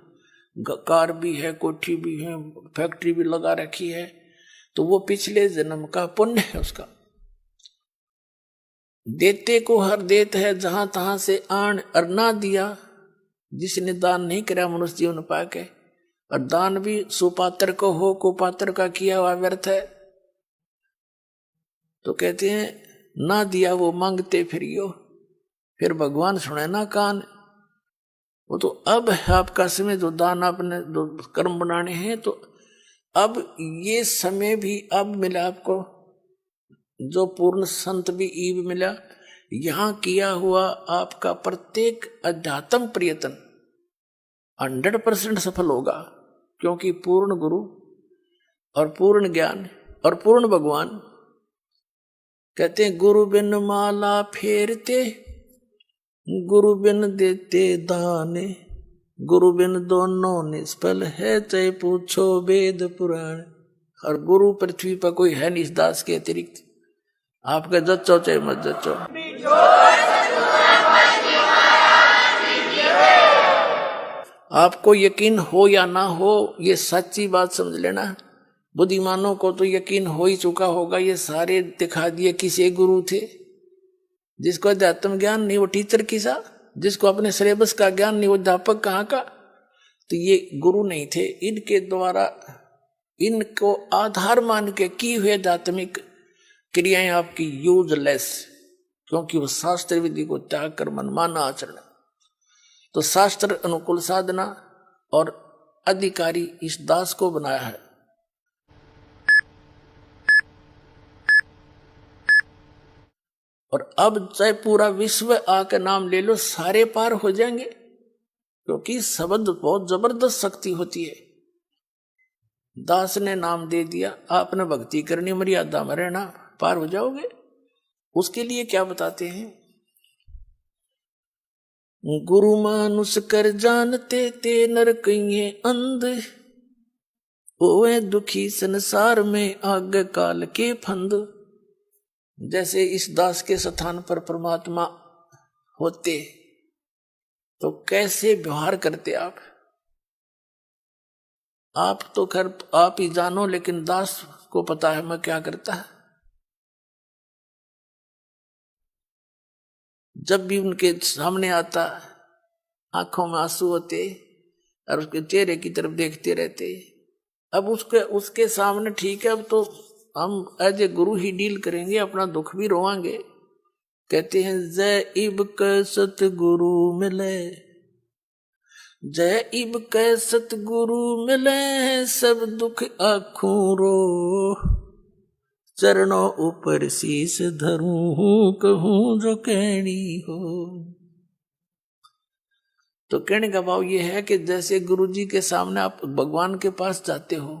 कार भी है, कोठी भी है, फैक्ट्री भी लगा रखी है, तो वो पिछले जन्म का पुण्य है उसका। देते को हर देत है, जहां तहां से आन, और ना दिया जिसने दान नहीं करा मनुष्य जीवन पाके। और दान भी सुपात्र को हो, कुपात्र का किया हुआ व्यर्थ है। तो कहते हैं ना दिया वो मांगते फिर यो, फिर भगवान सुने ना कान। वो तो अब है आपका समय, जो दान आपने जो कर्म बनाने हैं, तो अब ये समय भी अब मिला आपको, जो पूर्ण संत भी ईव मिला। यहां किया हुआ आपका प्रत्येक अध्यात्म प्रयत्न 100% सफल होगा, क्योंकि पूर्ण गुरु और पूर्ण ज्ञान और पूर्ण भगवान। कहते हैं गुरु बिन माला फेरते, गुरु बिन देते दान, गुरु बिन दोनों निष्फल है, चाहे पूछो वेद पुराण। और गुरु पृथ्वी पर कोई है नहीं इस दास के अतिरिक्त। आपका जच्चो चाहे मत जच्चो, आपको यकीन हो या ना हो, ये सच्ची बात समझ लेना। बुद्धिमानों को तो यकीन हो ही चुका होगा। ये सारे दिखा दिए किसे गुरु थे। जिसको अध्यात्म ज्ञान नहीं वो टीचर किसा, जिसको अपने सिलेबस का ज्ञान नहीं वो अध्यापक कहाँ का। तो ये गुरु नहीं थे। इनके द्वारा इनको आधार मान के की हुए आध्यात्मिक क्रियाएं आपकी यूजलेस, क्योंकि वो शास्त्र विधि को त्याग कर मनमाना आचरण। तो शास्त्र अनुकूल साधना और अधिकारी इस दास को बनाया है। और अब चाहे पूरा विश्व आकर नाम ले लो, सारे पार हो जाएंगे, क्योंकि शब्द बहुत जबरदस्त शक्ति होती है। दास ने नाम दे दिया, आपने भक्ति करनी, मर्यादा में रहना, पार हो जाओगे। उसके लिए क्या बताते हैं, गुरु मानुष कर जानते ते नर कहिए अंध, ओए दुखी संसार में आग काल के फंद। जैसे इस दास के स्थान पर परमात्मा होते तो कैसे व्यवहार करते आप तो खैर आप ही जानो, लेकिन दास को पता है मैं क्या करता है। जब भी उनके सामने आता, आंखों में आंसू होते और उसके चेहरे की तरफ देखते रहते। अब उसके सामने ठीक है, अब तो हम as a Guru he deal करेंगे, अपना दुख भी रोवांगे, कहते हैं जय इब क सतगुरु मिले, जय इब क सतगुरु मिले, सब दुख आखूं रो, चरणों ऊपर शीस धरूं, कहूं जो कहनी हो। तो कहने का भाव ये है कि जैसे गुरु जी के सामने आप भगवान के पास जाते हो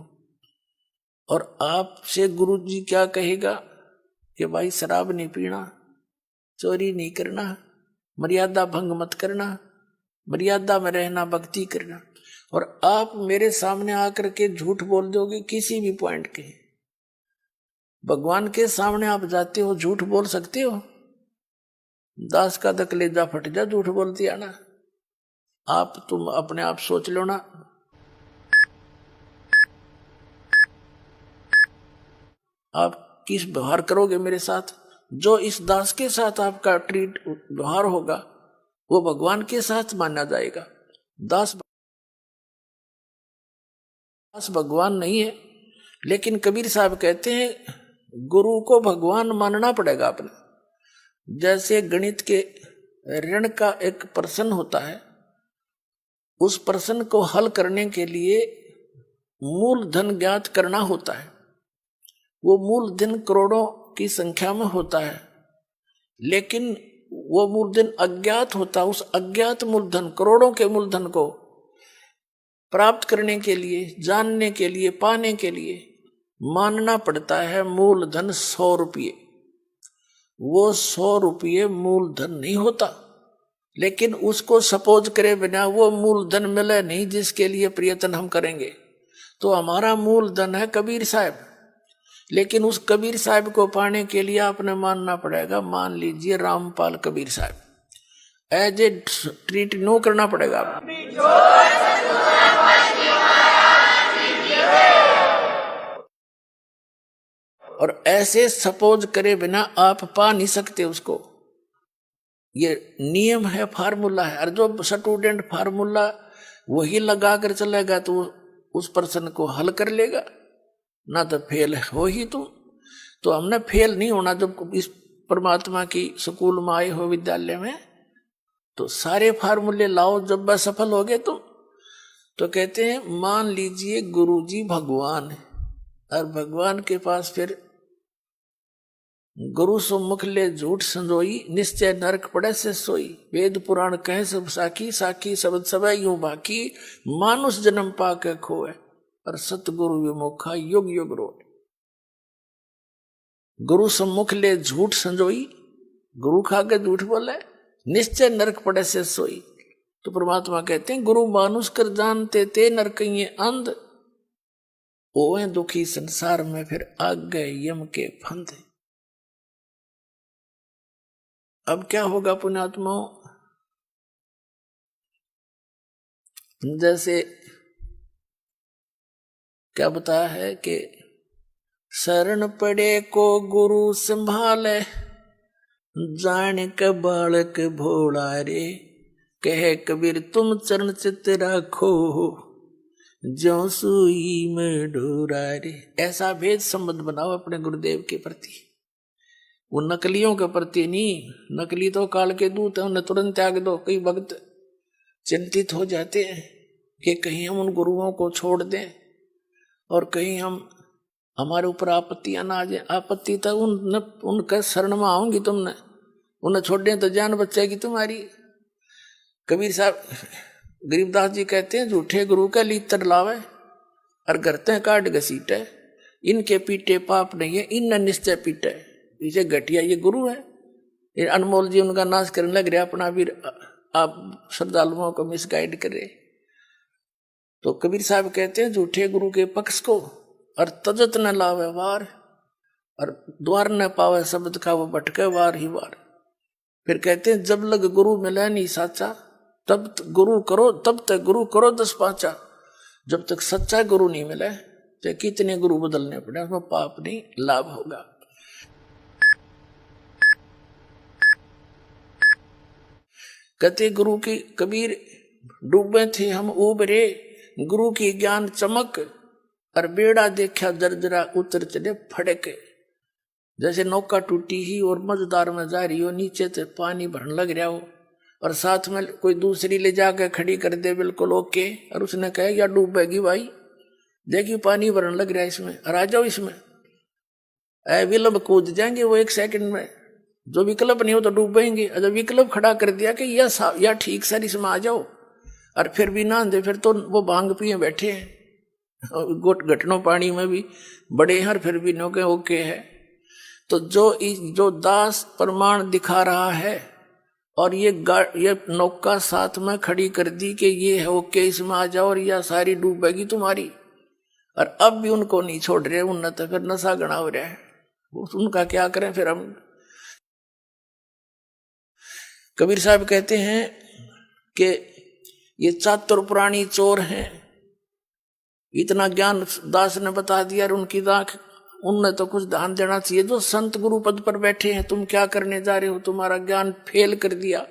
और आपसे गुरु जी क्या कहेगा कि भाई शराब नहीं पीना, चोरी नहीं करना, मर्यादा भंग मत करना, मर्यादा में रहना, भक्ति करना, और आप मेरे सामने आकर के झूठ बोल दोगे किसी भी पॉइंट के। भगवान के सामने आप जाते हो, झूठ बोल सकते हो? दास का तो कलेजा फट जा झूठ बोलती आना। तुम अपने आप सोच लो ना, आप किस व्यवहार करोगे मेरे साथ? जो इस दास के साथ आपका व्यवहार होगा वो भगवान के साथ माना जाएगा। दास भगवान नहीं है, लेकिन कबीर साहब कहते हैं गुरु को भगवान मानना पड़ेगा अपने। जैसे गणित के ऋण का एक प्रश्न होता है, उस प्रश्न को हल करने के लिए मूल धन ज्ञात करना होता है। वो मूल धन करोड़ों की संख्या में होता है, लेकिन वो मूलधन अज्ञात होता। उस अज्ञात मूलधन, करोड़ों के मूलधन को प्राप्त करने के लिए, जानने के लिए, पाने के लिए मानना पड़ता है मूलधन 100 रुपये। वो 100 रुपये मूलधन नहीं होता, लेकिन उसको सपोज करे बिना वो मूलधन मिले नहीं जिसके लिए प्रयत्न हम करेंगे। तो हमारा मूलधन है कबीर साहब, लेकिन उस कबीर साहब को पाने के लिए आपने मानना पड़ेगा। मान लीजिए रामपाल कबीर साहब, एज ए ट्रीट नो करना पड़ेगा आपको। और ऐसे सपोज करे बिना आप पा नहीं सकते उसको। ये नियम है, फार्मूला है। और जो स्टूडेंट फार्मूला वही लगा कर चलेगा तो उस प्रश्न को हल कर लेगा, ना तो फेल हो ही तुम। तो हमने फेल नहीं होना। जब इस परमात्मा की स्कूल में आए हो, विद्यालय में, तो सारे फार्मूले लाओ। जब वह सफल हो गए तुम, तो कहते हैं मान लीजिए गुरुजी भगवान है, और भगवान के पास फिर गुरु सम्मुख ले झूठ संजोई, निश्चय नरक पड़े से सोई। वेद पुराण कहे सब साखी, साखी शब्द सब यूं बाकी, मानुष जन्म पाके खोए, और सतगुरु विमुखा युग युग रोए। गुरु सम्मुख ले झूठ संजोई, गुरु खा के झूठ बोले, निश्चय नरक पड़े से सोई। तो परमात्मा कहते हैं गुरु मानुष कर जानते ते नरकइये अंध, ओए दुखी संसार में फिर आग गए यम के फंदे। अब क्या होगा पुण्यात्माओं? जैसे क्या बताया है कि शरण पड़े को गुरु संभाले, जान के बालक भोला रे, कहे कबीर तुम चरण चित राखो, ज्यों सुई में डोरा रे। ऐसा भेद संबंध बनाओ अपने गुरुदेव के प्रति, वो नकलियों के प्रति नहीं। नकली तो काल के दूत है, उन्हें तुरंत त्याग दो। कई भक्त चिंतित हो जाते हैं कि कहीं हम उन गुरुओं को छोड़ दें और कहीं हमारे ऊपर आपत्तियां ना आ जाए। आपत्ति तो उनके शरण में आऊंगी तुमने, उन्हें छोड़ दें तो जान बचेगी तुम्हारी। कबीर साहब गरीबदास जी कहते हैं झूठे गुरु का लीतर लावे और करते काट घसीटे, इनके पीटे पाप नहीं है, इन निश्चय पीटे। इसे घटिया ये गुरु है, ये अनमोल जी उनका नाश करने लग रहे, अपना भी आप श्रद्धालुओं को मिसगाइड कर रहे। तो कबीर साहब कहते हैं झूठे गुरु के पक्ष को और तजत न लावे वार, और द्वार न पावे शब्द का वो भटके वार ही वार। फिर कहते हैं जब लग गुरु मिले नहीं साचा, तब गुरु करो, तब तक गुरु करो 10 पाचा। जब तक सच्चा गुरु नहीं मिले तो कितने गुरु बदलने पड़े, उसमें पाप नहीं लाभ होगा। कहते गुरु की कबीर डूबे थे हम उबरे, गुरु की ज्ञान चमक, और बेड़ा देखा जर्जरा उतर चले फड़के। जैसे नौका टूटी ही और मझदार में जा रही हो, नीचे से पानी भरने लग रहा हो और साथ में कोई दूसरी ले जाकर खड़ी कर दे बिल्कुल ओके, और उसने कहे या डूबेगी भाई, देखिए पानी भरने लग रहा है इसमें, और आ जाओ इसमें, विकल्प कूद जाएंगे वो 1 सेकंड में। जो विकल्प नहीं हो तो डूबेंगे। जब विकल्प खड़ा कर दिया कि या ठीक सर इसमें आ जाओ, और फिर भी ना दे, फिर तो वो भांग पिए बैठे हैं, घटनों पानी में भी बड़े हैं, फिर भी नो के ओके है। तो जो दास प्रमाण दिखा रहा है और ये नौका साथ में खड़ी कर दी कि ये है ओके इसमें आ जाओ और यह सारी डूबेगी तुम्हारी, और अब भी उनको नहीं छोड़ रहे, उनने तो फिर नशा गणा हो रहा है, उनका क्या करें फिर हम। कबीर साहब कहते हैं कि ये चातुर प्राणी चोर हैं, इतना ज्ञान दास ने बता दिया और उनकी दाख, उनने तो कुछ ध्यान देना चाहिए। जो संत गुरु पद पर बैठे हैं, तुम क्या करने जा रहे हो, तुम्हारा ज्ञान फेल कर दिया,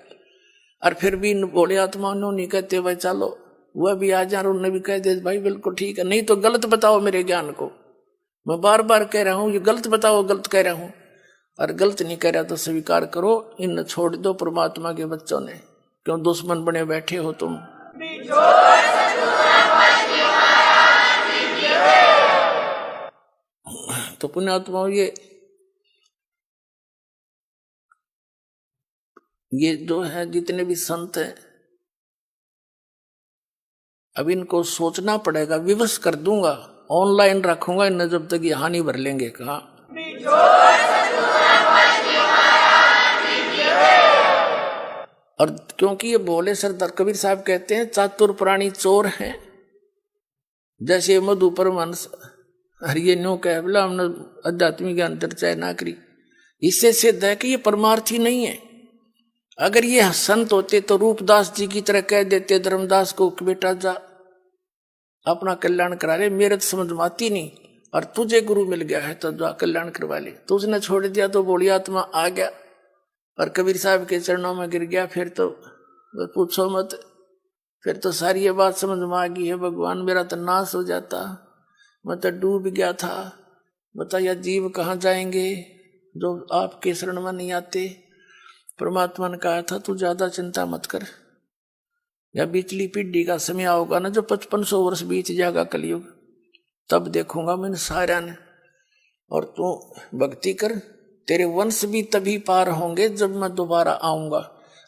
और फिर भी बोले आत्मा नहीं कहते भाई चलो वह भी आ जा, उन्होंने भी कह दे भाई बिल्कुल ठीक है, नहीं तो गलत बताओ मेरे ज्ञान को, मैं बार बार कह रहा हूं ये गलत बताओ, गलत कह रहा हूं, और गलत नहीं कह रहा तो स्वीकार करो, इन छोड़ दो परमात्मा के बच्चों ने, क्यों दुश्मन बने बैठे हो तुम। तो पुण्यात्मा ये जो है जितने भी संत हैं, अब इनको सोचना पड़ेगा, विवश कर दूंगा, ऑनलाइन रखूंगा इन्हें जब तक ये हानि भर लेंगे। कहा और क्योंकि ये बोले सरदार कबीर साहब कहते हैं चातुर प्राणी चोर हैं, जैसे मधु परमहंस, और ये न्यू कह बोला हमने आध्यात्मिक ज्ञान चर्चा ना करी, इससे सिद्ध है कि ये परमार्थी नहीं है। अगर ये संत होते तो रूपदास जी की तरह कह देते धर्मदास को कि बेटा जा अपना कल्याण करा ले, मेरे तो समझ में आती नहीं, और तुझे गुरु मिल गया है तो जा कल्याण करवा ले। तो उसने छोड़ दिया तो बोली आत्मा आ गया और कबीर साहब के चरणों में गिर गया, फिर तो पूछो मत, फिर तो सारी ये बात समझ में आ गई है, भगवान मेरा तो नाश हो जाता, मैं तो डूब गया था, बताया जीव कहाँ जाएंगे जो आपके शरण में नहीं आते। परमात्मा ने कहा था तू ज्यादा चिंता मत कर, या बीचली पीढ़ी का समय आओगा ना जो 5500 वर्ष बीत जाएगा कलयुग, तब देखूंगा मैं सारा ने, और तू भक्ति कर, तेरे वंश भी तभी पार होंगे जब मैं दोबारा आऊंगा।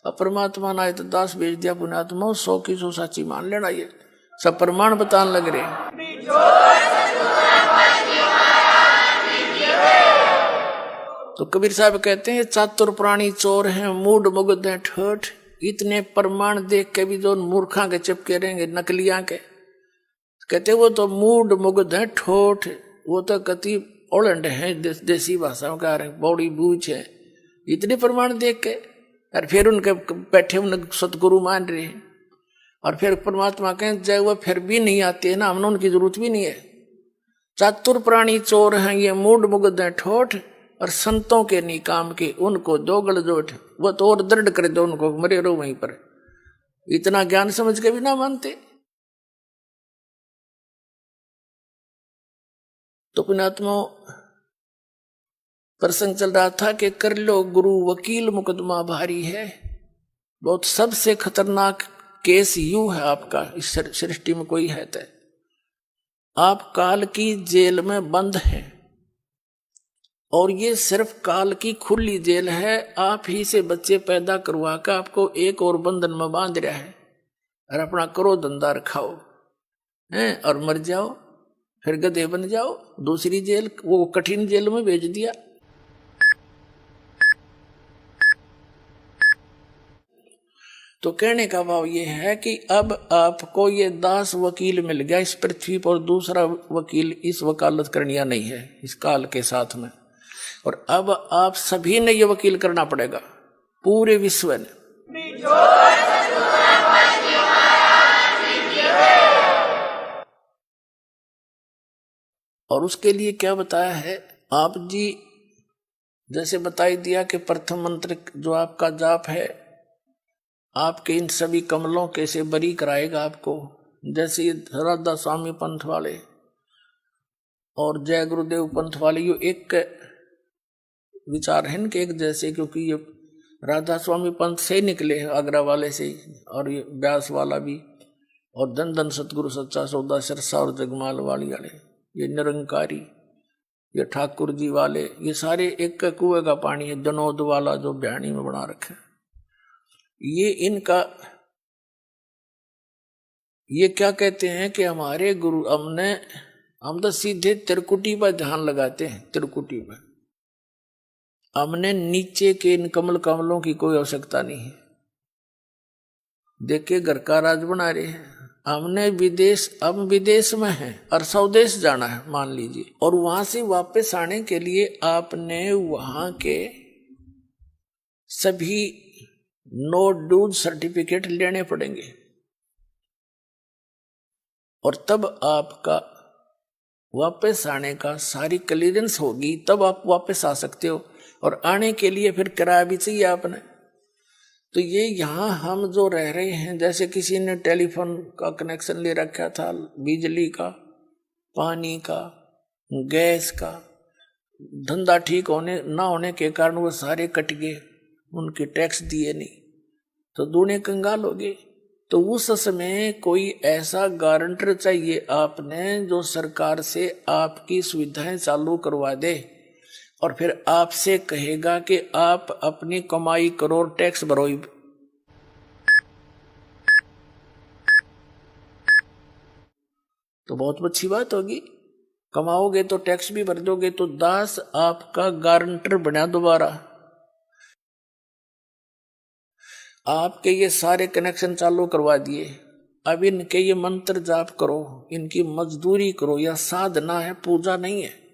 अब परमात्मा ने तो दास भेज दिया पुण्यात्मा, 100 की 100 साची मान लेना, ये सब प्रमाण बताने लग रहे। तो कबीर साहब कहते हैं चातुर प्राणी चोर हैं, मूड मुग्ध हैं ठोठ, इतने प्रमाण देख के भी जो मूर्खा के चिपके रहेंगे नकलियां के, कहते वो तो मूड मुग्ध हैं ठोठ, वो तो कति ओलंड है, देसी भाषाओं का बौड़ी बूझ है, इतने प्रमाण देख के, और फिर उनके बैठे उन सतगुरु मान रहे हैं, और फिर परमात्मा कहें जय वो फिर भी नहीं आते है ना, हमने उनकी जरूरत भी नहीं है। चातुर प्राणी चोर हैं ये, मूड मुग्ध हैं ठोठ, और संतों के नहीं काम के, उनको दो गलजोट, वो तो और दृढ़ कर दो उनको, मरे रहो वहीं पर, इतना ज्ञान समझ के भी ना मानते। तो पुण्यात्मा प्रसंग चल रहा था कि कर लो गुरु वकील मुकदमा भारी है, बहुत सबसे खतरनाक केस यू है आपका इस सृष्टि में कोई है तो, आप काल की जेल में बंद हैं, और ये सिर्फ काल की खुली जेल है, आप ही से बच्चे पैदा करवा कर आपको एक और बंधन में बांध रहा है, और अपना करो धंधा रखाओ हैं और मर जाओ, फिर गधे बन जाओ, दूसरी जेल वो कठिन जेल में भेज दिया। तो कहने का भाव ये है कि अब आपको ये दास वकील मिल गया इस पृथ्वी पर, दूसरा वकील इस वकालत करनिया नहीं है इस काल के साथ में, और अब आप सभी ने ये वकील करना पड़ेगा पूरे विश्व ने। और उसके लिए क्या बताया है आप जी, जैसे बताई दिया कि प्रथम मंत्र जो आपका जाप है आपके इन सभी कमलों के से बरी कराएगा आपको, जैसे ये राधा स्वामी पंथ वाले और जय गुरुदेव पंथ वाले, यो एक विचार हैं इनके एक जैसे, क्योंकि ये राधा स्वामी पंथ से ही निकले, आगरा वाले से ही, और ये व्यास वाला भी, और धन धन सतगुरु सच्चा सौदा सिरसा और जगमाल वाली वाले, ये निरंकारी, ये ठाकुर जी वाले, ये सारे एक का कुएं का पानी है। जनोद वाला जो बयानी में बना रखे, ये इनका, ये क्या कहते हैं कि हमारे गुरु, हम तो सीधे त्रिकुटी पर ध्यान लगाते हैं, त्रिकुटी पर। हमने नीचे के इन कमल कमलों की कोई आवश्यकता नहीं है। देखिए घर का राज बना रहे हैं, हमने विदेश, अब विदेश में है और स्वदेश जाना है मान लीजिए, और वहां से वापस आने के लिए आपने वहां के सभी नो ड्यूज सर्टिफिकेट लेने पड़ेंगे, और तब आपका वापस आने का सारी क्लियरेंस होगी, तब आप वापस आ सकते हो। और आने के लिए फिर किराया भी चाहिए आपने। तो ये यहाँ हम जो रह रहे हैं, जैसे किसी ने टेलीफोन का कनेक्शन ले रखा था, बिजली का, पानी का, गैस का, धंधा ठीक होने ना होने के कारण वो सारे कट गए, उनके टैक्स दिए नहीं, तो दूने कंगाल हो गए। तो उस समय कोई ऐसा गारंटर चाहिए आपने जो सरकार से आपकी सुविधाएं चालू करवा दे, और फिर आपसे कहेगा कि आप अपनी कमाई करो, टैक्स भरो। तो बहुत अच्छी बात होगी, कमाओगे तो टैक्स भी भर दोगे, तो दास आपका गारंटर बना दोबारा। आपके ये सारे कनेक्शन चालू करवा दिए, अब इनके ये मंत्र जाप करो, इनकी मजदूरी करो, या साधना है, पूजा नहीं है।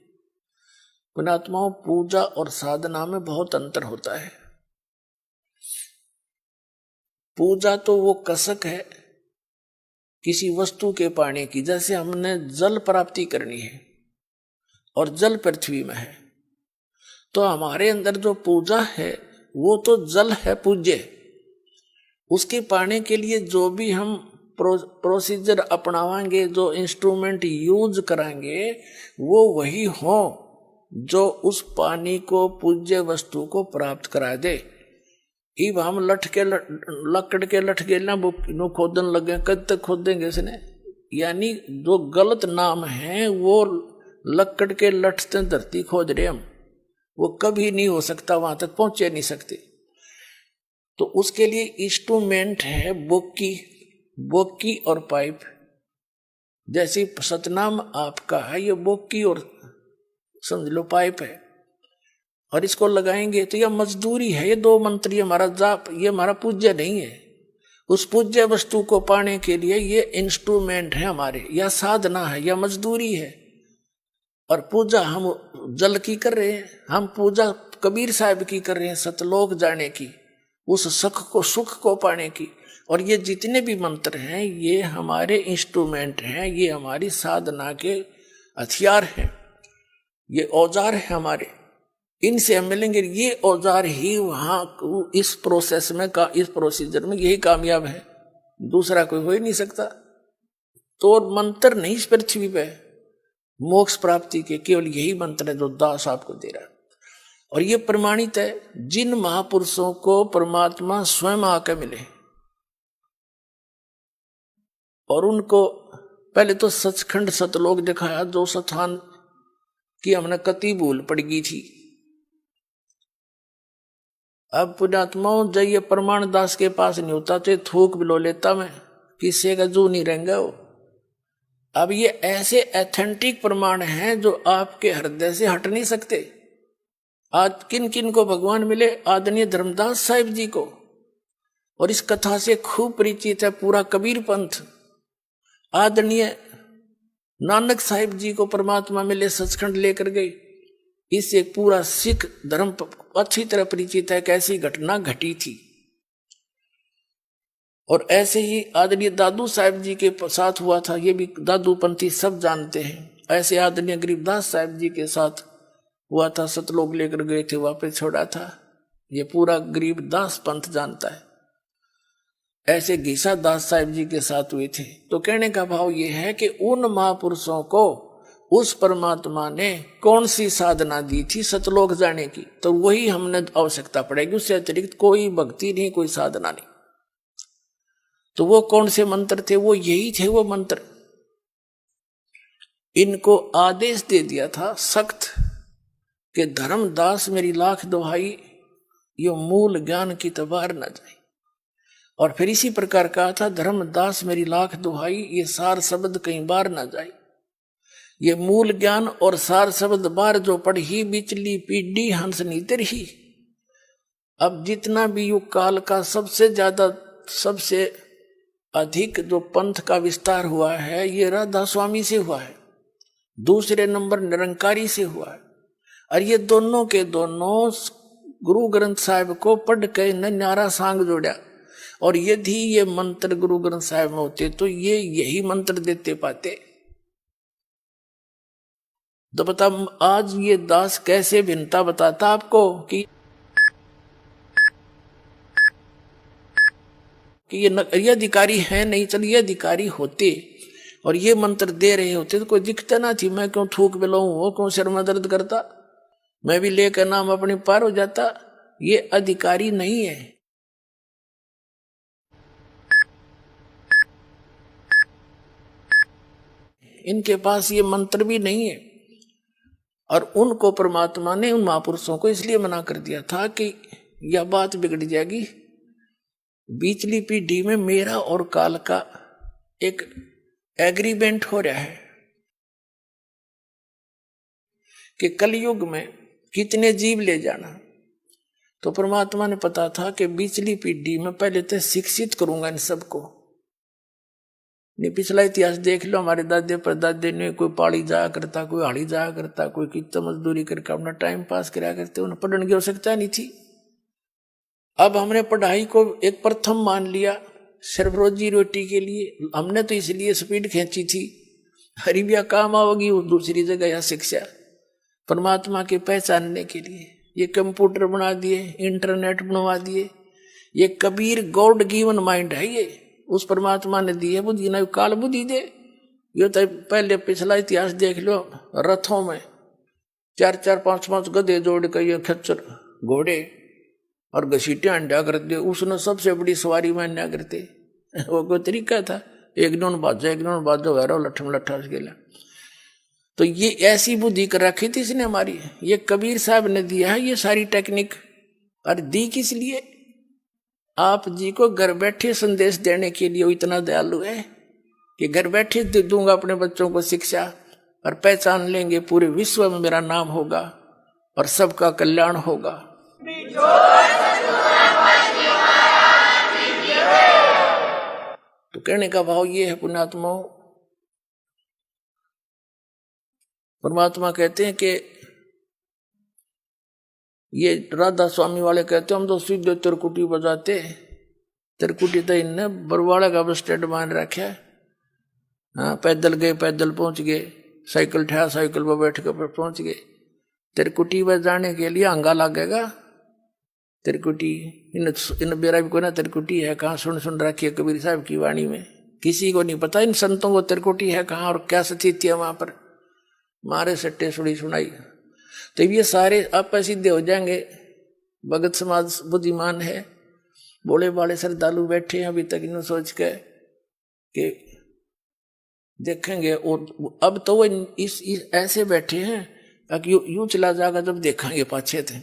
पुण्यात्माओं, पूजा और साधना में बहुत अंतर होता है। पूजा तो वो कसक है किसी वस्तु के पाने की, जैसे हमने जल प्राप्ति करनी है और जल पृथ्वी में है, तो हमारे अंदर जो पूजा है वो तो जल है पूज्य। उसके पाने के लिए जो भी हम प्रोसीजर अपनावाएंगे, जो इंस्ट्रूमेंट यूज कराएंगे, वो वही हो जो उस पानी को, पूज्य वस्तु को प्राप्त करा दे। इब हम लकड़ के लठ के ना वो खोदन लगे, कद तक खोदेंगे इसने? यानी जो गलत नाम है वो लकड़ के लठ से धरती खोद रहे हम, वो कभी नहीं हो सकता, वहां तक पहुंचे नहीं सकते। तो उसके लिए इंस्ट्रूमेंट है बोकी और पाइप। जैसे सतनाम आपका है, ये बोकी और समझ लो पाइप है, और इसको लगाएंगे तो यह मजदूरी है। ये दो मंत्र, ये हमारा जाप, ये हमारा पूज्य नहीं है। उस पूज्य वस्तु को पाने के लिए ये इंस्ट्रूमेंट है हमारे, या साधना है, या मजदूरी है। और पूजा हम जल की कर रहे हैं, हम पूजा कबीर साहब की कर रहे हैं, सतलोक जाने की, उस सुख को पाने की। और ये जितने भी मंत्र हैं ये हमारे इंस्ट्रूमेंट हैं, ये हमारी साधना के हथियार हैं, ये औजार है हमारे। इनसे हम मिलेंगे, ये औजार ही वहां इस प्रोसेस में इस प्रोसीजर में यही कामयाब है, दूसरा कोई हो ही नहीं सकता। तो और मंत्र नहीं इस पृथ्वी पे मोक्ष प्राप्ति के, केवल यही मंत्र है जो दास आपको दे रहा है। और ये प्रमाणित है, जिन महापुरुषों को परमात्मा स्वयं आकर मिले और उनको पहले तो सचखंड सतलोक दिखाया, जो स्थान की हमने कति भूल पड़ गई थी। अब पुण्यात्माओं, जब ये प्रमाण दास के पास नहीं होता तो थूक बिलो लेता मैं, किसी का जू नहीं रहेंगे वो। अब ये ऐसे एथेंटिक प्रमाण हैं जो आपके हृदय से हट नहीं सकते। आज किन किन को भगवान मिले? आदरणीय धर्मदास साहिब जी को, और इस कथा से खूब परिचित है पूरा कबीर पंथ। आदरणीय नानक साहिब जी को परमात्मा मिले, सचखंड लेकर गए। इससे पूरा सिख धर्म अच्छी तरह परिचित है, कैसी घटना घटी थी। और ऐसे ही आदरणीय दादू साहिब जी के साथ हुआ था, ये भी दादू पंथी सब जानते हैं। ऐसे आदरणीय गरीबदास साहिब जी के साथ हुआ था, सतलोक लेकर गए थे, वापस छोड़ा था, ये पूरा गरीबदास पंथ जानता है। ऐसे घीसा दास साहिब जी के साथ हुए थे। तो कहने का भाव ये है कि उन महापुरुषों को, उस परमात्मा ने कौन सी साधना दी थी सतलोक जाने की, तो वही हमने आवश्यकता पड़ेगी, उससे अतिरिक्त कोई भक्ति नहीं, कोई साधना नहीं। तो वो कौन से मंत्र थे? वो यही थे वो मंत्र। इनको आदेश दे दिया था सख्त कि धर्मदास मेरी लाख दुहाई, यो मूल ज्ञान की तबार न जाए। और फिर इसी प्रकार कहा था, धर्मदास मेरी लाख दुहाई, ये सार शब्द कहीं बार न जाए। ये मूल ज्ञान और सार शब्द बार जो पढ़ी, बिचली पीढ़ी हंस नीतर ही। अब जितना भी युग काल का सबसे ज्यादा सबसे अधिक जो पंथ का विस्तार हुआ है, ये राधा स्वामी से हुआ है। दूसरे नंबर निरंकारी से हुआ है। और ये दोनों के दोनों गुरु ग्रंथ साहिब को पढ़ के न्यारा सांग जोड़ा। और यदि ये मंत्र गुरु ग्रंथ साहिब में होते तो ये यही मंत्र देते पाते। तो बता, आज ये दास कैसे भिन्नता बताता आपको कि ये अधिकारी है नहीं। चल ये अधिकारी होते और ये मंत्र दे रहे होते तो कोई दिक्कत ना थी। मैं क्यों थूक बिलाऊं, वो क्यों सिर में दर्द करता, मैं भी लेकर नाम अपने पार हो जाता। ये अधिकारी नहीं है। इनके पास ये मंत्र भी नहीं है। और उनको परमात्मा ने, उन महापुरुषों को इसलिए मना कर दिया था कि यह बात बिगड़ जाएगी। बीचली पीढ़ी में मेरा और काल का एक एग्रीमेंट हो रहा है कि कलयुग में कितने जीव ले जाना। तो परमात्मा ने पता था कि बीचली पीढ़ी में पहले तो शिक्षित करूंगा इन सबको। नहीं, पिछला इतिहास देख लो, हमारे दादे परदादे ने कोई पाड़ी जाया करता, कोई हाड़ी जाया करता, कोई कितना मजदूरी करके अपना टाइम पास कराया करते, उन्हें पढ़ने की आवश्यकता नहीं थी। अब हमने पढ़ाई को एक प्रथम मान लिया सिर्फ रोजी रोटी के लिए। हमने तो इसलिए स्पीड खींची थी, हरीबिया काम आओगी वो दूसरी जगह या शिक्षा, परमात्मा के पहचानने के लिए। ये कंप्यूटर बना दिए, इंटरनेट बनवा दिए। ये कबीर गॉड गिवन माइंड है, ये उस परमात्मा ने दी है बुद्धि, ना काल बुद्धि दे। ये तो पहले पिछला इतिहास देख लो, रथों में 4-4, 5-5 गधे जोड़ कर ये खच्चर घोड़े और घसीटे अंडा करते, उसने सबसे बड़ी सवारी में अन्या करते। वो कोई तरीका था, एक नोन बाजो वैरो लठम लट्ठा गेला। तो ये ऐसी बुद्धि कर रखी थी इसने हमारी। ये कबीर साहब ने दिया है ये सारी टेक्निक। और दी किस लिए? आप जी को घर बैठे संदेश देने के लिए। वो इतना दयालु है कि घर बैठे दे दूंगा अपने बच्चों को शिक्षा, और पहचान लेंगे पूरे विश्व में मेरा नाम होगा और सबका कल्याण होगा। तो कहने का भाव ये है पुण्यात्माओं, परमात्मा कहते हैं कि ये राधा स्वामी वाले कहते हैं हम तो सीधे तिरकुटी बजाते। तिरकुटी तो इनने बरवाड़ा का बस स्टैंड मान रखा है। हाँ, पैदल गए, पैदल पहुंच गए, साइकिल ठा, साइकिल पर बैठ कर पहुंच गए। तिरकुटी बजाने के लिए अंगा लगेगा। तिरकुटी इन बेरा भी कोई ना तिरकुटी है कहाँ, सुन रखी है कबीर साहब की वाणी में। किसी को नहीं पता इन संतों को तिरकुटी है कहाँ और क्या स्थिति है वहां पर। मारे सट्टे सुड़ी सुनाई। तो ये सारे आप सिद्धे हो जाएंगे। भगत समाज बुद्धिमान है, बोले बाले श्रद्धालु बैठे हैं अभी तक इन सोच के कि देखेंगे। और अब तो वो इस ऐसे बैठे हैं कि यूं चला जाएगा जब देखेंगे पाछे थे।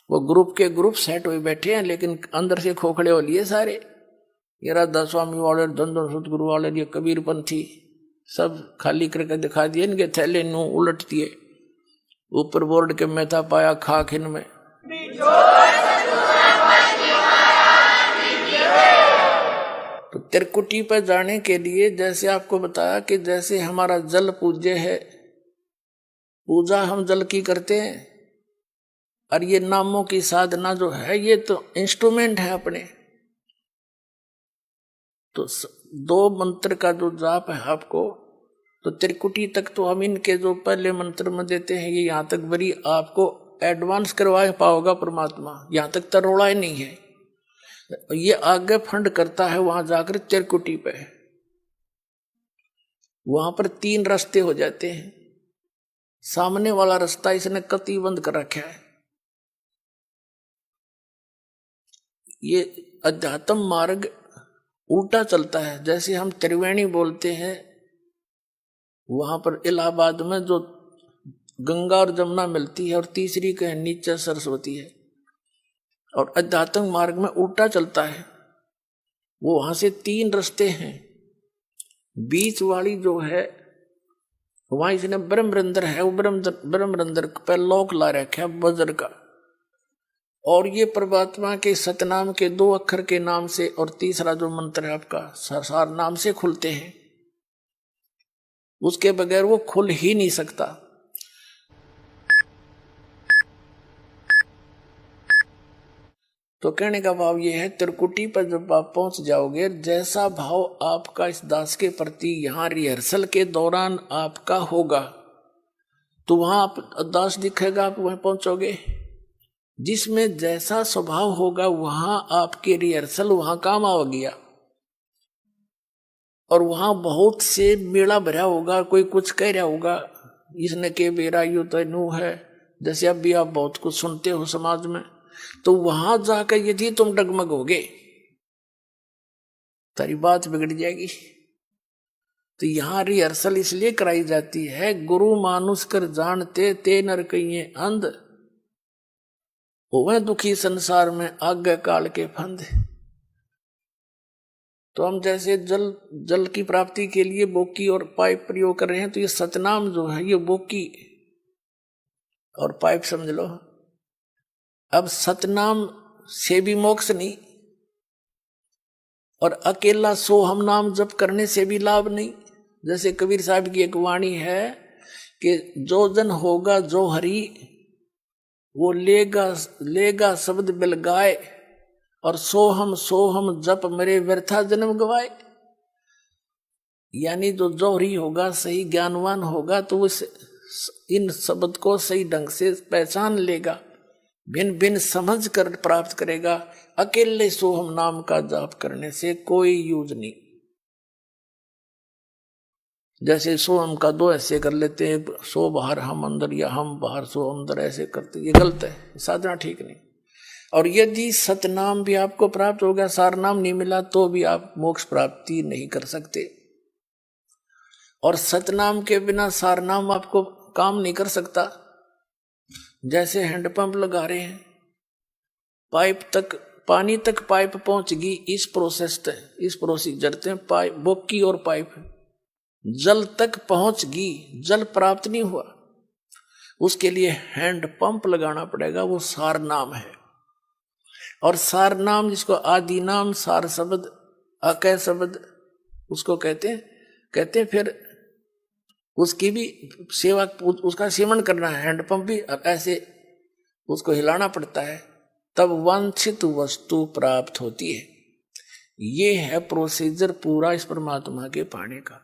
वो ग्रुप के ग्रुप सेट हुए बैठे हैं, लेकिन अंदर से खोखड़े हो लिए सारे। ये राधा स्वामी वाले, धन सतगुरु वाले, ये कबीरपंथी सब खाली करके दिखा दिए। इनके थैले नू उलट दिए, ऊपर बोर्ड के मेथा पाया खाक इनमें। तो तिरकुटी पर जाने के लिए जैसे आपको बताया कि जैसे हमारा जल पूज्य है, पूजा हम जल की करते हैं, और ये नामों की साधना जो है ये तो इंस्ट्रूमेंट है अपने। तो 2 मंत्र का जो जाप है आपको, तो त्रिकुटी तक तो हम इनके जो पहले मंत्र में देते हैं, ये यहाँ तक बड़ी आपको एडवांस करवा पाओगा परमात्मा। यहाँ तक तरोड़ा ही नहीं है। ये आगे फंड करता है वहां जाकर त्रिकुटी पे। वहां पर 3 रास्ते हो जाते हैं। सामने वाला रास्ता इसने कति बंद कर रखा है। ये अध्यात्म मार्ग उल्टा चलता है। जैसे हम त्रिवेणी बोलते हैं, वहां पर इलाहाबाद में जो गंगा और जमुना मिलती है और तीसरी कहीं नीचे सरस्वती है, और अध्यात्म मार्ग में उल्टा चलता है। वो वहां से 3 रास्ते हैं, बीच वाली जो है वहां इसने ब्रह्मरंध्र है, वो ब्रह्मरंध्र पर लोक ला रखा है वज्र का, और ये परमात्मा के सतनाम के 2 अक्षर के नाम से और तीसरा जो मंत्र है आपका सार नाम से खुलते हैं। उसके बगैर वो खुल ही नहीं सकता। तो कहने का भाव ये है, त्रिकुटी पर जब आप पहुंच जाओगे, जैसा भाव आपका इस दास के प्रति यहां रिहर्सल के दौरान आपका होगा, तो वहां आप दास दिखेगा, आप वहां पहुंचोगे। जिसमें जैसा स्वभाव होगा वहां आपके रिहर्सल वहां काम आ गया, और वहां बहुत से मेला भरा होगा। कोई कुछ कह रहा होगा, इसने के बेरा यू तो नू है, जैसे अब भी आप बहुत कुछ सुनते हो समाज में। तो वहां जाकर यदि तुम डगमगोगे, तेरी बात बिगड़ जाएगी। तो यहां रिहर्सल इसलिए कराई जाती है, गुरु मानुष कर जानते ते नर कहिए अंध, वह दुखी संसार में आगे काल के फंद। तो हम जैसे जल की प्राप्ति के लिए बोकी और पाइप प्रयोग कर रहे हैं, तो ये सतनाम जो है ये बोकी और पाइप समझ लो। अब सतनाम से भी मोक्ष नहीं, और अकेला सोहम नाम जप करने से भी लाभ नहीं। जैसे कबीर साहब की एक वाणी है कि जो जन होगा जो हरि, वो लेगा शब्द बिल गाए, और सोहम सोहम जप मेरे व्यर्था जन्म गवाए। यानी जो जौहरी होगा, सही ज्ञानवान होगा, तो वो इन शब्द को सही ढंग से पहचान लेगा, भिन्न भिन्न समझ कर प्राप्त करेगा। अकेले सोहम नाम का जाप करने से कोई यूज नहीं। जैसे सोहम का 2 ऐसे कर लेते हैं, सो बाहर हम अंदर, या हम बाहर सो अंदर, ऐसे करते, ये गलत है, साधना ठीक नहीं। और यदि सतनाम भी आपको प्राप्त हो गया, सार नाम नहीं मिला, तो भी आप मोक्ष प्राप्ति नहीं कर सकते। और सतनाम के बिना सार नाम आपको काम नहीं कर सकता। जैसे हैंडपंप लगा रहे हैं, पाइप तक पानी तक पाइप पहुंच गई, इस प्रोसीजर से पाइप बोकी और पाइप जल तक पहुंच गई, जल प्राप्त नहीं हुआ, उसके लिए हैंड पंप लगाना पड़ेगा। वो सार नाम है। और सार नाम, जिसको आदि नाम, सार शब्द, अकय शब्द उसको कहते हैं। फिर उसकी भी सेवा, उसका सेवन करना है। हैंडपंप भी ऐसे उसको हिलाना पड़ता है, तब वांछित वस्तु प्राप्त होती है। ये है प्रोसीजर पूरा इस परमात्मा के पाने का।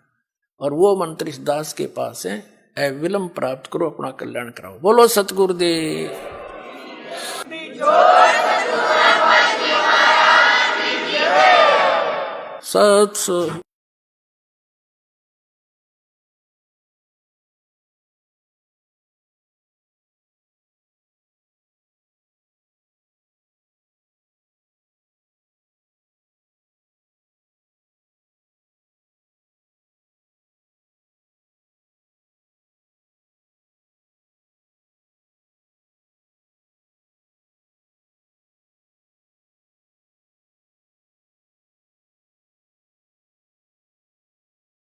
और वो मंत्र इस दास के पास है, अविलंब प्राप्त करो, अपना कल्याण कराओ। बोलो सतगुरुदेव। सत